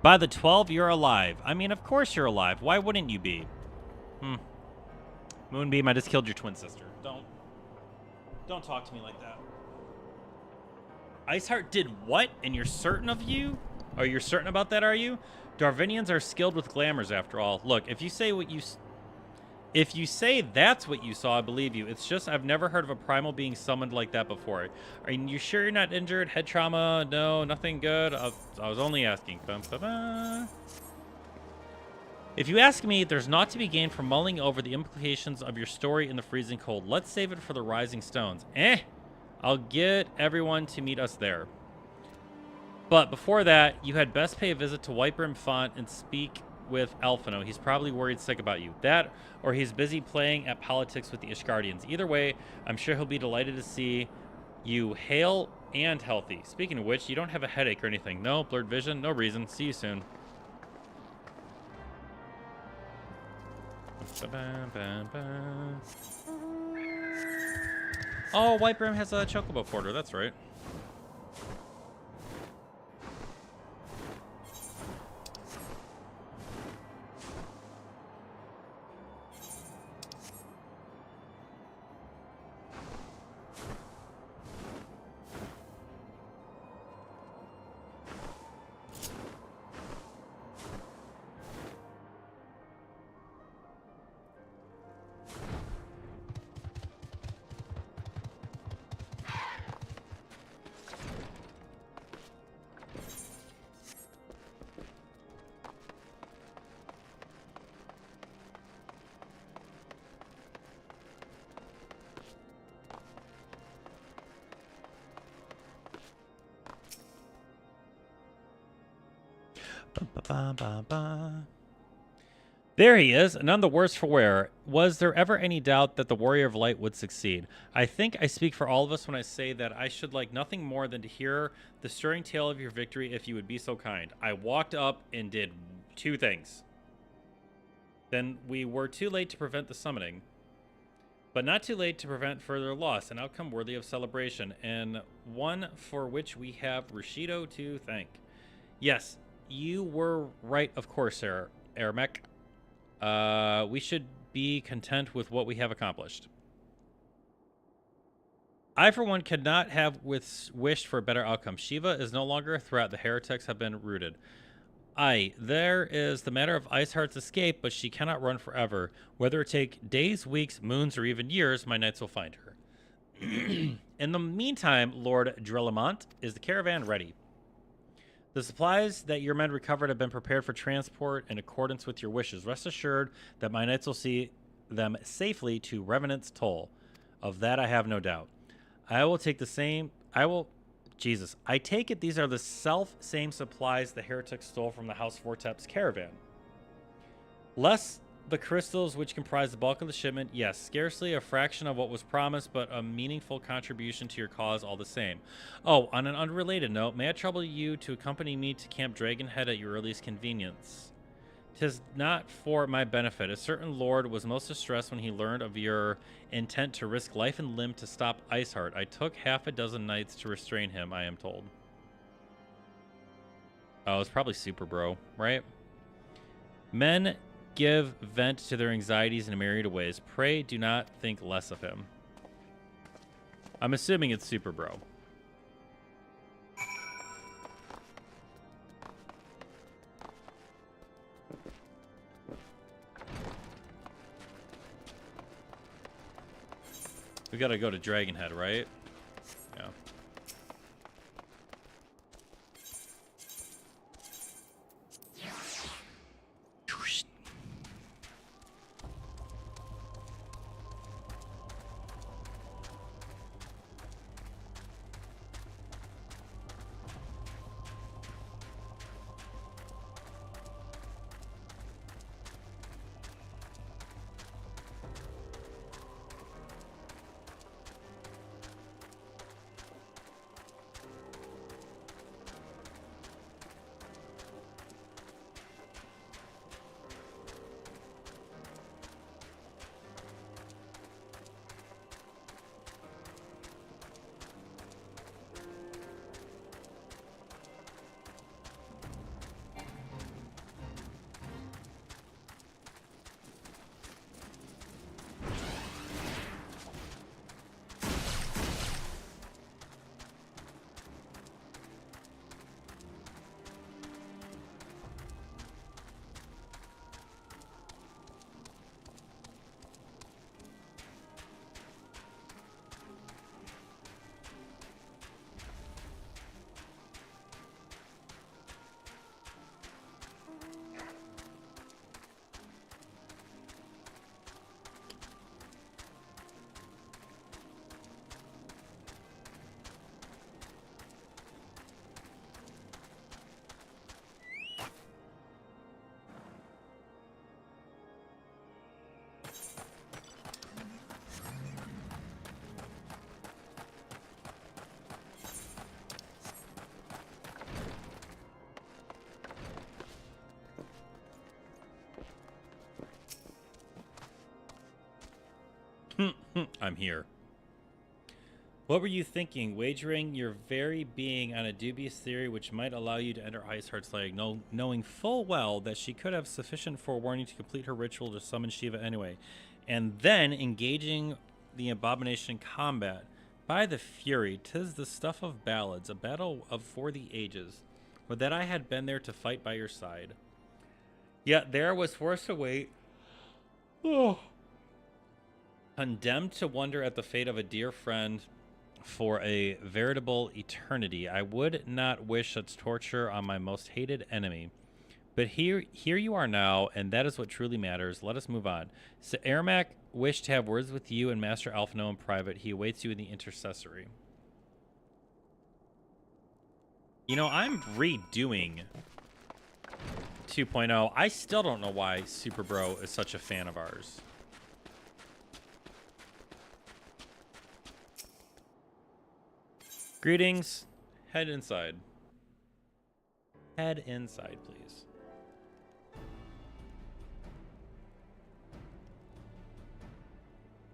By the 12, you're alive. I mean, of course you're alive. Why wouldn't you be? Moonbeam, I just killed your twin sister. Don't talk to me like that. Iceheart did what? And you're certain of you? Are you certain about that, are you? Darvinians are skilled with glamours after all. Look, if you say that's what you saw, I believe you. It's just I've never heard of a primal being summoned like that before. Are you sure you're not injured? Head trauma? No, nothing good? I was only asking. If you ask me, there's naught to be gained from mulling over the implications of your story in the freezing cold. Let's save it for the rising stones. I'll get everyone to meet us there. But before that, you had best pay a visit to White Brim Font and speak with Alphino. He's probably worried sick about you. That, or he's busy playing at politics with the Ishgardians. Either way, I'm sure he'll be delighted to see you hale and healthy. Speaking of which, you don't have a headache or anything. No, blurred vision, no reason. See you soon. Oh, White Brim has a chocobo porter. That's right. There he is, none the worse for wear. Was there ever any doubt that the Warrior of Light would succeed? I think I speak for all of us when I say that I should like nothing more than to hear the stirring tale of your victory if you would be so kind. I walked up and did 2 things. Then we were too late to prevent the summoning, but not too late to prevent further loss, an outcome worthy of celebration, and one for which we have Rushido to thank. Yes, you were right, of course, Sir Ermek. We should be content with what we have accomplished. I, for one, could not have wished for a better outcome. Shiva is no longer a threat. The heretics have been routed. Aye, there is the matter of Iceheart's escape, but she cannot run forever. Whether it take days, weeks, moons, or even years, my knights will find her. In the meantime, Lord Drelimont, is the caravan ready? The supplies that your men recovered have been prepared for transport in accordance with your wishes. Rest assured that my knights will see them safely to Revenant's Toll. Of that I have no doubt. I will take the same... I take it these are the same supplies the heretics stole from the House Vortep's caravan. Less the crystals which comprise the bulk of the shipment, yes, scarcely a fraction of what was promised, but a meaningful contribution to your cause all the same. Oh, on an unrelated note, may I trouble you to accompany me to Camp Dragonhead at your earliest convenience? 'Tis not for my benefit. A certain lord was most distressed when he learned of your intent to risk life and limb to stop Iceheart. I took half a dozen knights to restrain him, I am told. Oh, it's probably Super Bro, right? Men give vent to their anxieties in a myriad of ways. Pray do not think less of him. I'm assuming it's Super Bro. We gotta go to Dragonhead, right? Yeah. I'm here. What were you thinking? Wagering your very being on a dubious theory which might allow you to enter Iceheart's leg, knowing full well that she could have sufficient forewarning to complete her ritual to summon Shiva anyway, and then engaging the abomination in combat. By the Fury, 'tis the stuff of ballads, a battle for the ages. Would that I had been there to fight by your side. Yet there was forced to wait. Oh. Condemned to wonder at the fate of a dear friend for a veritable eternity. I would not wish such torture on my most hated enemy. But here you are now, and that is what truly matters. Let us move on. So Ermac wished to have words with you and Master Alphino in private. He awaits you in the intercessory. You know, I'm redoing 2.0. I still don't know why Super Bro is such a fan of ours. Greetings. Head inside. Head inside, please.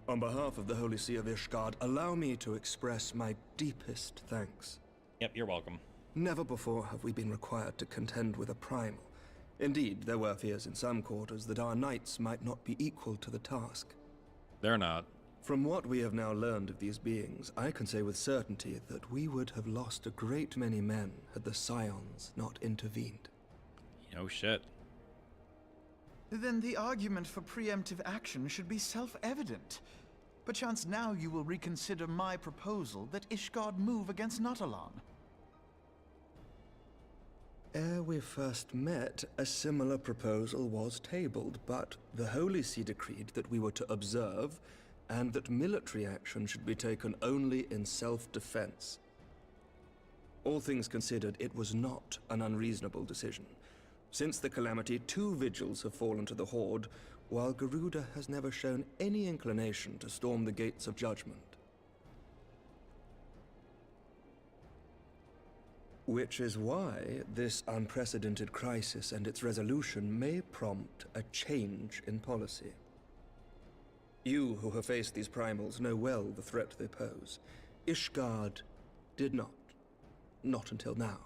On behalf of the Holy See of Ishgard, allow me to express my deepest thanks. Yep, you're welcome. Never before have we been required to contend with a primal. Indeed, there were fears in some quarters that our knights might not be equal to the task. They're not. From what we have now learned of these beings, I can say with certainty that we would have lost a great many men had the Scions not intervened. No shit. Then the argument for preemptive action should be self-evident. Perchance now you will reconsider my proposal that Ishgard move against Nautalon. Ere we first met, a similar proposal was tabled, but the Holy See decreed that we were to observe, and that military action should be taken only in self-defense. All things considered, it was not an unreasonable decision. Since the calamity, 2 vigils have fallen to the Horde, while Garuda has never shown any inclination to storm the gates of judgment. Which is why this unprecedented crisis and its resolution may prompt a change in policy. You who have faced these primals know well the threat they pose. Ishgard did not. Not until now.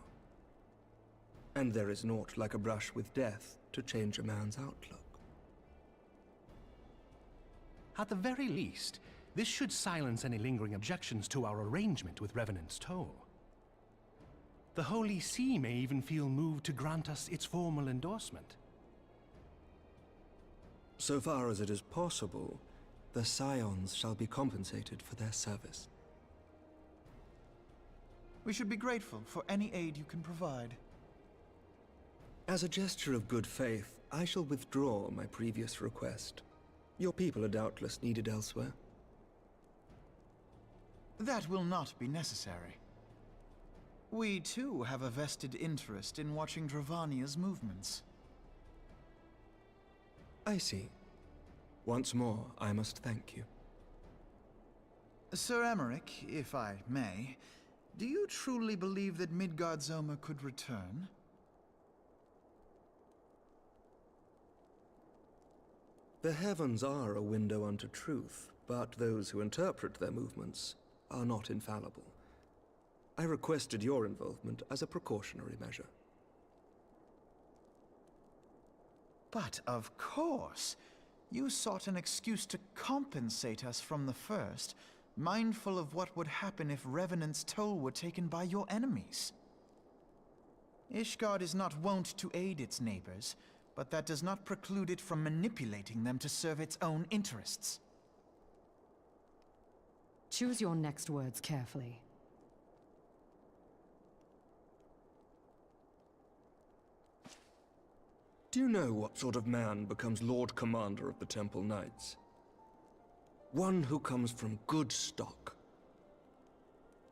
And there is naught like a brush with death to change a man's outlook. At the very least, this should silence any lingering objections to our arrangement with Revenant's Toll. The Holy See may even feel moved to grant us its formal endorsement. So far as it is possible, the Scions shall be compensated for their service. We should be grateful for any aid you can provide. As a gesture of good faith, I shall withdraw my previous request. Your people are doubtless needed elsewhere. That will not be necessary. We too have a vested interest in watching Dravania's movements. I see. Once more, I must thank you. Sir Emmerich, if I may, do you truly believe that Midgard-Zoma could return? The heavens are a window unto truth, but those who interpret their movements are not infallible. I requested your involvement as a precautionary measure. But of course, you sought an excuse to compensate us from the first, mindful of what would happen if Revenant's Toll were taken by your enemies. Ishgard is not wont to aid its neighbors, but that does not preclude it from manipulating them to serve its own interests. Choose your next words carefully. Do you know what sort of man becomes Lord Commander of the Temple Knights? One who comes from good stock.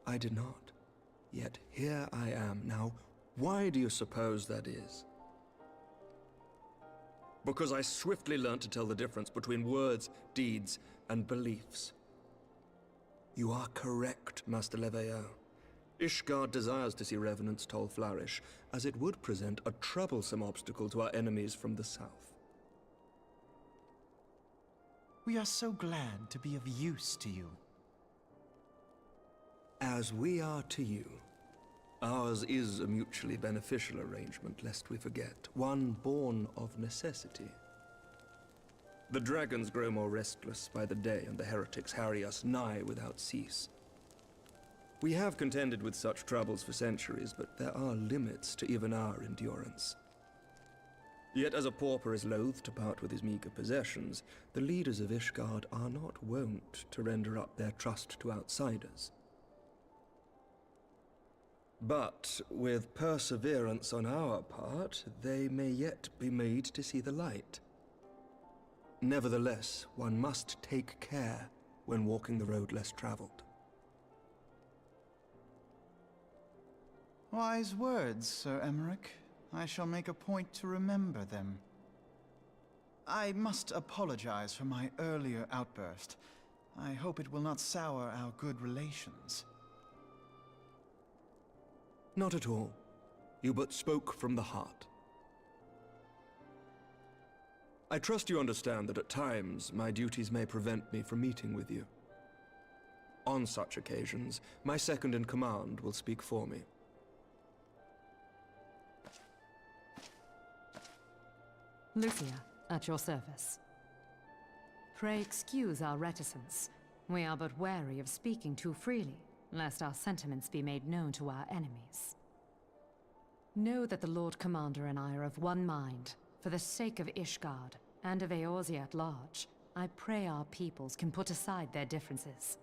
I did not. Yet here I am now. Why do you suppose that is? Because I swiftly learned to tell the difference between words, deeds, and beliefs. You are correct, Master Leveilleur. Ishgard desires to see Revenant's Toll flourish, as it would present a troublesome obstacle to our enemies from the south. We are so glad to be of use to you. As we are to you. Ours is a mutually beneficial arrangement, lest we forget, one born of necessity. The dragons grow more restless by the day, and the heretics harry us nigh without cease. We have contended with such troubles for centuries, but there are limits to even our endurance. Yet as a pauper is loath to part with his meager possessions, the leaders of Ishgard are not wont to render up their trust to outsiders. But with perseverance on our part, they may yet be made to see the light. Nevertheless, one must take care when walking the road less traveled. Wise words, Sir Emmerich. I shall make a point to remember them. I must apologize for my earlier outburst. I hope it will not sour our good relations. Not at all. You but spoke from the heart. I trust you understand that at times my duties may prevent me from meeting with you. On such occasions, my second-in-command will speak for me. Lucia, at your service. Pray excuse our reticence. We are but wary of speaking too freely, lest our sentiments be made known to our enemies. Know that the Lord Commander and I are of one mind. For the sake of Ishgard, and of Eorzea at large, I pray our peoples can put aside their differences.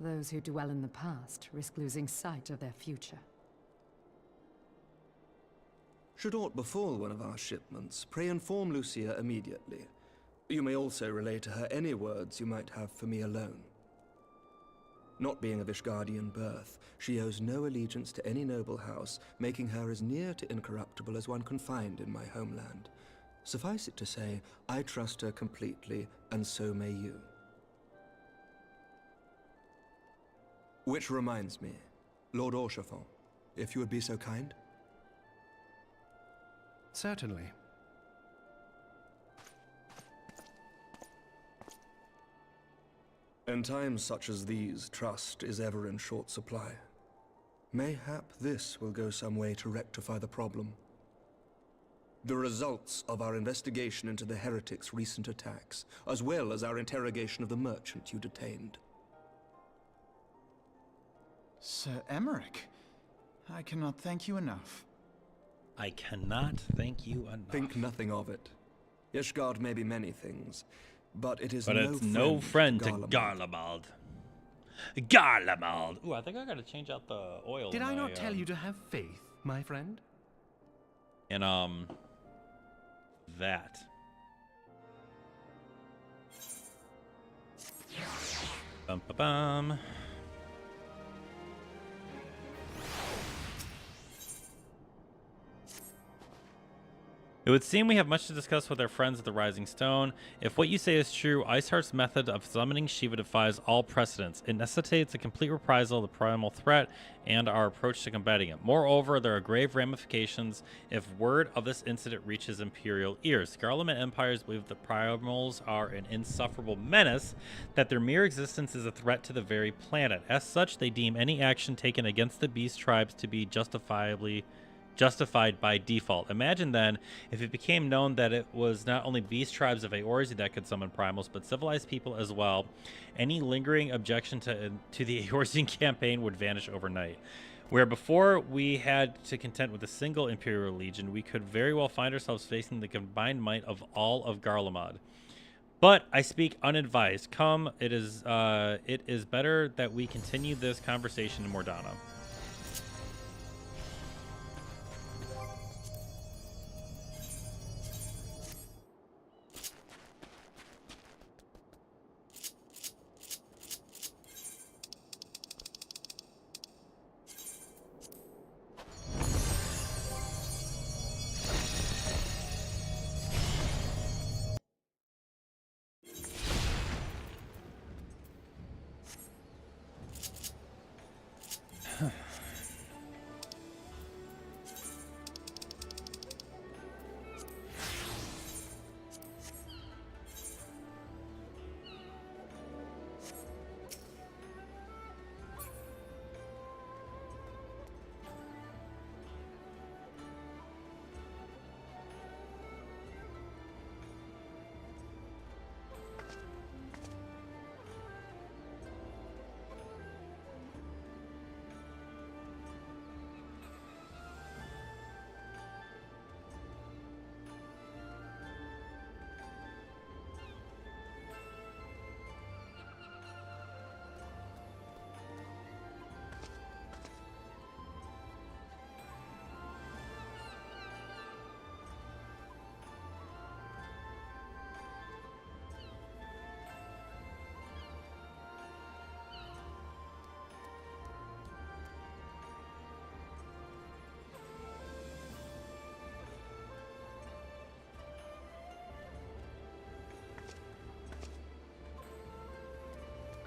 Those who dwell in the past risk losing sight of their future. Should aught befall one of our shipments, pray inform Lucia immediately. You may also relay to her any words you might have for me alone. Not being of Ishgardian birth, she owes no allegiance to any noble house, making her as near to incorruptible as one can find in my homeland. Suffice it to say, I trust her completely, and so may you. Which reminds me, Lord Orchefort, if you would be so kind? Certainly. In times such as these, trust is ever in short supply. Mayhap this will go some way to rectify the problem. The results of our investigation into the heretics' recent attacks, as well as our interrogation of the merchant you detained. Sir Emmerich, I cannot thank you enough. I cannot thank you enough. Think nothing of it. Ishgard may be many things, but it is no friend to Garlemald. Garlemald! Ooh, I think I gotta change out the oil. Did I not tell you to have faith, my friend? And, that. Bum-ba-bum. It would seem we have much to discuss with our friends at the Rising Stone. If what you say is true, Iceheart's method of summoning Shiva defies all precedents. It necessitates a complete reprisal of the primal threat and our approach to combating it. Moreover, there are grave ramifications if word of this incident reaches Imperial ears. Garlemald empires believe the primals are an insufferable menace, that their mere existence is a threat to the very planet. As such, they deem any action taken against the beast tribes to be justified by default. Imagine then if it became known that it was not only beast tribes of Eorzea that could summon primals, but civilized people as well. Any lingering objection to the Eorzean campaign would vanish overnight. Where before we had to contend with a single Imperial Legion, we could very well find ourselves facing the combined might of all of Garlemald. But I speak unadvised. Come, it is better that we continue this conversation in Mordana.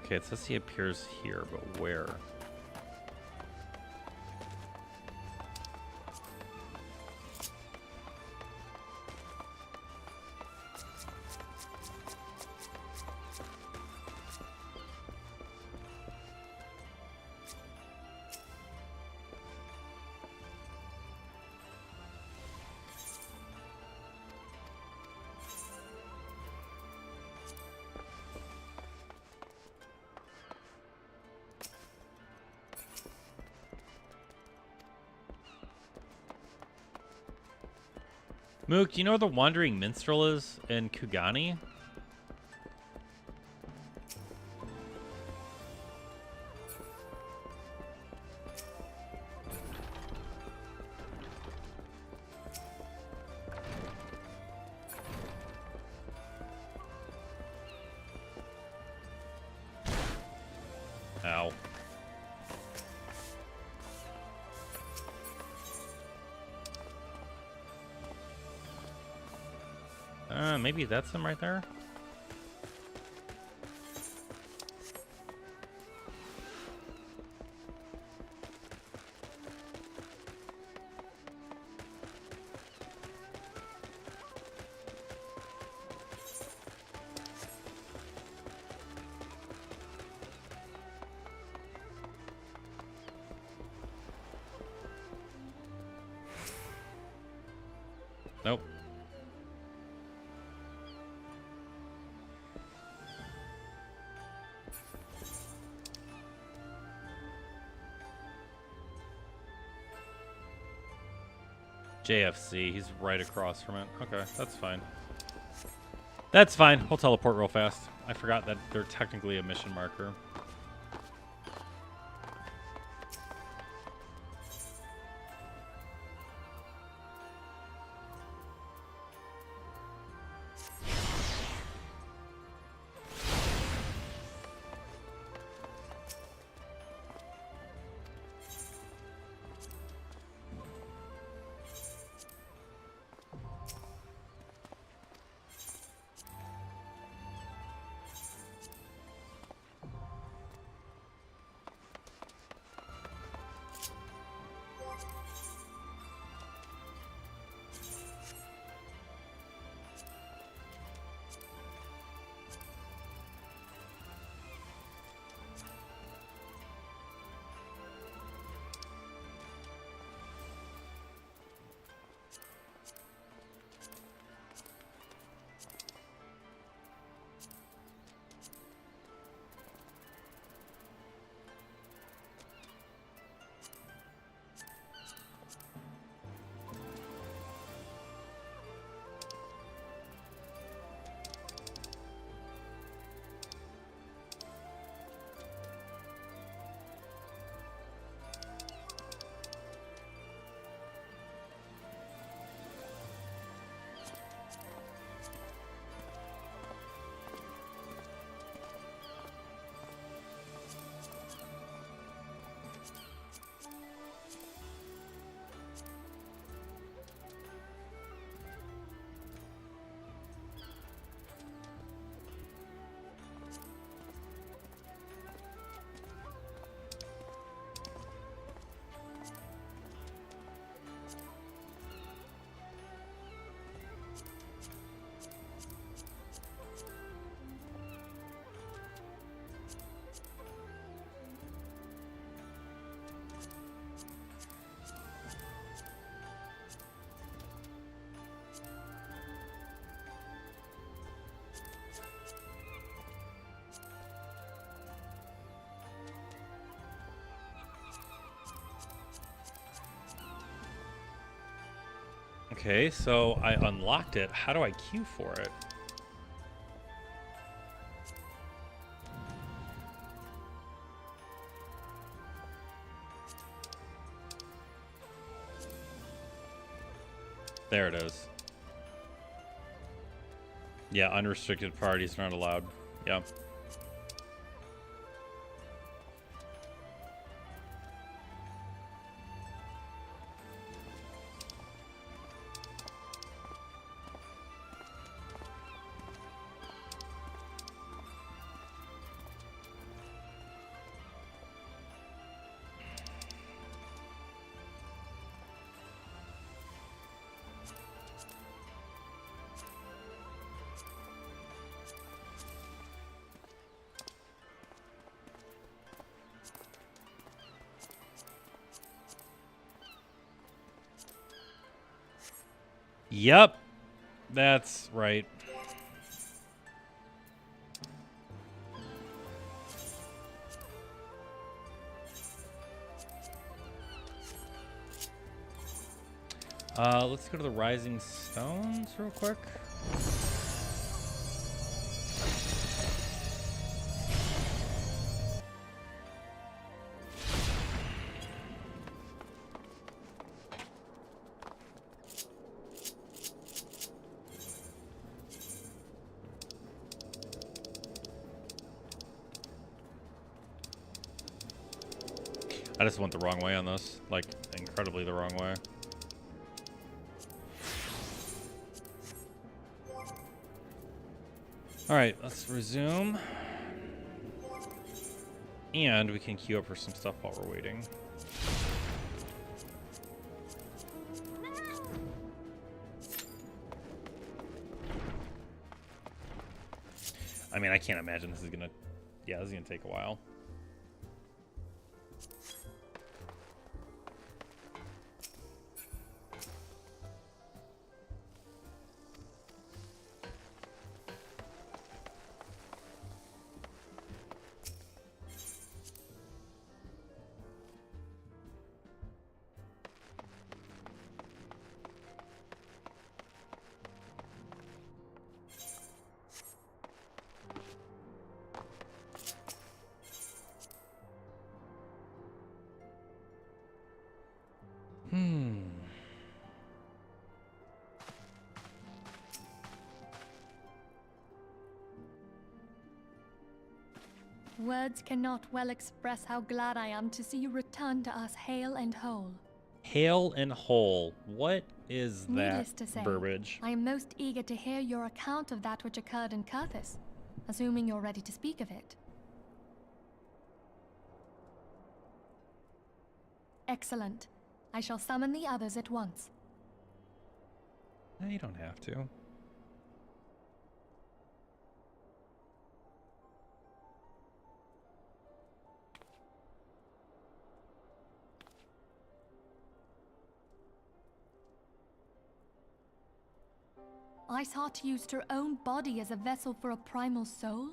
Okay, it says he appears here, but where? Mook, do you know where the Wandering Minstrel is in Kugani? Ow. Maybe that's him right there? Nope. JFC, he's right across from it. Okay, that's fine. That's fine. We'll teleport real fast. I forgot that they're technically a mission marker. Okay, so I unlocked it. How do I queue for it? There it is. Yeah, unrestricted parties are not allowed. Yeah. Yep. That's right. Let's go to the Rising Stones real quick. I just went the wrong way on this, like incredibly the wrong way. All right, let's resume. And we can queue up for some stuff while we're waiting. I mean, I can't imagine this is gonna, yeah, this is gonna take a while. Words cannot well express how glad I am to see you return to us hale and whole. Hale and whole. What is that Needless to say, verbiage? I am most eager to hear your account of that which occurred in Kurthis, assuming you're ready to speak of it. Excellent. I shall summon the others at once. No, you don't have to. Iceheart used her own body as a vessel for a primal soul?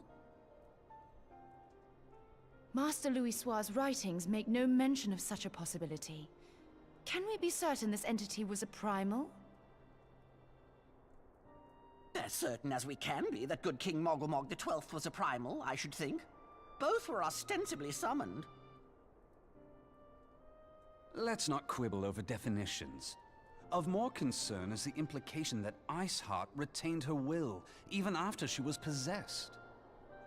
Master Louisoir's writings make no mention of such a possibility. Can we be certain this entity was a primal? As certain as we can be that good King Mogulmog XII was a primal, I should think. Both were ostensibly summoned. Let's not quibble over definitions. Of more concern is the implication that Iceheart retained her will, even after she was possessed.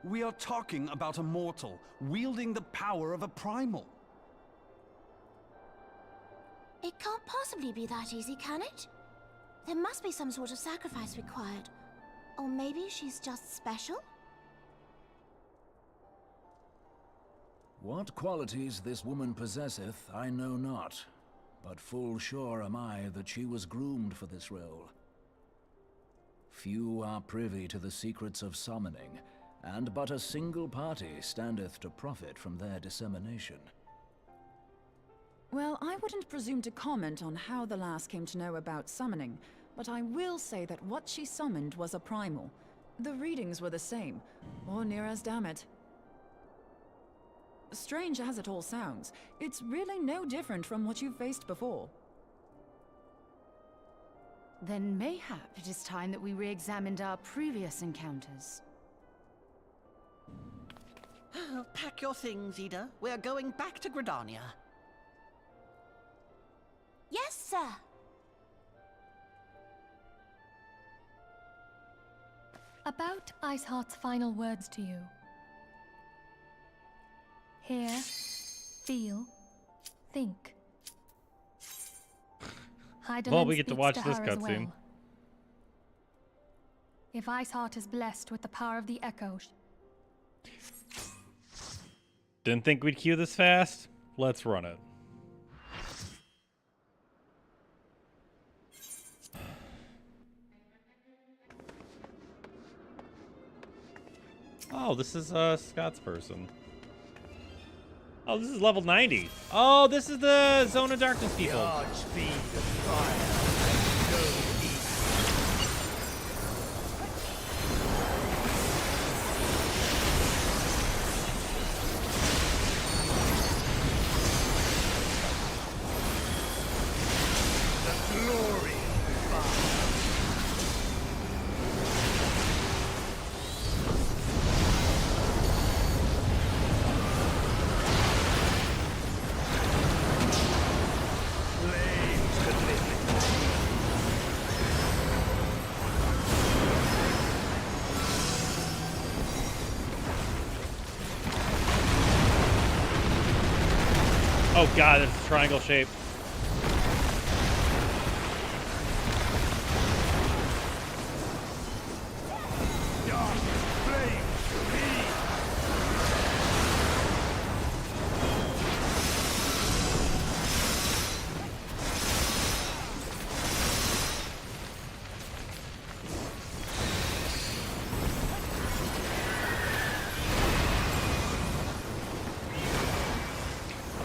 We are talking about a mortal, wielding the power of a primal. It can't possibly be that easy, can it? There must be some sort of sacrifice required. Or maybe she's just special? What qualities this woman possesseth, I know not. But full sure am I that she was groomed for this role. Few are privy to the secrets of summoning, and but a single party standeth to profit from their dissemination. Well, I wouldn't presume to comment on how the lass came to know about summoning, but I will say that what she summoned was a primal. The readings were the same, or near as damn it. Strange as it all sounds, it's really no different from what you've faced before. Then mayhap it is time that we re-examined our previous encounters. Pack your things, Ida. We're going back to Gridania. Yes, sir. About Iceheart's final words to you. Hear, feel, think. Well, we get to watch this cutscene. Well. If Iceheart is blessed with the power of the Echoes. Didn't think we'd queue this fast? Let's run it. Oh, this is Scott's person. Oh, this is level 90. Oh, this is the Zone of Darkness people. Large speed of fire and no Oh god, it's a triangle shape.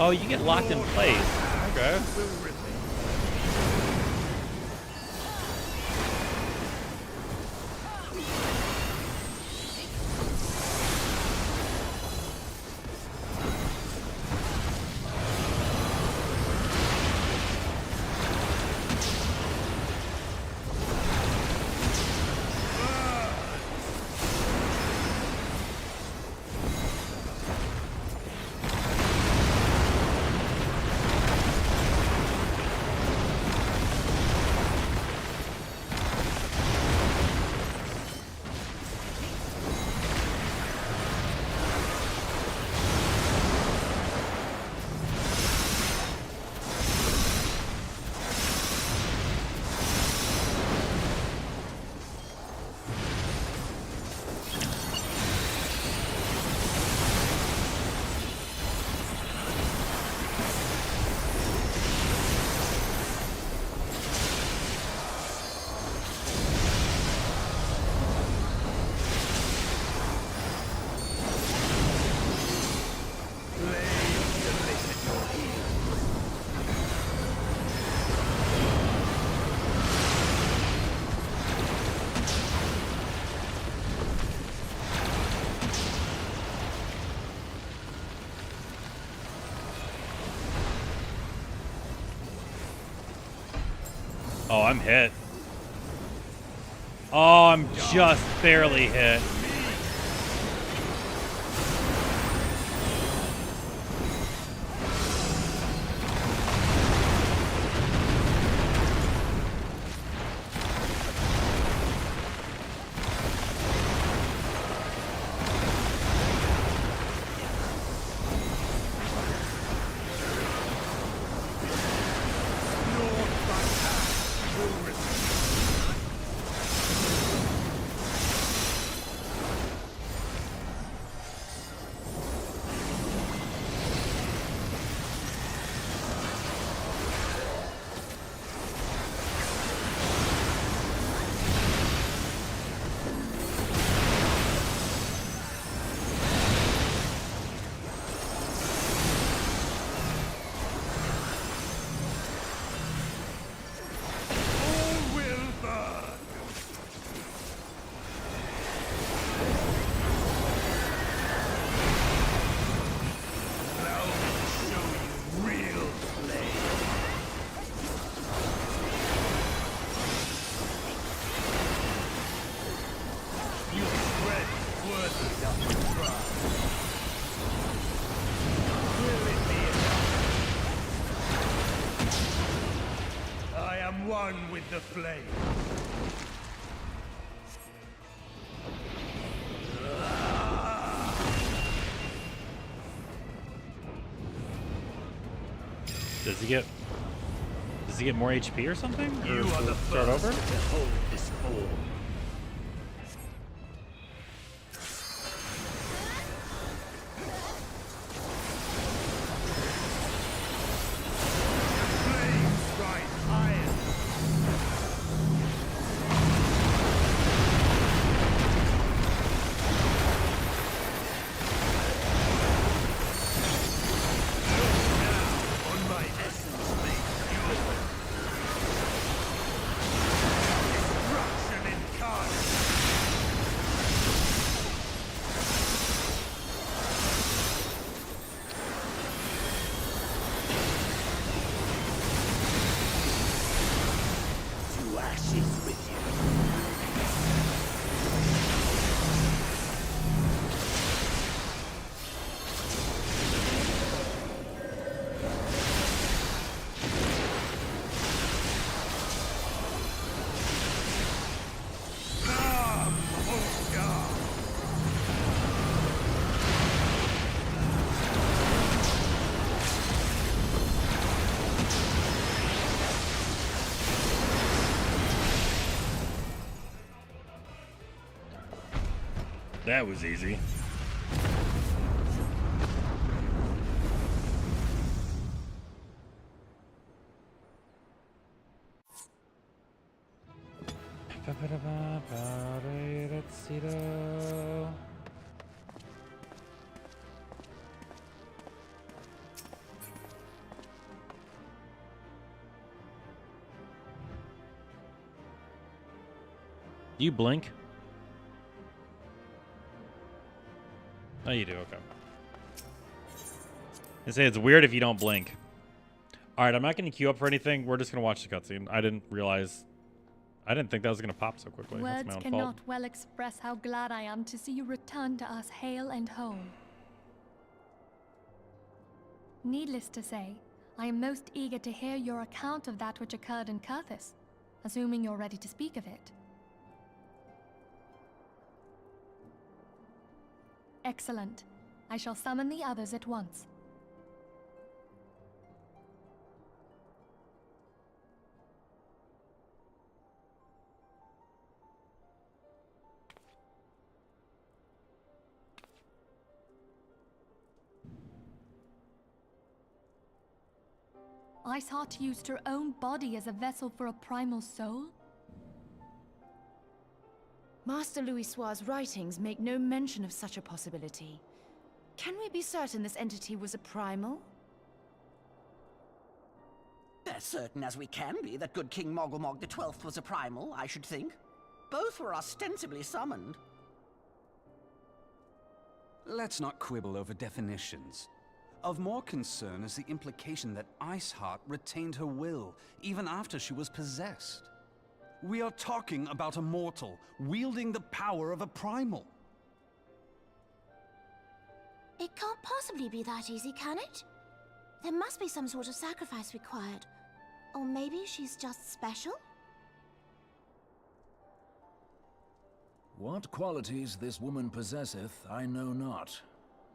Oh, you get locked in place. Okay. Oh, I'm hit. Oh, I'm just barely hit. One with the flame. Does he get more HP or something? Or You are the start first over? to behold this form. That was easy. Do you blink? Oh, you do, okay. I say it's weird if you don't blink. Alright, I'm not going to queue up for anything. We're just going to watch the cutscene. I didn't think that was going to pop so quickly. That's Words my own cannot fault. well express how glad I am to see you return to us hale and whole. Needless to say, I am most eager to hear your account of that which occurred in Kurthis, assuming you're ready to speak of it. Excellent. I shall summon the others at once. Iceheart used her own body as a vessel for a primal soul? Master Louisoir's writings make no mention of such a possibility. Can we be certain this entity was a primal? As certain as we can be that good King Mogglmog the 12th was a primal, I should think. Both were ostensibly summoned. Let's not quibble over definitions. Of more concern is the implication that Iceheart retained her will, even after she was possessed. We are talking about a mortal, wielding the power of a primal. It can't possibly be that easy, can it? There must be some sort of sacrifice required. Or maybe she's just special? What qualities this woman possesseth, I know not.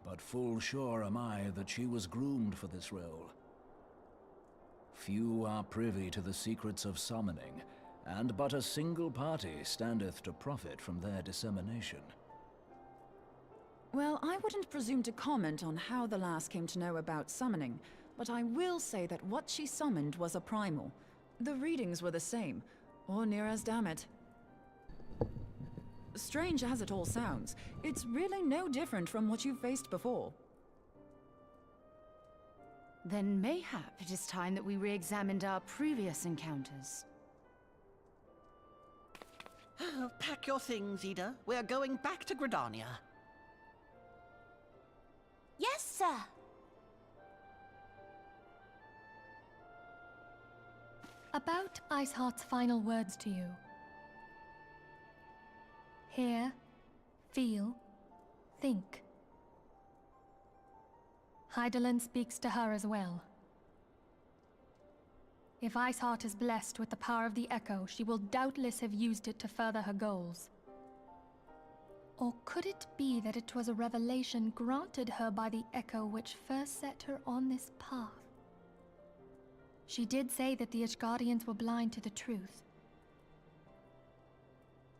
But full sure am I that she was groomed for this role. Few are privy to the secrets of summoning, and but a single party standeth to profit from their dissemination. Well, I wouldn't presume to comment on how the lass came to know about summoning, but I will say that what she summoned was a primal. The readings were the same, or near as damn it. Strange as it all sounds, it's really no different from what you've faced before. Then mayhap it is time that we re-examined our previous encounters. Oh, pack your things, Ida. We're going back to Gridania. Yes, sir. About Iceheart's final words to you. Hear, feel, think. Hydaelyn speaks to her as well. If Iceheart is blessed with the power of the Echo, she will doubtless have used it to further her goals. Or could it be that it was a revelation granted her by the Echo which first set her on this path? She did say that the Ishgardians were blind to the truth.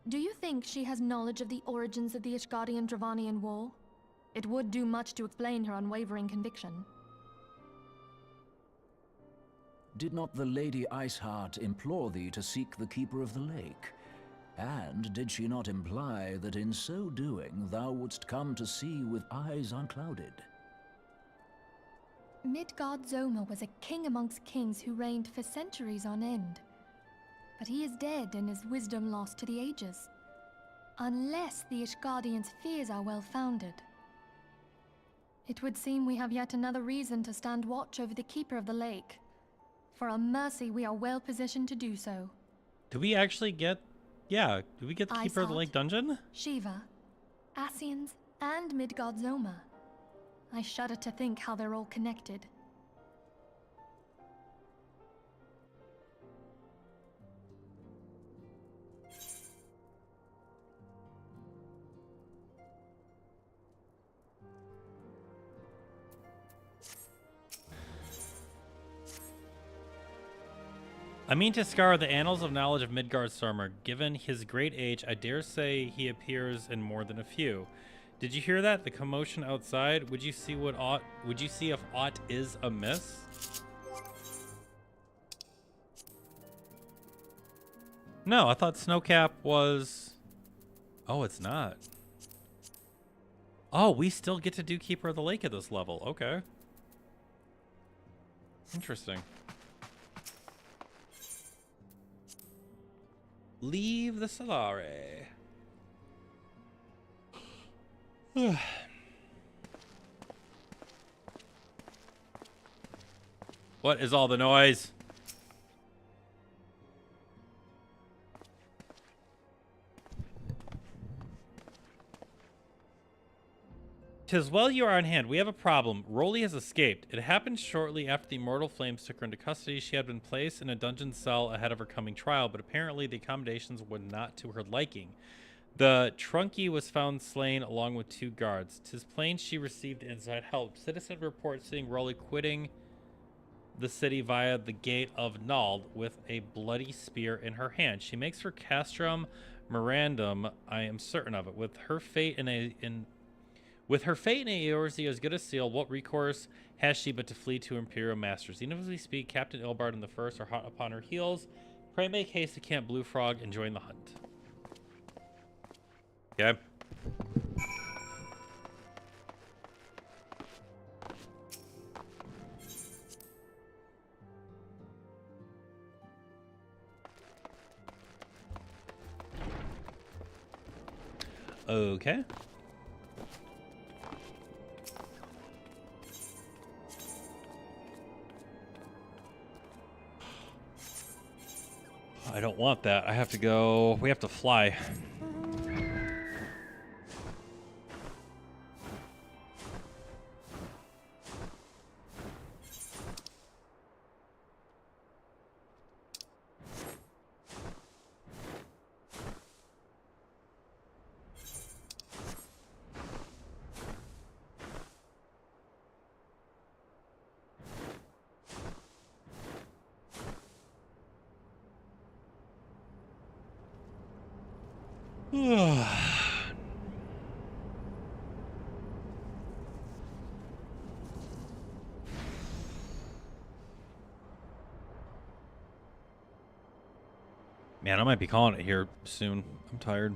Do you think she has knowledge of the origins of the Ishgardian-Dravanian War? It would do much to explain her unwavering conviction. Did not the Lady Iceheart implore thee to seek the Keeper of the Lake? And did she not imply that in so doing thou wouldst come to see with eyes unclouded? Midgard-Zoma was a king amongst kings who reigned for centuries on end. But he is dead and his wisdom lost to the ages. Unless the Ishgardians' fears are well-founded. It would seem we have yet another reason to stand watch over the Keeper of the Lake. For a mercy, we are well positioned to do so. Do we actually get... Yeah, do we get the Keeper of the Lake dungeon? Shiva, Ascians, and Midgard-Zoma. I shudder to think how they're all connected. I mean to scour the annals of knowledge of Midgard's Stormer. Given his great age, I dare say he appears in more than a few. Did you hear that? The commotion outside? Would you see if aught is amiss? No, I thought Snowcap was... Oh, it's not. Oh, we still get to do Keeper of the Lake at this level. Okay. Interesting. Leave the Solare. What is all the noise? 'Tis well you are on hand. We have a problem. Rolly has escaped. It happened shortly after the Immortal Flames took her into custody. She had been placed in a dungeon cell ahead of her coming trial, but apparently the accommodations were not to her liking. The Trunky was found slain along with 2 guards. 'Tis plain she received inside help. Citizen reports seeing Rolly quitting the city via the gate of Nald with a bloody spear in her hand. She makes for Castrum Mirandum, I am certain of it. With her fate in Eorzea as good as sealed, what recourse has she but to flee to Imperial masters? Even as we speak, Captain Ilbard and the First are hot upon her heels. Pray make haste to Camp Blue Frog and join the hunt. Okay. Okay. I don't want that. I have to go. We have to fly. Man, I might be calling it here soon. I'm tired.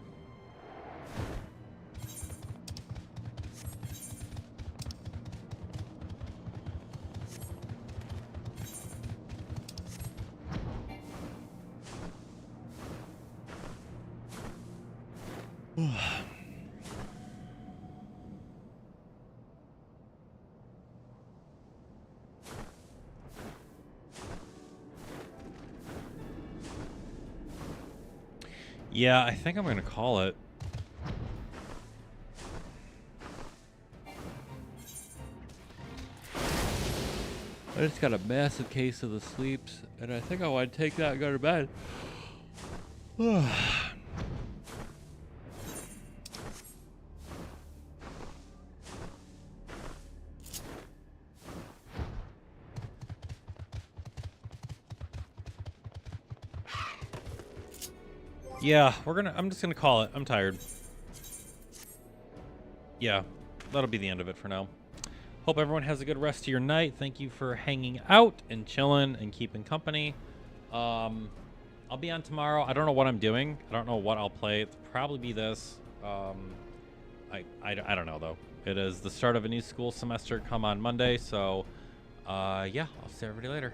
Yeah, I think I'm going to call it. I just got a massive case of the sleeps, and I think I want to take that and go to bed. Yeah, I'm just gonna call it. I'm tired. Yeah, that'll be the end of it for now. Hope everyone has a good rest of your night. Thank you for hanging out and chilling and keeping company. I'll be on tomorrow. I don't know what I'm doing. I don't know what I'll play. It'll probably be this. I don't know though. It is the start of a new school semester come on Monday, so yeah, I'll see everybody later.